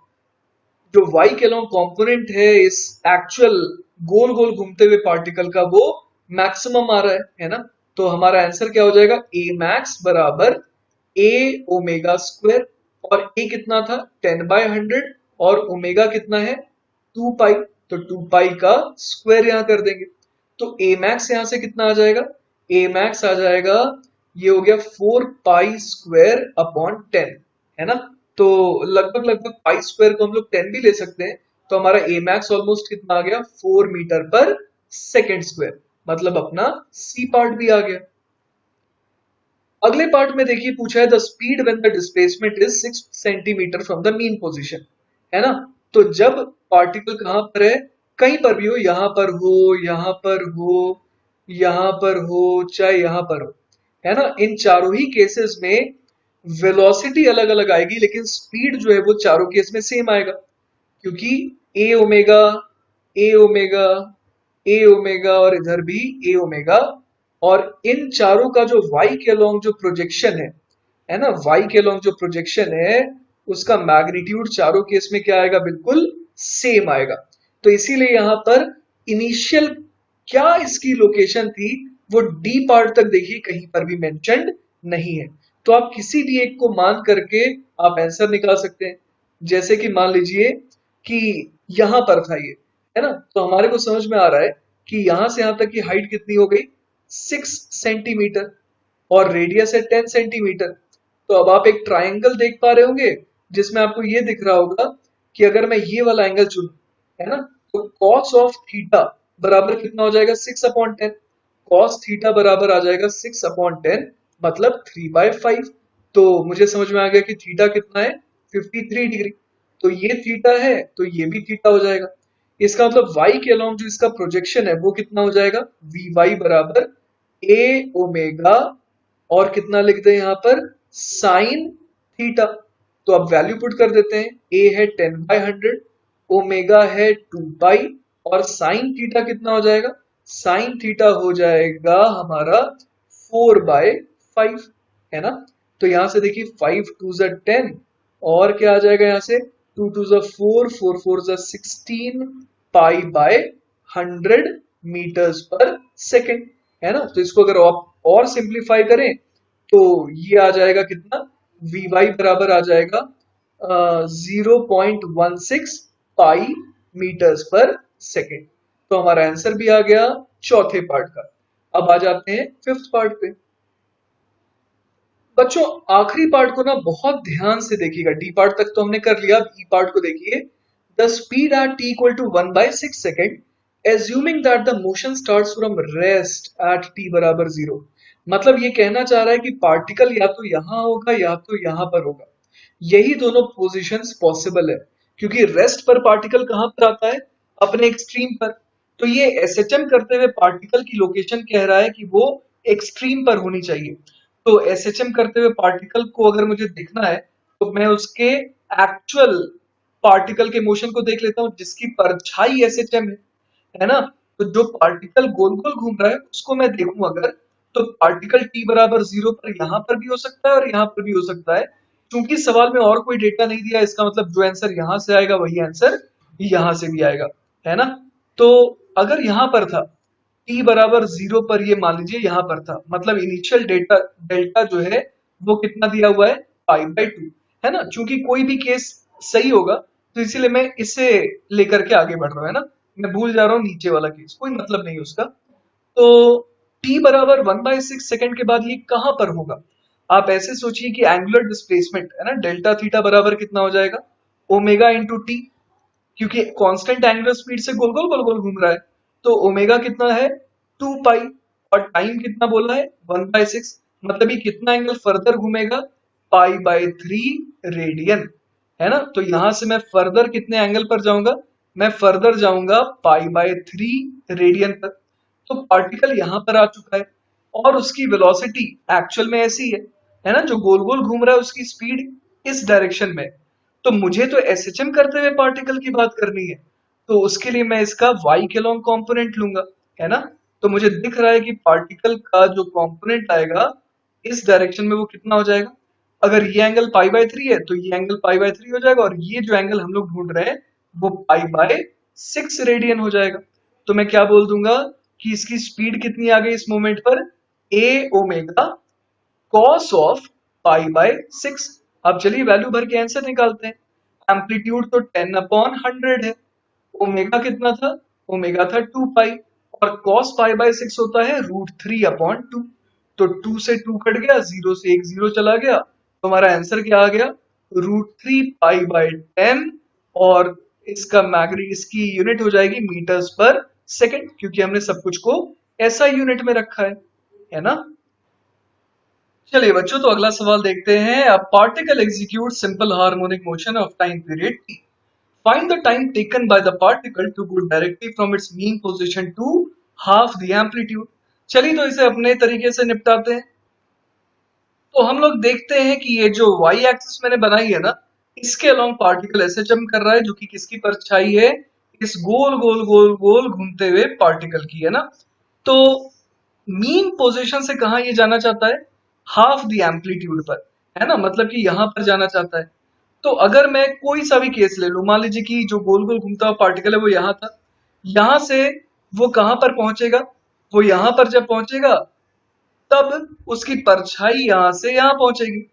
जो वाई के लॉन्ग कंपोनेंट है इस एक्चुअल गोल गोल घूमते हुए पार्टिकल का, वो मैक्सिमम आ रहा है ना। तो हमारा आंसर क्या हो जाएगा, ए मैक्स बराबर ए ओमेगा स्क्वायर। और ए कितना था 10/100 और ओमेगा कितना है 2 पाई। तो 2 पाई का स्क्वायर यहां कर देंगे। तो ए मैक्स यहां से कितना आ जाएगा, ए मैक्स आ जाएगा, ये हो गया 4 पाई स्क्वायर अपॉन 10, है ना। तो लगभग लगभग पाई स्क्वायर को हम लोग 10 भी ले सकते हैं। तो हमारा ए मैक्स ऑलमोस्ट कितना आ गया 4 मीटर पर सेकेंड स्क्वायर, मतलब अपना सी पार्ट भी आ गया। अगले पार्ट में देखिए पूछा है the speed when the displacement is 6 centimetre from the mean position, है ना। तो जब पार्टिकल कहां पर है, कहीं पर भी हो, यहां पर हो, यहां पर हो, यहां पर हो, चाहे यहां पर हो, है ना, इन चारों ही केसेस में वेलोसिटी अलग अलग आएगी लेकिन स्पीड जो है वो चारों केस में सेम आएगा। क्योंकि ए ओमेगा, ए ओमेगा, ए ओमेगा और इधर भी ए ओमेगा। और इन चारों का जो वाई के अलोंग जो प्रोजेक्शन है ना, वाई के अलोंग जो प्रोजेक्शन है उसका मैग्नीट्यूड चारों केस में क्या आएगा, बिल्कुल सेम आएगा। तो इसीलिए यहां पर इनिशियल क्या इसकी लोकेशन थी वो डी पार्ट तक देखिए कहीं पर भी मेंशन्ड नहीं है। तो आप किसी भी एक को मान करके आप आंसर निकाल सकते हैं। जैसे कि मान लीजिए कि यहां पर था ये, है ना, तो हमारे को समझ में आ रहा है कि यहां से यहां तक की हाइट कितनी हो गई 6 सेंटीमीटर और रेडियस है 10 सेंटीमीटर। तो अब आप एक ट्रायंगल देख पा रहे होंगे जिसमें आपको ये दिख रहा होगा कि अगर मैं ये वाला एंगल चुनूं, है ना, तो cos ऑफ थीटा बराबर कितना हो जाएगा 6/10। cos थीटा बराबर आ जाएगा 6/10 मतलब 3/5। तो मुझे समझ में आ गया कि थीटा कितना है 53 डिग्री। तो ये थीटा है तो ये भी थीटा हो जाएगा। इसका मतलब y के अलोंग जो इसका प्रोजेक्शन है वो कितना हो जाएगा, वी वाई बराबर ए ओमेगा, और कितना लिख दें यहाँ पर साइन थीटा। तो अब वैल्यू पुट कर देते हैं, ए है 10/100, ओमेगा है 2 पाई, और साइन थीटा कितना हो जाएगा साइन थीटा हो जाएगा हमारा 4/5, है ना। तो यहां से देखिए 5 2 10, और क्या आ जाएगा यहाँ से 2 2 4, 4 4 16, पाई/100 मीटर्स पर सेकेंड, है ना। तो इसको अगर आप और सिंप्लीफाई करें तो ये आ जाएगा कितना, वी वाई बराबर आ जाएगा 0.16 पाई मीटर्स पर सेकेंड। तो हमारा आंसर भी आ गया चौथे पार्ट का। अब आ जाते हैं फिफ्थ पार्ट पे। बच्चों आखिरी पार्ट को ना बहुत ध्यान से देखिएगा। डी पार्ट तक तो हमने कर लिया, ई पार्ट को देखिए। The speed at t equal to 1/6 second, assuming that the motion starts from rest at t बराबर 0। मतलब ये कहना चाह रहा है कि पार्टिकल या तो यहाँ होगा या तो यहाँ पर होगा। यही दोनों पोजीशंस पॉसिबल है, क्योंकि रेस्ट पर पार्टिकल कहाँ पर आता है, अपने एक्सट्रीम पर। तो ये एसएचएम करते हुए पार्टिकल की लोकेशन कह रहा है कि वो एक्सट्रीम पर होनी चाहिए। तो एसएचएम करते हुए पार्टिकल को अगर मुझे देखना है तो मैं उसके एक्चुअल पार्टिकल के मोशन को देख लेता हूँ जिसकी परछाई एसएचएम है ना। तो जो पार्टिकल गोल गोल घूम रहा है उसको मैं देखूं अगर, तो पार्टिकल टी बराबर 0 पर यहाँ पर भी हो सकता है और यहाँ पर भी हो सकता है। क्योंकि सवाल में और कोई डेटा नहीं दिया, इसका मतलब जो आंसर यहाँ से आएगा वही आंसर यहाँ से भी आएगा, है ना। तो अगर यहाँ पर था टी बराबर 0 पर, ये मान लीजिए यहाँ पर था, मतलब इनिशियल डेटा डेल्टा जो है वो कितना दिया हुआ है, पाई/2, है ना। चूंकि कोई भी केस सही होगा तो इसीलिए मैं इसे लेकर के आगे बढ़ रहा हूँ, है ना। मैं भूल जा रहा हूँ नीचे वाला केस, कोई मतलब नहीं उसका। तो t बराबर 1/6 सेकेंड के बाद ये कहां पर होगा। आप ऐसे सोचिए कि एंगुलर डिस्प्लेसमेंट है ना, डेल्टा थीटा बराबर कितना हो जाएगा, ओमेगा इंटू टी। क्योंकि कांस्टेंट एंगुलर स्पीड से गोल गोल घूम रहा है, तो ओमेगा कितना है 2 पाई, और टाइम कितना बोला है 1/6, मतलब ये कितना एंगल फर्दर घूमेगा, पाई/3 रेडियन, है ना। तो यहां से मैं फर्दर कितने एंगल पर जाऊंगा, मैं फर्दर जाऊंगा पाई/3 रेडियन पर। तो पार्टिकल यहां पर आ चुका है और उसकी वेलोसिटी एक्चुअल में ऐसी है ना, जो गोल गोल घूम रहा है उसकी स्पीड इस डायरेक्शन में। तो मुझे तो एसएचएम करते हुए पार्टिकल की बात करनी है, तो उसके लिए मैं इसका y के लॉन्ग कंपोनेंट लूंगा, है ना। तो मुझे दिख रहा है कि पार्टिकल का जो कंपोनेंट आएगा इस डायरेक्शन में वो कितना हो जाएगा। अगर ये एंगल पाई/3 है तो ये एंगल पाई/3 हो जाएगा, और ये जो एंगल हम लोग ढूंढ रहे हैं वो पाई/6 रेडियन हो जाएगा। तो मैं क्या बोल दूंगा कि इसकी स्पीड कितनी आ गई इस मोमेंट पर, a ओमेगा कॉस ऑफ पाई/6। अब चलिए वैल्यू भर के आंसर निकालते हैं। एम्पलीट्यूड तो 10/100 है, ओमेगा कितना था, ओमेगा था 2 पाई, और कॉस पाई/6 होता है √3/2। तो 2 से 2 कट गया, 0 से 1 0 चला गया, तो हमारा आंसर क्या आ गया, √3 पाई/10। और इसका मैग्नी इसकी यूनिट हो जाएगी मीटर्स पर सेकेंड, क्योंकि हमने सब कुछ को ऐसा यूनिट में रखा है ना। चलिए बच्चों, तो अगला सवाल देखते हैं। A particle execute simple harmonic motion of time period t। Find the time taken by the particle to go directly from its mean position to half the amplitude। चलिए तो इसे अपने तरीके से निपटाते हैं। तो हम लोग देखते हैं कि ये जो y एक्सिस मैंने बनाई है ना, इसके अलोंग पार्टिकल ऐसे जंप कर रहा है, जो कि किसकी परछाई है, इस गोल गोल गोल गोल घूमते हुए पार्टिकल की, है ना। तो मीन पोजीशन से कहा ये जाना चाहता है, हाफ द एम्पलीट्यूड पर, है ना, मतलब कि यहां पर जाना चाहता है। तो अगर मैं कोई सा भी केस ले लूं, मान लीजिए कि जो गोल गोल घूमता हुआ पार्टिकल है वो यहाँ था, यहां से वो कहां पर पहुंचेगा, वो यहां पर जब पहुंचेगा तब उसकी परछाई यहां से यहां पहुंचेगी,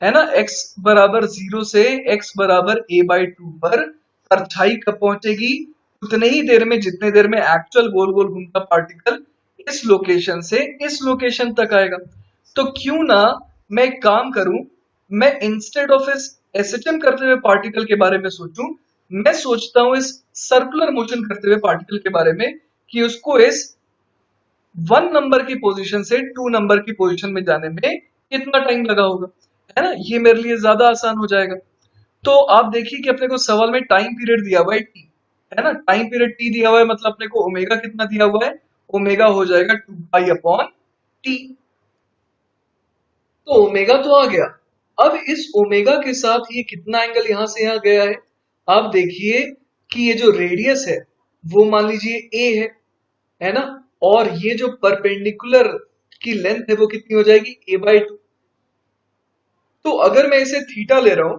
है ना। x बराबर 0 से x बराबर a/2 पर परछाई कब पहुंचेगी, उतने ही देर में जितने देर में एक्चुअल गोल गोल घूमता पार्टिकल इस लोकेशन से इस लोकेशन तक आएगा। तो क्यों ना मैं एक काम करूं, मैं इंस्टेड ऑफ इस एसएचएम करते हुए पार्टिकल के बारे में सोचूं, मैं सोचता हूं इस सर्कुलर मोशन करते हुए पार्टिकल के बारे में, कि उसको इस 1 नंबर की पोजीशन से 2 नंबर की पोजीशन में जाने में कितना टाइम लगा होगा, है ना। ये मेरे लिए ज्यादा आसान हो जाएगा। तो आप देखिए कि अपने को सवाल में टाइम पीरियड दिया हुआ है टी, है ना। टाइम पीरियड टी दिया हुआ है, मतलब अपने को ओमेगा कितना दिया हुआ है, ओमेगा हो जाएगा 2 पाई/टी। तो ओमेगा तो आ गया। अब इस ओमेगा के साथ ये कितना एंगल यहां से यहां गया है, आप देखिए कि ये जो रेडियस है वो मान लीजिए ए है ना। और ये जो परपेंडिकुलर की लेंथ है वो कितनी हो जाएगी, a/2। तो अगर मैं इसे थीटा ले रहा हूं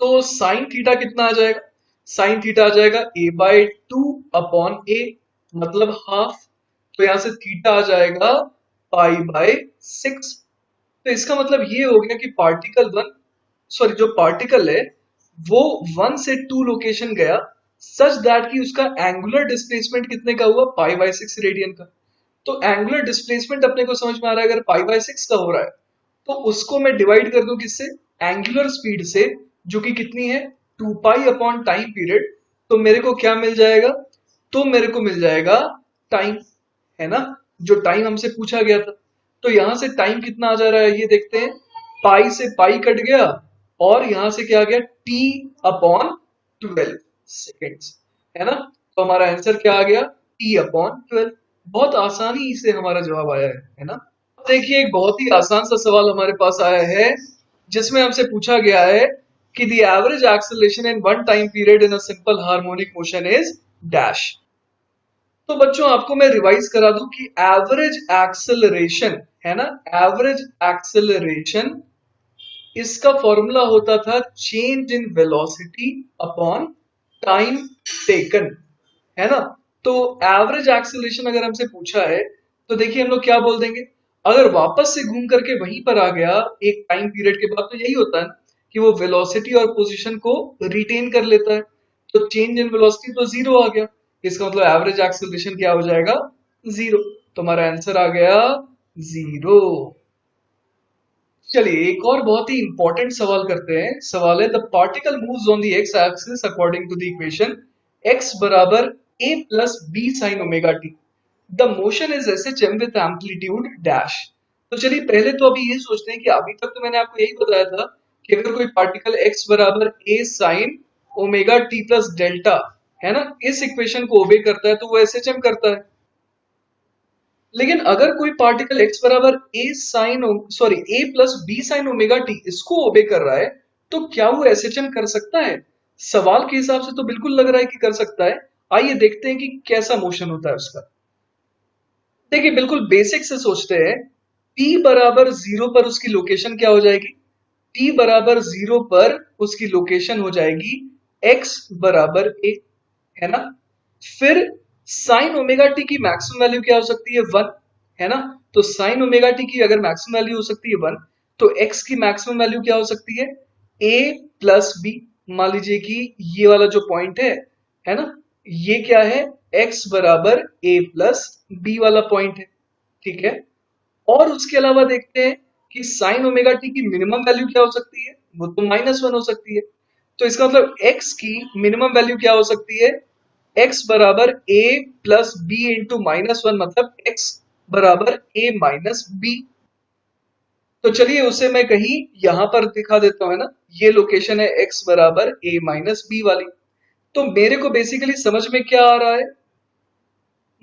तो साइन थीटा कितना आ जाएगा, साइन थीटा आ जाएगा a/2 अपॉन a, मतलब हाफ। तो यहां से थीटा आ जाएगा π/6। तो इसका मतलब ये हो गया कि पार्टिकल वन, सॉरी जो पार्टिकल है वो 1 से 2 लोकेशन गया, सच दैट कि उसका एंगुलर डिस्प्लेसमेंट कितने का हुआ, π/6 रेडियन का। तो एंगुलर डिस्प्लेसमेंट अपने को समझ में आ रहा है, अगर π/6 का हो रहा है तो उसको मैं डिवाइड कर दूं किससे, एंगुलर स्पीड से, जो कि कितनी है 2 पाई अपॉन टाइम पीरियड। तो मेरे को क्या मिल जाएगा, तो मेरे को मिल जाएगा टाइम, है ना, जो टाइम हमसे पूछा गया था। तो यहां से टाइम कितना आ जा रहा है ये देखते हैं, पाई से पाई कट गया और यहां से क्या आ गया, टी अपॉन 12 सेकेंड्स, है ना। तो हमारा आंसर क्या आ गया, t/12। बहुत आसानी से हमारा जवाब आया है ना। देखिए एक बहुत ही आसान सा सवाल हमारे पास आया है, जिसमें हमसे पूछा गया है कि the average acceleration in one time period in a simple harmonic motion is dash. तो बच्चों आपको मैं रिवाइज करा दूं कि एवरेज एक्सेलरेशन, है ना, एवरेज एक्सेलरेशन, इसका फॉर्मूला होता था change in velocity upon time taken, है ना। तो एवरेज एक्सेलरेशन अगर हमसे पूछा है तो देखिए हम लोग क्या बोल देंगे, अगर वापस से घूम करके वहीं पर आ गया एक टाइम पीरियड के बाद, तो यही होता है ना कि वो वेलोसिटी और पोजीशन को रिटेन कर लेता है। तो चेंज इन वेलोसिटी तो जीरो आ गया, इसका मतलब एवरेज एक्सेलरेशन क्या हो जाएगा, जीरो। तो हमारा आंसर आ गया जीरो। चलिए एक और बहुत ही इंपॉर्टेंट सवाल करते हैं। सवाल है, the particle moves on the x axis according to the equation x बराबर a plus b sine omega t, the motion is SHM with amplitude dash. तो चलिए पहले तो अभी ये सोचते हैं कि अभी तक तो मैंने आपको यही बताया था कि अगर कोई पार्टिकल x बराबर a sine omega T plus delta, है ना, इस इक्वेशन को ओबे करता है तो वो एसएचएम करता है। लेकिन अगर कोई पार्टिकल x बराबर a sine, sorry a plus b sine omega t इसको ओबे कर रहा है, तो क्या वो एसएचएम कर सकता है? सवाल के हिसाब से तो बिल्कुल लग रहा है कि कर सकता है। आइए देखते हैं कि कैसा मोशन होता है उसका। देखिए बिल्कुल बेसिक से सोचते हैं, t बराबर जीरो पर उसकी लोकेशन क्या हो जाएगी, t बराबर जीरो पर उसकी लोकेशन हो जाएगी x बराबर a, है ना। फिर साइन ओमेगा टी की मैक्सिमम वैल्यू क्या हो सकती है, वन, है ना। तो साइन ओमेगा टी की अगर मैक्सिमम वैल्यू हो सकती है वन, तो एक्स की मैक्सिमम वैल्यू क्या हो सकती है, ए प्लस बी। मान लीजिए कि ये वाला जो पॉइंट है ना, ये क्या है, एक्स बराबर ए प्लस बी वाला पॉइंट है, ठीक है। और उसके अलावा देखते हैं कि साइन ओमेगा टी की मिनिमम वैल्यू क्या हो सकती है, वो तो -1 हो सकती है। तो इसका मतलब x की मिनिमम वैल्यू क्या हो सकती है, x बराबर a प्लस बी इंटू -1, मतलब x बराबर a माइनस बी। तो चलिए उसे मैं कहीं यहां पर दिखा देता हूं, है ना, ये लोकेशन है x बराबर a माइनस बी वाली। तो मेरे को बेसिकली समझ में क्या आ रहा है,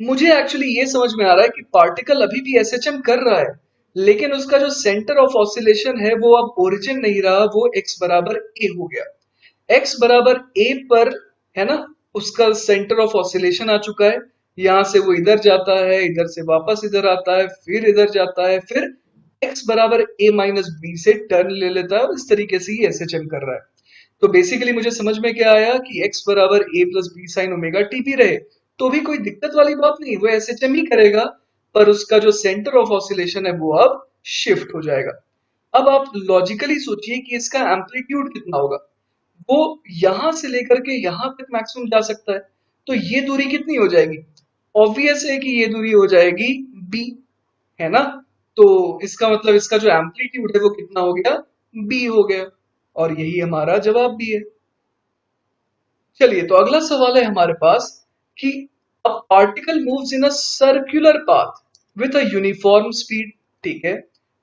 मुझे एक्चुअली ये समझ में आ रहा है कि पार्टिकल अभी भी एसएचएम कर रहा है, लेकिन उसका जो सेंटर ऑफ ऑसिलेशन है वो अब ओरिजिन नहीं रहा, वो x बराबर a हो गया। x बराबर a पर, है ना, उसका सेंटर ऑफ ऑसिलेशन आ चुका है। यहां से वो इधर जाता है, इधर से वापस इधर आता है, फिर इधर जाता है, फिर x बराबर a माइनस बी से टर्न ले लेता है और इस तरीके से ही एसएचएम कर रहा है। तो बेसिकली मुझे समझ में क्या आया कि x बराबर a plus b sine omega t भी रहे तो भी कोई दिक्कत वाली बात नहीं, वो एसएचएम ही करेगा, पर उसका जो सेंटर ऑफ ऑसिलेशन है वो अब शिफ्ट हो जाएगा। अब आप लॉजिकली सोचिए कि इसका एम्पलीट्यूड कितना होगा, वो यहां से लेकर के यहां तक मैक्सिमम जा सकता है। तो ये दूरी कितनी हो जाएगी, ऑब्वियस है कि ये दूरी हो जाएगी b, है ना। तो इसका मतलब इसका जो एम्पलीट्यूड है वो कितना हो गया, b हो गया, और यही हमारा जवाब भी है। चलिए तो अगला सवाल है हमारे पास कि अ particle moves in a circular path with a uniform speed, ठीक है,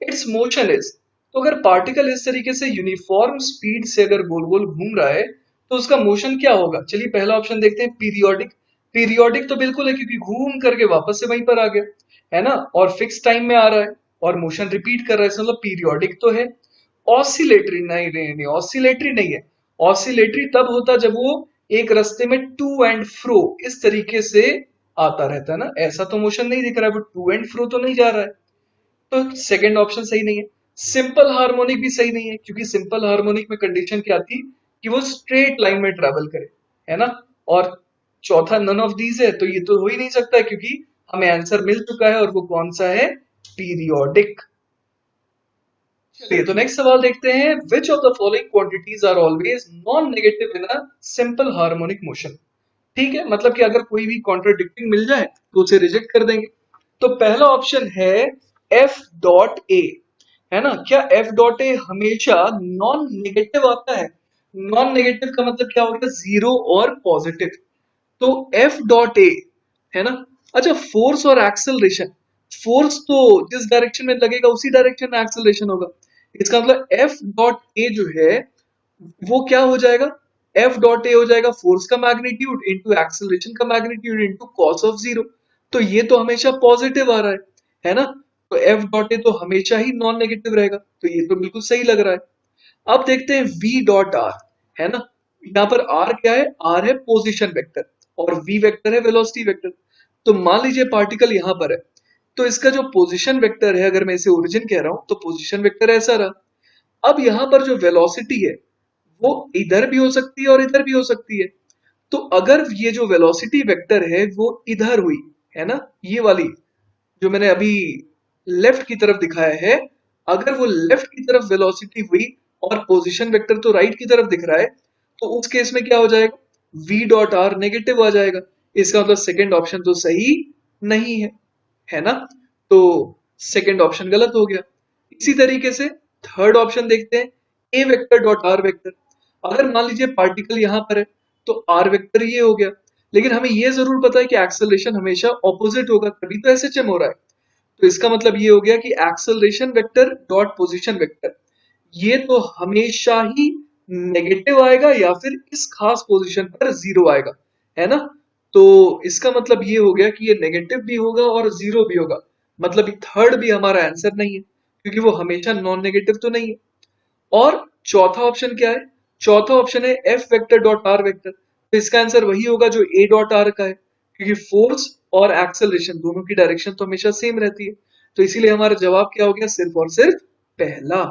इट्स मोशन इज। तो अगर पार्टिकल इस तरीके से यूनिफॉर्म स्पीड से अगर गोल गोल घूम रहा है तो उसका मोशन क्या होगा। चलिए पहला ऑप्शन देखते हैं, पीरियोडिक। पीरियोडिक तो बिल्कुल है क्योंकि घूम करके वापस से वहीं पर आ गया, है ना, और फिक्स टाइम में आ रहा है और मोशन रिपीट कर रहा है, इसका मतलब पीरियोडिक तो है। ऑसिलेटरी नहीं, नहीं नहीं, ऑसिलेटरी नहीं है। ऑसिलेटरी तब होता जब वो एक रास्ते में टू एंड फ्रो इस तरीके से आता रहता है ना, ऐसा तो मोशन नहीं दिख रहा है, वो टू एंड फ्रो तो नहीं जा रहा है, तो सेकंड ऑप्शन सही नहीं है। सिंपल हार्मोनिक भी सही नहीं है, क्योंकि सिंपल हार्मोनिक में कंडीशन क्या थी कि वो स्ट्रेट लाइन में ट्रेवल करे, है ना। और चौथा नन ऑफ दीज है, तो ये तो हो ही नहीं सकता है, क्योंकि हमें आंसर मिल चुका है और वो कौन सा है, पीरियोडिक। चलिए तो नेक्स्ट सवाल देखते हैं, which of the following quantities are always non negative in a simple harmonic motion. ठीक है, मतलब कि अगर कोई भी कॉन्ट्राडिक्टिंग मिल जाए तो उसे रिजेक्ट कर देंगे। तो पहला ऑप्शन है एफ डॉट ए, है ना। क्या एफ डॉट ए हमेशा नॉन नेगेटिव आता है? नॉन नेगेटिव का मतलब क्या हो गया, जीरो और पॉजिटिव। तो एफ डॉट ए, है ना। अच्छा, फोर्स और एक्सेलरेशन, फोर्स तो जिस डायरेक्शन में लगेगा उसी डायरेक्शन में एक्सेलरेशन होगा। इसका मतलब एफ डॉट ए जो है वो क्या हो जाएगा, एफ डॉट ए हो जाएगा फोर्स का मैग्नीट्यूड इंटू एक्सेलरेशन का magnitude into cos of zero. तो ये तो हमेशा पॉजिटिव आ रहा है ना। तो एफ डॉट ए तो हमेशा ही नॉन नेगेटिव रहेगा, तो ये तो बिल्कुल सही लग रहा है। अब देखते हैं v डॉट आर, है ना। यहाँ पर r क्या है, r है पोजीशन वेक्टर और v वेक्टर है वेलोसिटी वेक्टर। तो मान लीजिए पार्टिकल यहाँ पर है, तो इसका जो पोजीशन वेक्टर है, अगर मैं इसे ओरिजिन कह रहा हूं तो पोजीशन वेक्टर ऐसा रहा। अब यहाँ पर जो वेलोसिटी है वो इधर भी हो सकती है और इधर भी हो सकती है। तो अगर ये जो वेलोसिटी वेक्टर है वो इधर हुई, है ना, ये वाली जो मैंने अभी लेफ्ट की तरफ दिखाया है, अगर वो लेफ्ट की तरफ वेलोसिटी हुई और पोजीशन वेक्टर तो राइट की तरफ दिख रहा है, तो उस केस में क्या हो जाएगा, v डॉट आर नेगेटिव आ जाएगा। इसका मतलब सेकंड ऑप्शन तो सही नहीं है ना। तो सेकंड ऑप्शन गलत हो गया। इसी तरीके से थर्ड ऑप्शन देखते हैं, ए वेक्टर डॉट आर वेक्टर। अगर मान लीजिए पार्टिकल यहां पर है तो आर वेक्टर ये हो गया, लेकिन हमें ये जरूर पता है कि एक्सेलरेशन हमेशा ऑपोजिट होगा, तभी तो एसएचएम हो रहा है। तो इसका मतलब ये हो गया कि acceleration vector dot position vector ये तो हमेशा ही नेगेटिव आएगा या फिर इस खास पोजीशन पर जीरो आएगा, है ना। तो इसका मतलब ये हो गया कि ये नेगेटिव भी होगा और जीरो भी होगा, मतलब थर्ड भी हमारा आंसर नहीं है, क्योंकि वो हमेशा नॉन नेगेटिव तो नहीं है। और चौथा ऑप्शन क्या है, चौथा ऑप्शन है F vector dot are vector. तो इसका आंसर वही होगा जो ए डॉट आर का है, क्योंकि फोर्स और एक्सेलरेशन दोनों की डायरेक्शन तो हमेशा सेम रहती है। तो इसीलिए हमारा जवाब क्या हो गया, सिर्फ और सिर्फ पहला।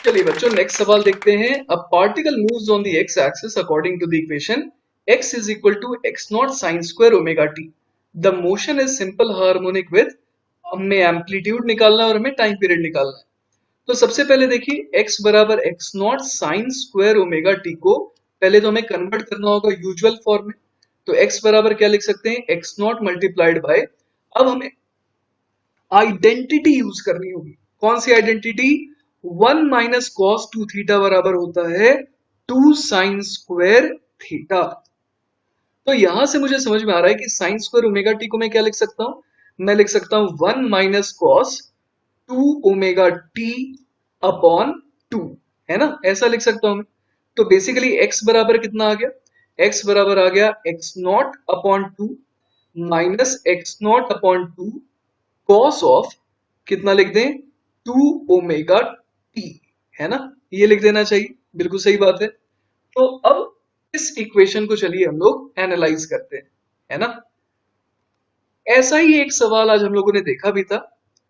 चलिए बच्चों नेक्स्ट सवाल देखते हैं, a particle moves on the x axis according to the equation x is equal to x naught sine square omega t. The motion is simple harmonic with, हमें एम्पलीट्यूड निकालना है और हमें टाइम पीरियड निकालना है। तो सबसे पहले देखिए x बराबर x naught sine square omega T को पहले तो हमें कन्वर्ट करना होगा यूजुअल फॉर्म में। तो x बराबर क्या लिख सकते हैं, एक्स नॉट मल्टीप्लाइड बाय, अब हमें आइडेंटिटी यूज करनी होगी। कौन सी identity, one minus cos two theta बराबर होता है टू साइन स्क्वायर थीटा। तो यहां से मुझे समझ में आ रहा है कि साइन स्क्वायर ओमेगा टी को मैं क्या लिख सकता हूं, मैं लिख सकता हूं one minus cos to omega T upon two, है ना, ऐसा लिख सकता हूं मैं। तो बेसिकली x बराबर कितना आ गया, x बराबर आ गया x not upon two minus x not upon two cos of, कितना लिख दें, टू ओमेगा टी, है ना, ये लिख देना चाहिए, बिल्कुल सही बात है। तो अब इस इक्वेशन को चलिए हम लोग एनालाइज करते हैं, है ना। ऐसा ही एक सवाल आज हम लोगों ने देखा भी था,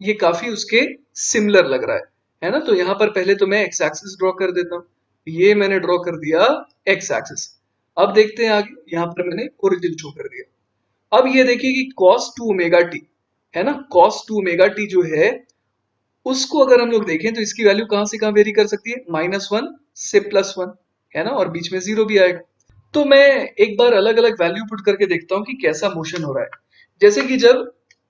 ये काफी उसके सिमिलर लग रहा है ना। तो यहां पर पहले तो मैं एक्स एक्सिस ड्रॉ कर देता हूं, ये मैंने ड्रॉ कर दिया एक्स एक्सिस। अब देखते हैं आगे, यहां पर मैंने ओरिजिन शो कर दिया। अब ये देखिए कि cos 2 ओमेगा टी, है ना, cos 2 ओमेगा टी जो है उसको अगर हम लोग देखें तो इसकी वैल्यू कहां से कहां वेरी कर सकती है, -1 से +1, है ना, और बीच में जीरो भी आएगा। तो मैं एक बार अलग अलग वैल्यू पुट करके देखता हूं कि कैसा मोशन हो रहा है। जैसे कि जब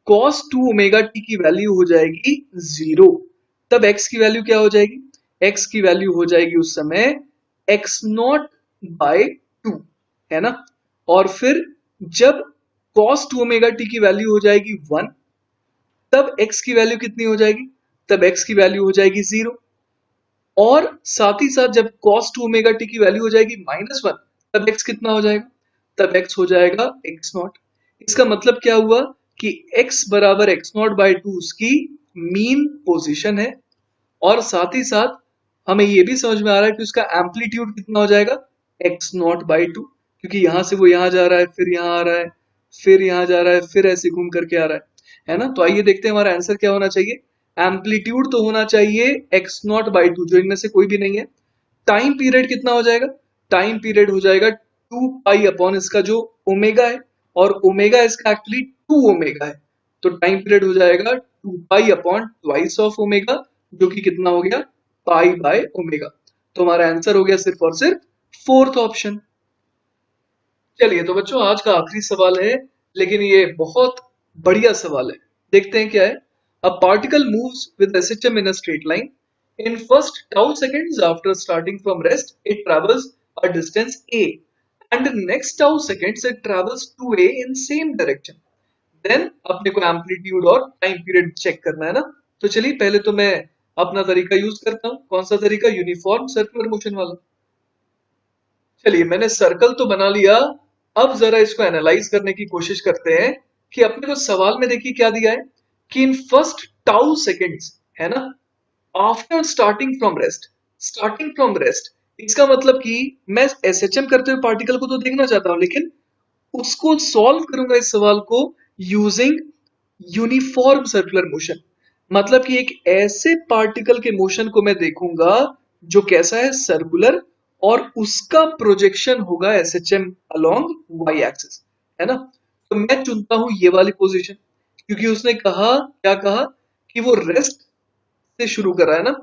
cos 2 ओमेगा टी की वैल्यू हो जाएगी जीरो, तब x की वैल्यू क्या हो जाएगी, x की वैल्यू हो जाएगी उस समय x नॉट बाय टू, है ना। और फिर जब cos 2 ओमेगा टी की वैल्यू हो जाएगी 1, तब x की वैल्यू कितनी हो जाएगी, तब x की वैल्यू हो जाएगी जीरो। और साथ ही साथ जब cos 2 ओमेगा टी की वैल्यू हो जाएगी -1, तब x कितना हो जाएगा, तब x हो जाएगा x नॉट। इसका मतलब क्या हुआ कि x बराबर एक्स नॉट बाई टू उसकी मीन पोजीशन है, और साथ ही साथ हमें यह भी समझ में आ रहा है कि उसका एम्पलीट्यूड कितना हो जाएगा, एक्स नॉट बाई टू, क्योंकि यहां से वो यहां जा रहा है फिर यहां आ रहा है, फिर यहाँ जा रहा है, फिर ऐसे घूम करके आ रहा है ना। तो आइए देखते हैं हमारा आंसर क्या होना चाहिए। एम्पलीट्यूड तो होना चाहिए x0/2, जो इनमें से कोई भी नहीं है। टाइम पीरियड कितना हो जाएगा? टाइम पीरियड हो जाएगा 2 पाई अपॉन इसका जो ओमेगा है, और ओमेगा इसका एक्चुअली 2 ओमेगा है। तो टाइम पीरियड हो जाएगा 2 pi upon twice of omega, जो कि कितना हो गया? Pi by omega. तो हमारा आंसर हो गया सिर्फ और सिर्फ फोर्थ ऑप्शन। चलिए तो बच्चों आज का आखिरी सवाल है, लेकिन ये बहुत बढ़िया सवाल है। देखते हैं क्या है। A particle moves with SHM in a straight line in first tau seconds after starting from rest it travels a distance a and next tau seconds it travels 2a in same direction. Then अपने को एम्पलीट्यूड और टाइम पीरियड चेक करना है ना। तो चलिए पहले तो मैं अपना तरीका यूज करता हूँ। कौन सा तरीका? यूनिफॉर्म सर्कुलर मोशन वाला। चलिए मैंने सर्कल तो बना लिया। अब जरा इसको एनालाइज करने की कोशिश करते हैं कि अपने को सवाल में देखिए क्या दिया है कि इन फर्स्ट टाउ सेकंड्स, है ना, after starting from rest. Starting from rest इसका मतलब कि मैं एसएचएम करते हुए पार्टिकल को तो देखना चाहता हूं, लेकिन उसको सॉल्व करूंगा इस सवाल को यूजिंग यूनिफॉर्म सर्कुलर मोशन। मतलब कि एक ऐसे पार्टिकल के मोशन को मैं देखूंगा जो कैसा है? सर्कुलर, और उसका प्रोजेक्शन होगा एसएचएम अलोंग वाई एक्सिस, है ना। तो मैं चुनता हूं ये वाली पोजीशन, क्योंकि उसने कहा, क्या कहा, कि वो रेस्ट से शुरू कर रहा है ना।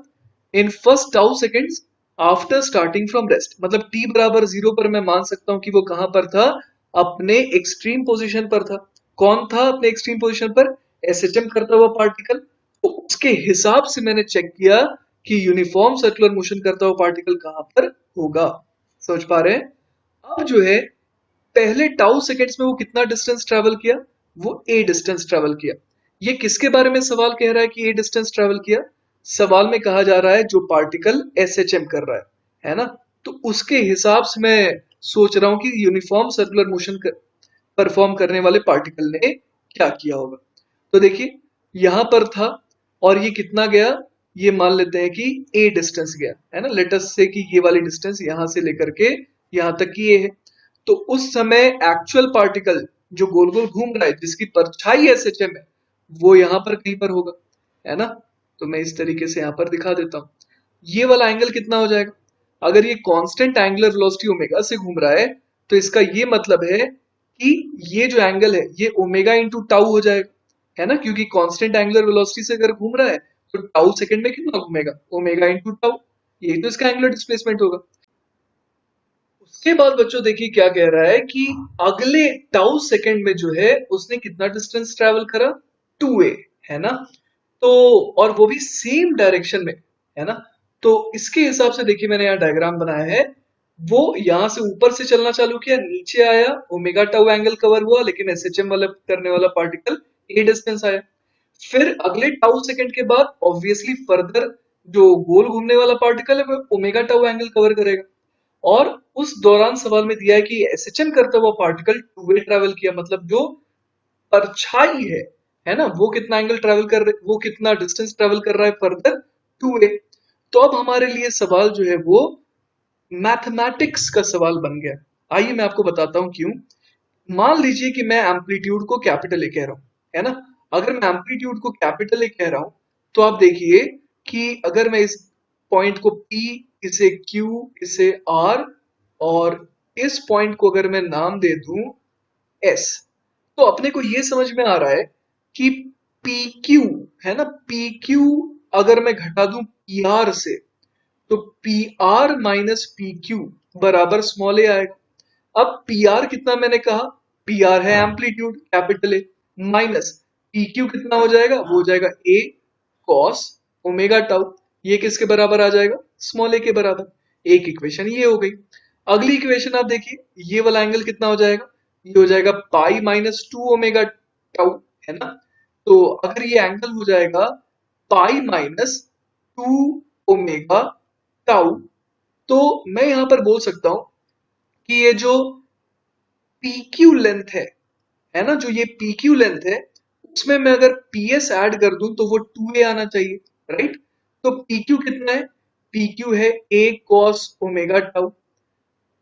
इन first tau seconds after starting from rest, मतलब t बराबर 0 पर मैं मान सकता हूं कि वो कहां पर था? अपने एक्सट्रीम पोजीशन पर था। कौन था अपने एक्सट्रीम पोजीशन पर? एसएचएम करता हुआ पार्टिकल। तो उसके हिसाब से मैंने चेक किया कि यूनिफॉर्म सर्कुलर मोशन करता हुआ पार्टिकल कहां पर होगा। समझ पा रहे हैं? अब जो है, पहले टाउ सेकेंड्स में वो कितना डिस्टेंस ट्रेवल किया? वो ए डिस्टेंस ट्रेवल किया। ये किसके बारे में सवाल कह रहा है कि ए डिस्टेंस ट्रेवल किया? सवाल में कहा जा रहा है जो पार्टिकल एसएचएम कर रहा है ना। तो उसके हिसाब से मैं सोच रहा हूं कि यूनिफॉर्म सर्कुलर मोशन परफॉर्म करने वाले पार्टिकल ने क्या किया होगा। तो देखिए यहां पर था, और ये कितना गया? ये मान लेते हैं कि ए डिस्टेंस गया, है ना। लेटस से कि ये वाली डिस्टेंस यहां से लेकर के यहां तक की ये है। तो उस समय एक्चुअल पार्टिकल जो गोल गोल घूम रहा है, जिसकी परछाई एसएचएम है, वो यहां पर कहीं पर होगा, है ना। तो मैं इस तरीके से यहां पर दिखा देता हूं। ये वाला एंगल कितना हो जाएगा? अगर ये कांस्टेंट एंगुलर वेलोसिटी ओमेगा से घूम रहा है, तो इसका ये मतलब है कि ये जो एंगल है ये ओमेगा इंटू टाउ हो जाएगा, है ना, क्योंकि कांस्टेंट एंगुलर वेलोसिटी से अगर घूम रहा है तो टाउ सेकंड में कितना घूमेगा? Omega into tau. यही तो इसका एंगुलर डिस्प्लेसमेंट होगा। उसके बाद बच्चों देखिए क्या कह रहा है कि अगले टाउ सेकंड में जो है उसने कितना डिस्टेंस ट्रेवल करा? 2a, है ना। तो और वो भी सेम डायरेक्शन में, है ना। तो इसके हिसाब से देखिए मैंने यहाँ डायग्राम बनाया है। वो यहां से ऊपर से चलना चालू किया, नीचे आया, ओमेगा टाउ एंगल कवर हुआ, लेकिन एसएचएम वाला करने वाला पार्टिकल ए डिस्टेंस आया। फिर अगले टाउ सेकंड के बाद ऑब्वियसली फर्दर जो गोल घूमने वाला पार्टिकल है वो ओमेगा टाउ एंगल कवर करेगा। और उस दौरान सवाल में दिया है कि एसएचएम करता हुआ पार्टिकल 2 वे ट्रेवल किया, मतलब जो परछाई है ना, वो कितना एंगल ट्रेवल कर रहे, वो कितना डिस्टेंस ट्रेवल कर रहा है फर्दर? 2 वे। तो अब हमारे लिए सवाल जो है वो मैथमेटिक्स का सवाल बन गया। आइए मैं आपको बताता हूं क्यों। मान लीजिए कि मैं एम्पलीट्यूड को कैपिटल ए कह रहा हूं, है ना। अगर मैं एम्पलीट्यूड को कैपिटल ए कह रहा हूं, तो आप देखिए कि अगर मैं इस पॉइंट को P, इसे Q, इसे R, और इस पॉइंट को अगर मैं नाम दे दूं S, तो अपने को ये समझ में आ रहा है कि PQ, है ना, PQ अगर मैं घटा दूं PR से, तो PR माइनस PQ बराबर स्मॉल ए आएगा। अब PR कितना मैंने कहा? PR है amplitude capital A, minus PQ कितना हो जाएगा? वो हो जाएगा A cos ओमेगा टाउ। ये किसके बराबर आ जाएगा? स्मॉल ए के बराबर। एक इक्वेशन ये हो गई। अगली इक्वेशन आप देखिए, ये वाला एंगल कितना हो जाएगा? ये हो जाएगा पाई माइनस 2 ओमेगा टाउ, है ना। तो अगर ये एंगल हो जाएगा पाई माइनस 2 ओमेगा टाउ, तो मैं यहां पर बोल सकता हूं कि ये जो PQ लेंथ है ना, जो ये PQ लेंथ है, उसमें मैं अगर PS ऐड कर दूं तो वो 2a आना चाहिए, राइट। तो PQ कितना है? PQ है A cos omega tau,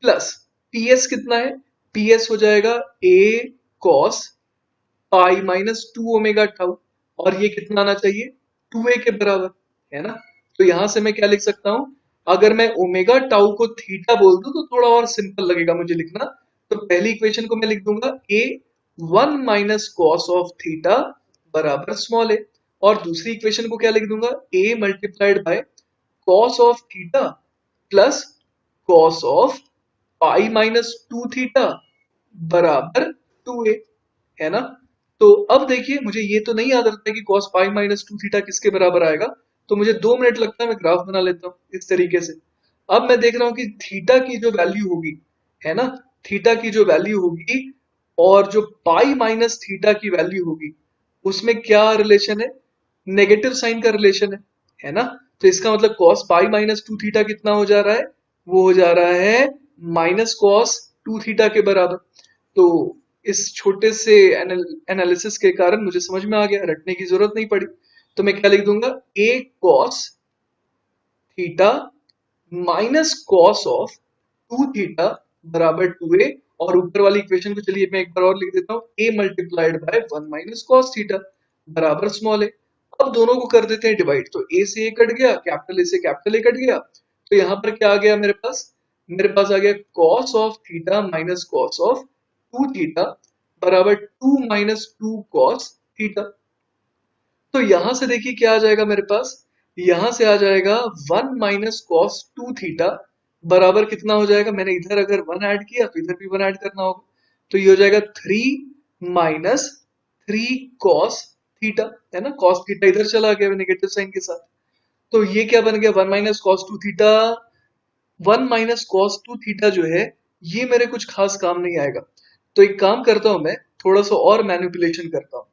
plus PS कितना है? PS हो जाएगा A cos pi minus 2 omega tau, और ये कितना आना चाहिए 2a के बराबर, है ना। तो यहां से मैं क्या लिख सकता हूं, अगर मैं ओमेगा टाउ को थीटा बोल दूं तो थोड़ा और सिंपल लगेगा मुझे लिखना। तो पहली इक्वेशन को मैं लिख दूंगा a 1 minus cos of theta बराबर स्मॉल ए, और दूसरी इक्वेशन को क्या लिख दूंगा a multiplied by cos of theta plus cos of pi minus 2 theta बराबर 2a, है ना। तो अब देखिए मुझे ये तो नहीं याद रहता है कि cos पाई माइनस 2 थीटा किसके बराबर आएगा, तो मुझे 2 मिनट लगता है, मैं ग्राफ बना लेता हूँ इस तरीके से। अब मैं देख रहा हूँ कि थीटा की जो वैल्यू होगी, है ना, थीटा की जो वैल्यू होगी और जो पाई माइनस थीटा की वैल्यू होगी, उसमें क्या रिलेशन है, नेगेटिव साइन का रिलेशन है ना। तो इसका मतलब cos पाई माइनस 2 थीटा कितना हो जा रहा है, वो हो जा रहा है माइनस कॉस 2 थीटा के बराबर। तो इस छोटे से एनालिसिस के कारण मुझे समझ में आ गया, रटने की जरूरत नहीं पड़ी। तो मैं क्या लिख दूंगा a cos theta minus cos of 2 theta बराबर 2a, और ऊपर वाली इक्वेशन को चलिए मैं एक बार और लिख देता हूँ a multiplied by 1 minus cos theta बराबर स्मॉल ए। अब दोनों को कर देते हैं डिवाइड, तो a से a कट गया, कैपिटल A से कैपिटल A कट गया, तो यहाँ पर क्या आ गया मेरे पास आ गया cos of theta minus cos of 2 theta बराबर 2 माइनस 2 cos थीटा। तो यहां से देखिए क्या आ जाएगा मेरे पास, यहां से आ जाएगा 1 माइनस कॉस 2 थीटा बराबर कितना हो जाएगा, मैंने इधर अगर 1 ऐड किया तो इधर भी 1 ऐड करना होगा, तो ये हो जाएगा 3 माइनस 3 कॉस थीटा, है ना। कॉस थीटा इधर चला गया नेगेटिव साइन के साथ, तो ये क्या बन गया 1 minus cos 2 theta. 1 minus cos 2 theta जो है ये मेरे कुछ खास काम नहीं आएगा, तो एक काम करता हूं मैं, थोड़ा सा और मैनिपुलेशन करता हूं।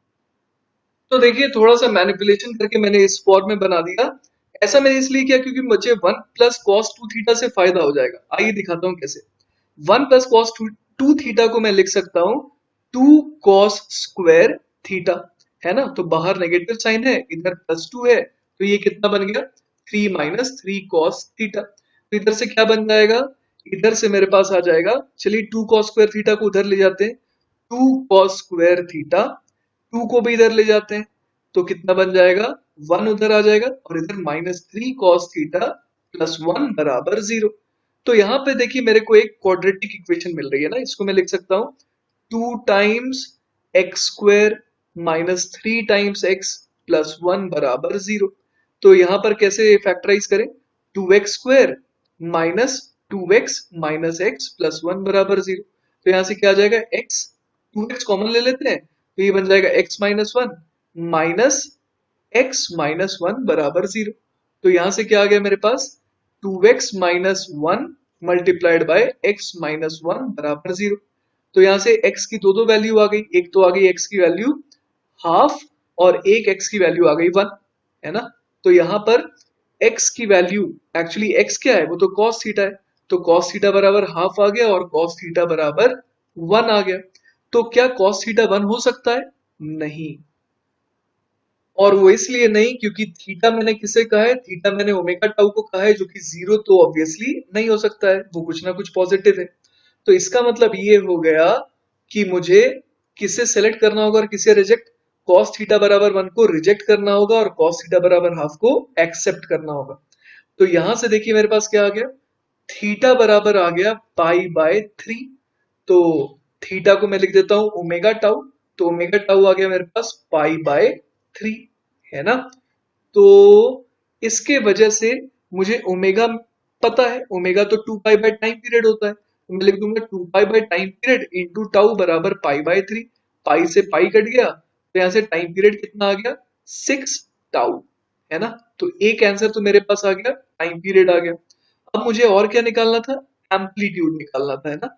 तो देखिए थोड़ा सा मैनिपुलेशन करके मैंने इस फॉर्म में बना दिया। ऐसा मैंने इसलिए किया क्योंकि मुझे 1 प्लस कॉस 2 थीटा से फायदा हो जाएगा। आइए दिखाता हूँ कैसे। 1 प्लस कॉस 2 थीटा को मैं लिख सकता हूँ 2 कॉस स्क्वायर थीटा, है ना। तो बाहर नेगेटिव साइन है, इधर प्लस 2 है, तो ये कितना बन गया 3 माइनस 3 कॉस थीटा। तो इधर से क्या बन जाएगा, इधर से मेरे पास आ जाएगा, चलिए 2 कॉस स्क्वायर थीटा को उधर ले जाते हैं, 2 कॉस स्क्वायर थीटा, 2 को भी इधर ले जाते हैं, तो कितना बन जाएगा 1 उधर आ जाएगा, और इधर माइनस 3 कॉस थीटा प्लस 1 बराबर 0। तो यहाँ पे देखिए मेरे को एक क्वाड्रेटिक इक्वेशन मिल रही है ना, इसको मैं लिख सकता हूँ 2 times x square minus 3 times x plus 1 बराबर 0। तो यहाँ पर कैसे फैक्टराइज करें, 2x square minus 2x minus x plus 1 बराबर 0। तो यहाँ से क्या आ जाएगा x, 2x कॉमन ले लेते हैं, तो ये बन जाएगा x minus 1 minus x minus 1 बराबर 0। तो यहां से क्या आ गया मेरे पास 2x minus 1 multiplied by x minus 1 बराबर 0। तो यहां से x की दो दो वैल्यू आ गई, एक तो आ गई x की वैल्यू हाफ, और एक x की वैल्यू आ गई 1, है ना। तो यहाँ पर x की वैल्यू, एक्चुअली x क्या है, वो तो cos थीटा है, तो cos थीटा बराबर हाफ आ गया और cos थीटा बराबर 1 आ गया। तो क्या cos थीटा 1 हो सकता है, नहीं। और वो इसलिए नहीं क्योंकि थीटा मैंने किसे कहा है, थीटा मैंने ओमेगा टाउ को कहा है, जो कि जीरो तो ऑब्वियसली नहीं हो सकता है, वो कुछ ना कुछ पॉजिटिव है। तो इसका मतलब ये हो गया कि मुझे किसे सेलेक्ट करना होगा और किसे रिजेक्ट, cos थीटा बराबर 1 को रिजेक्ट करना होगा और cos थीटा बराबर हाफ को एक्सेप्ट करना होगा। तो यहां से देखिए मेरे पास क्या आ गया, थीटा बराबर आ गया पाई बाय 3। तो थीटा को मैं लिख देता हूं ओमेगा टाउ, तो ओमेगा टाउ आ गया मेरे पास पाई बाय 3, है ना। तो इसके वजह से मुझे ओमेगा पता है, ओमेगा तो 2 पाई बाय टाइम पीरियड होता है, तो मैं लिख दूंगा 2 pi by time period into tau बराबर पाई बाय 3। पाई से पाई कट गया, तो यहाँ से टाइम पीरियड कितना आ गया 6 टाउ, है ना। तो एक आंसर तो मेरे पास आ गया, टाइम पीरियड आ गया। अब मुझे और क्या निकालना था, एम्पलीट्यूड निकालना था, है ना।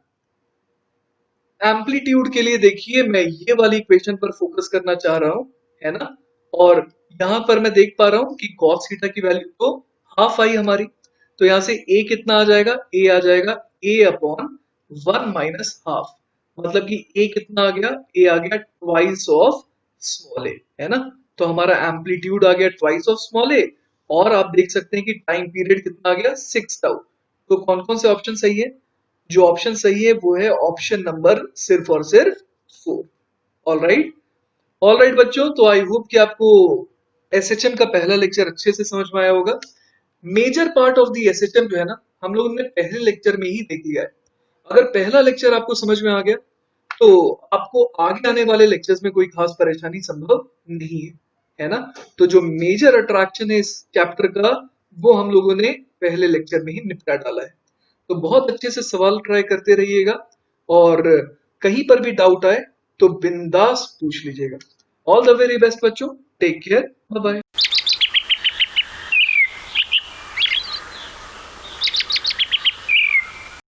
एम्पलीट्यूड के लिए देखिए मैं ये वाली इक्वेशन पर फोकस करना चाह रहा हूं, है ना। और यहां पर मैं देख पा रहा हूं कि cos थीटा की वैल्यू तो हाफ आई हमारी, तो यहां से a कितना आ जाएगा, a आ जाएगा a अपॉन 1 माइनस हाफ, मतलब कि a कितना आ गया, a आ गया ट्वाइस ऑफ स्मॉल a, है ना। तो हमारा एम्पलीट्यूड आ गया ट्वाइस ऑफ स्मॉल a, और आप देख सकते हैं कि टाइम पीरियड कितना आ गया 6 टाउ। तो कौन कौन से ऑप्शन सही है, जो ऑप्शन सही है वो है ऑप्शन नंबर सिर्फ और सिर्फ 4। All right. ऑल राइट बच्चों, तो आई होप कि आपको एसएचएम का पहला लेक्चर अच्छे से समझ में आया होगा। Major part of the SHM जो है ना, हम लोगों ने पहले लेक्चर में ही देख लिया है। अगर पहला लेक्चर आपको समझ में आ गया तो आपको आगे आने वाले लेक्चर्स में कोई खास परेशानी संभव नहीं है, है ना। तो जो मेजर अट्रैक्शन है इस चैप्टर का, वो हम लोगों ने पहले लेक्चर में ही निपटा डाला है। तो बहुत अच्छे से सवाल ट्राई करते रहिएगा, और कहीं पर भी डाउट आए तो बिंदास पूछ लीजिएगा। ऑल द वेरी बेस्ट बच्चों, टेक केयर, बाय बाय।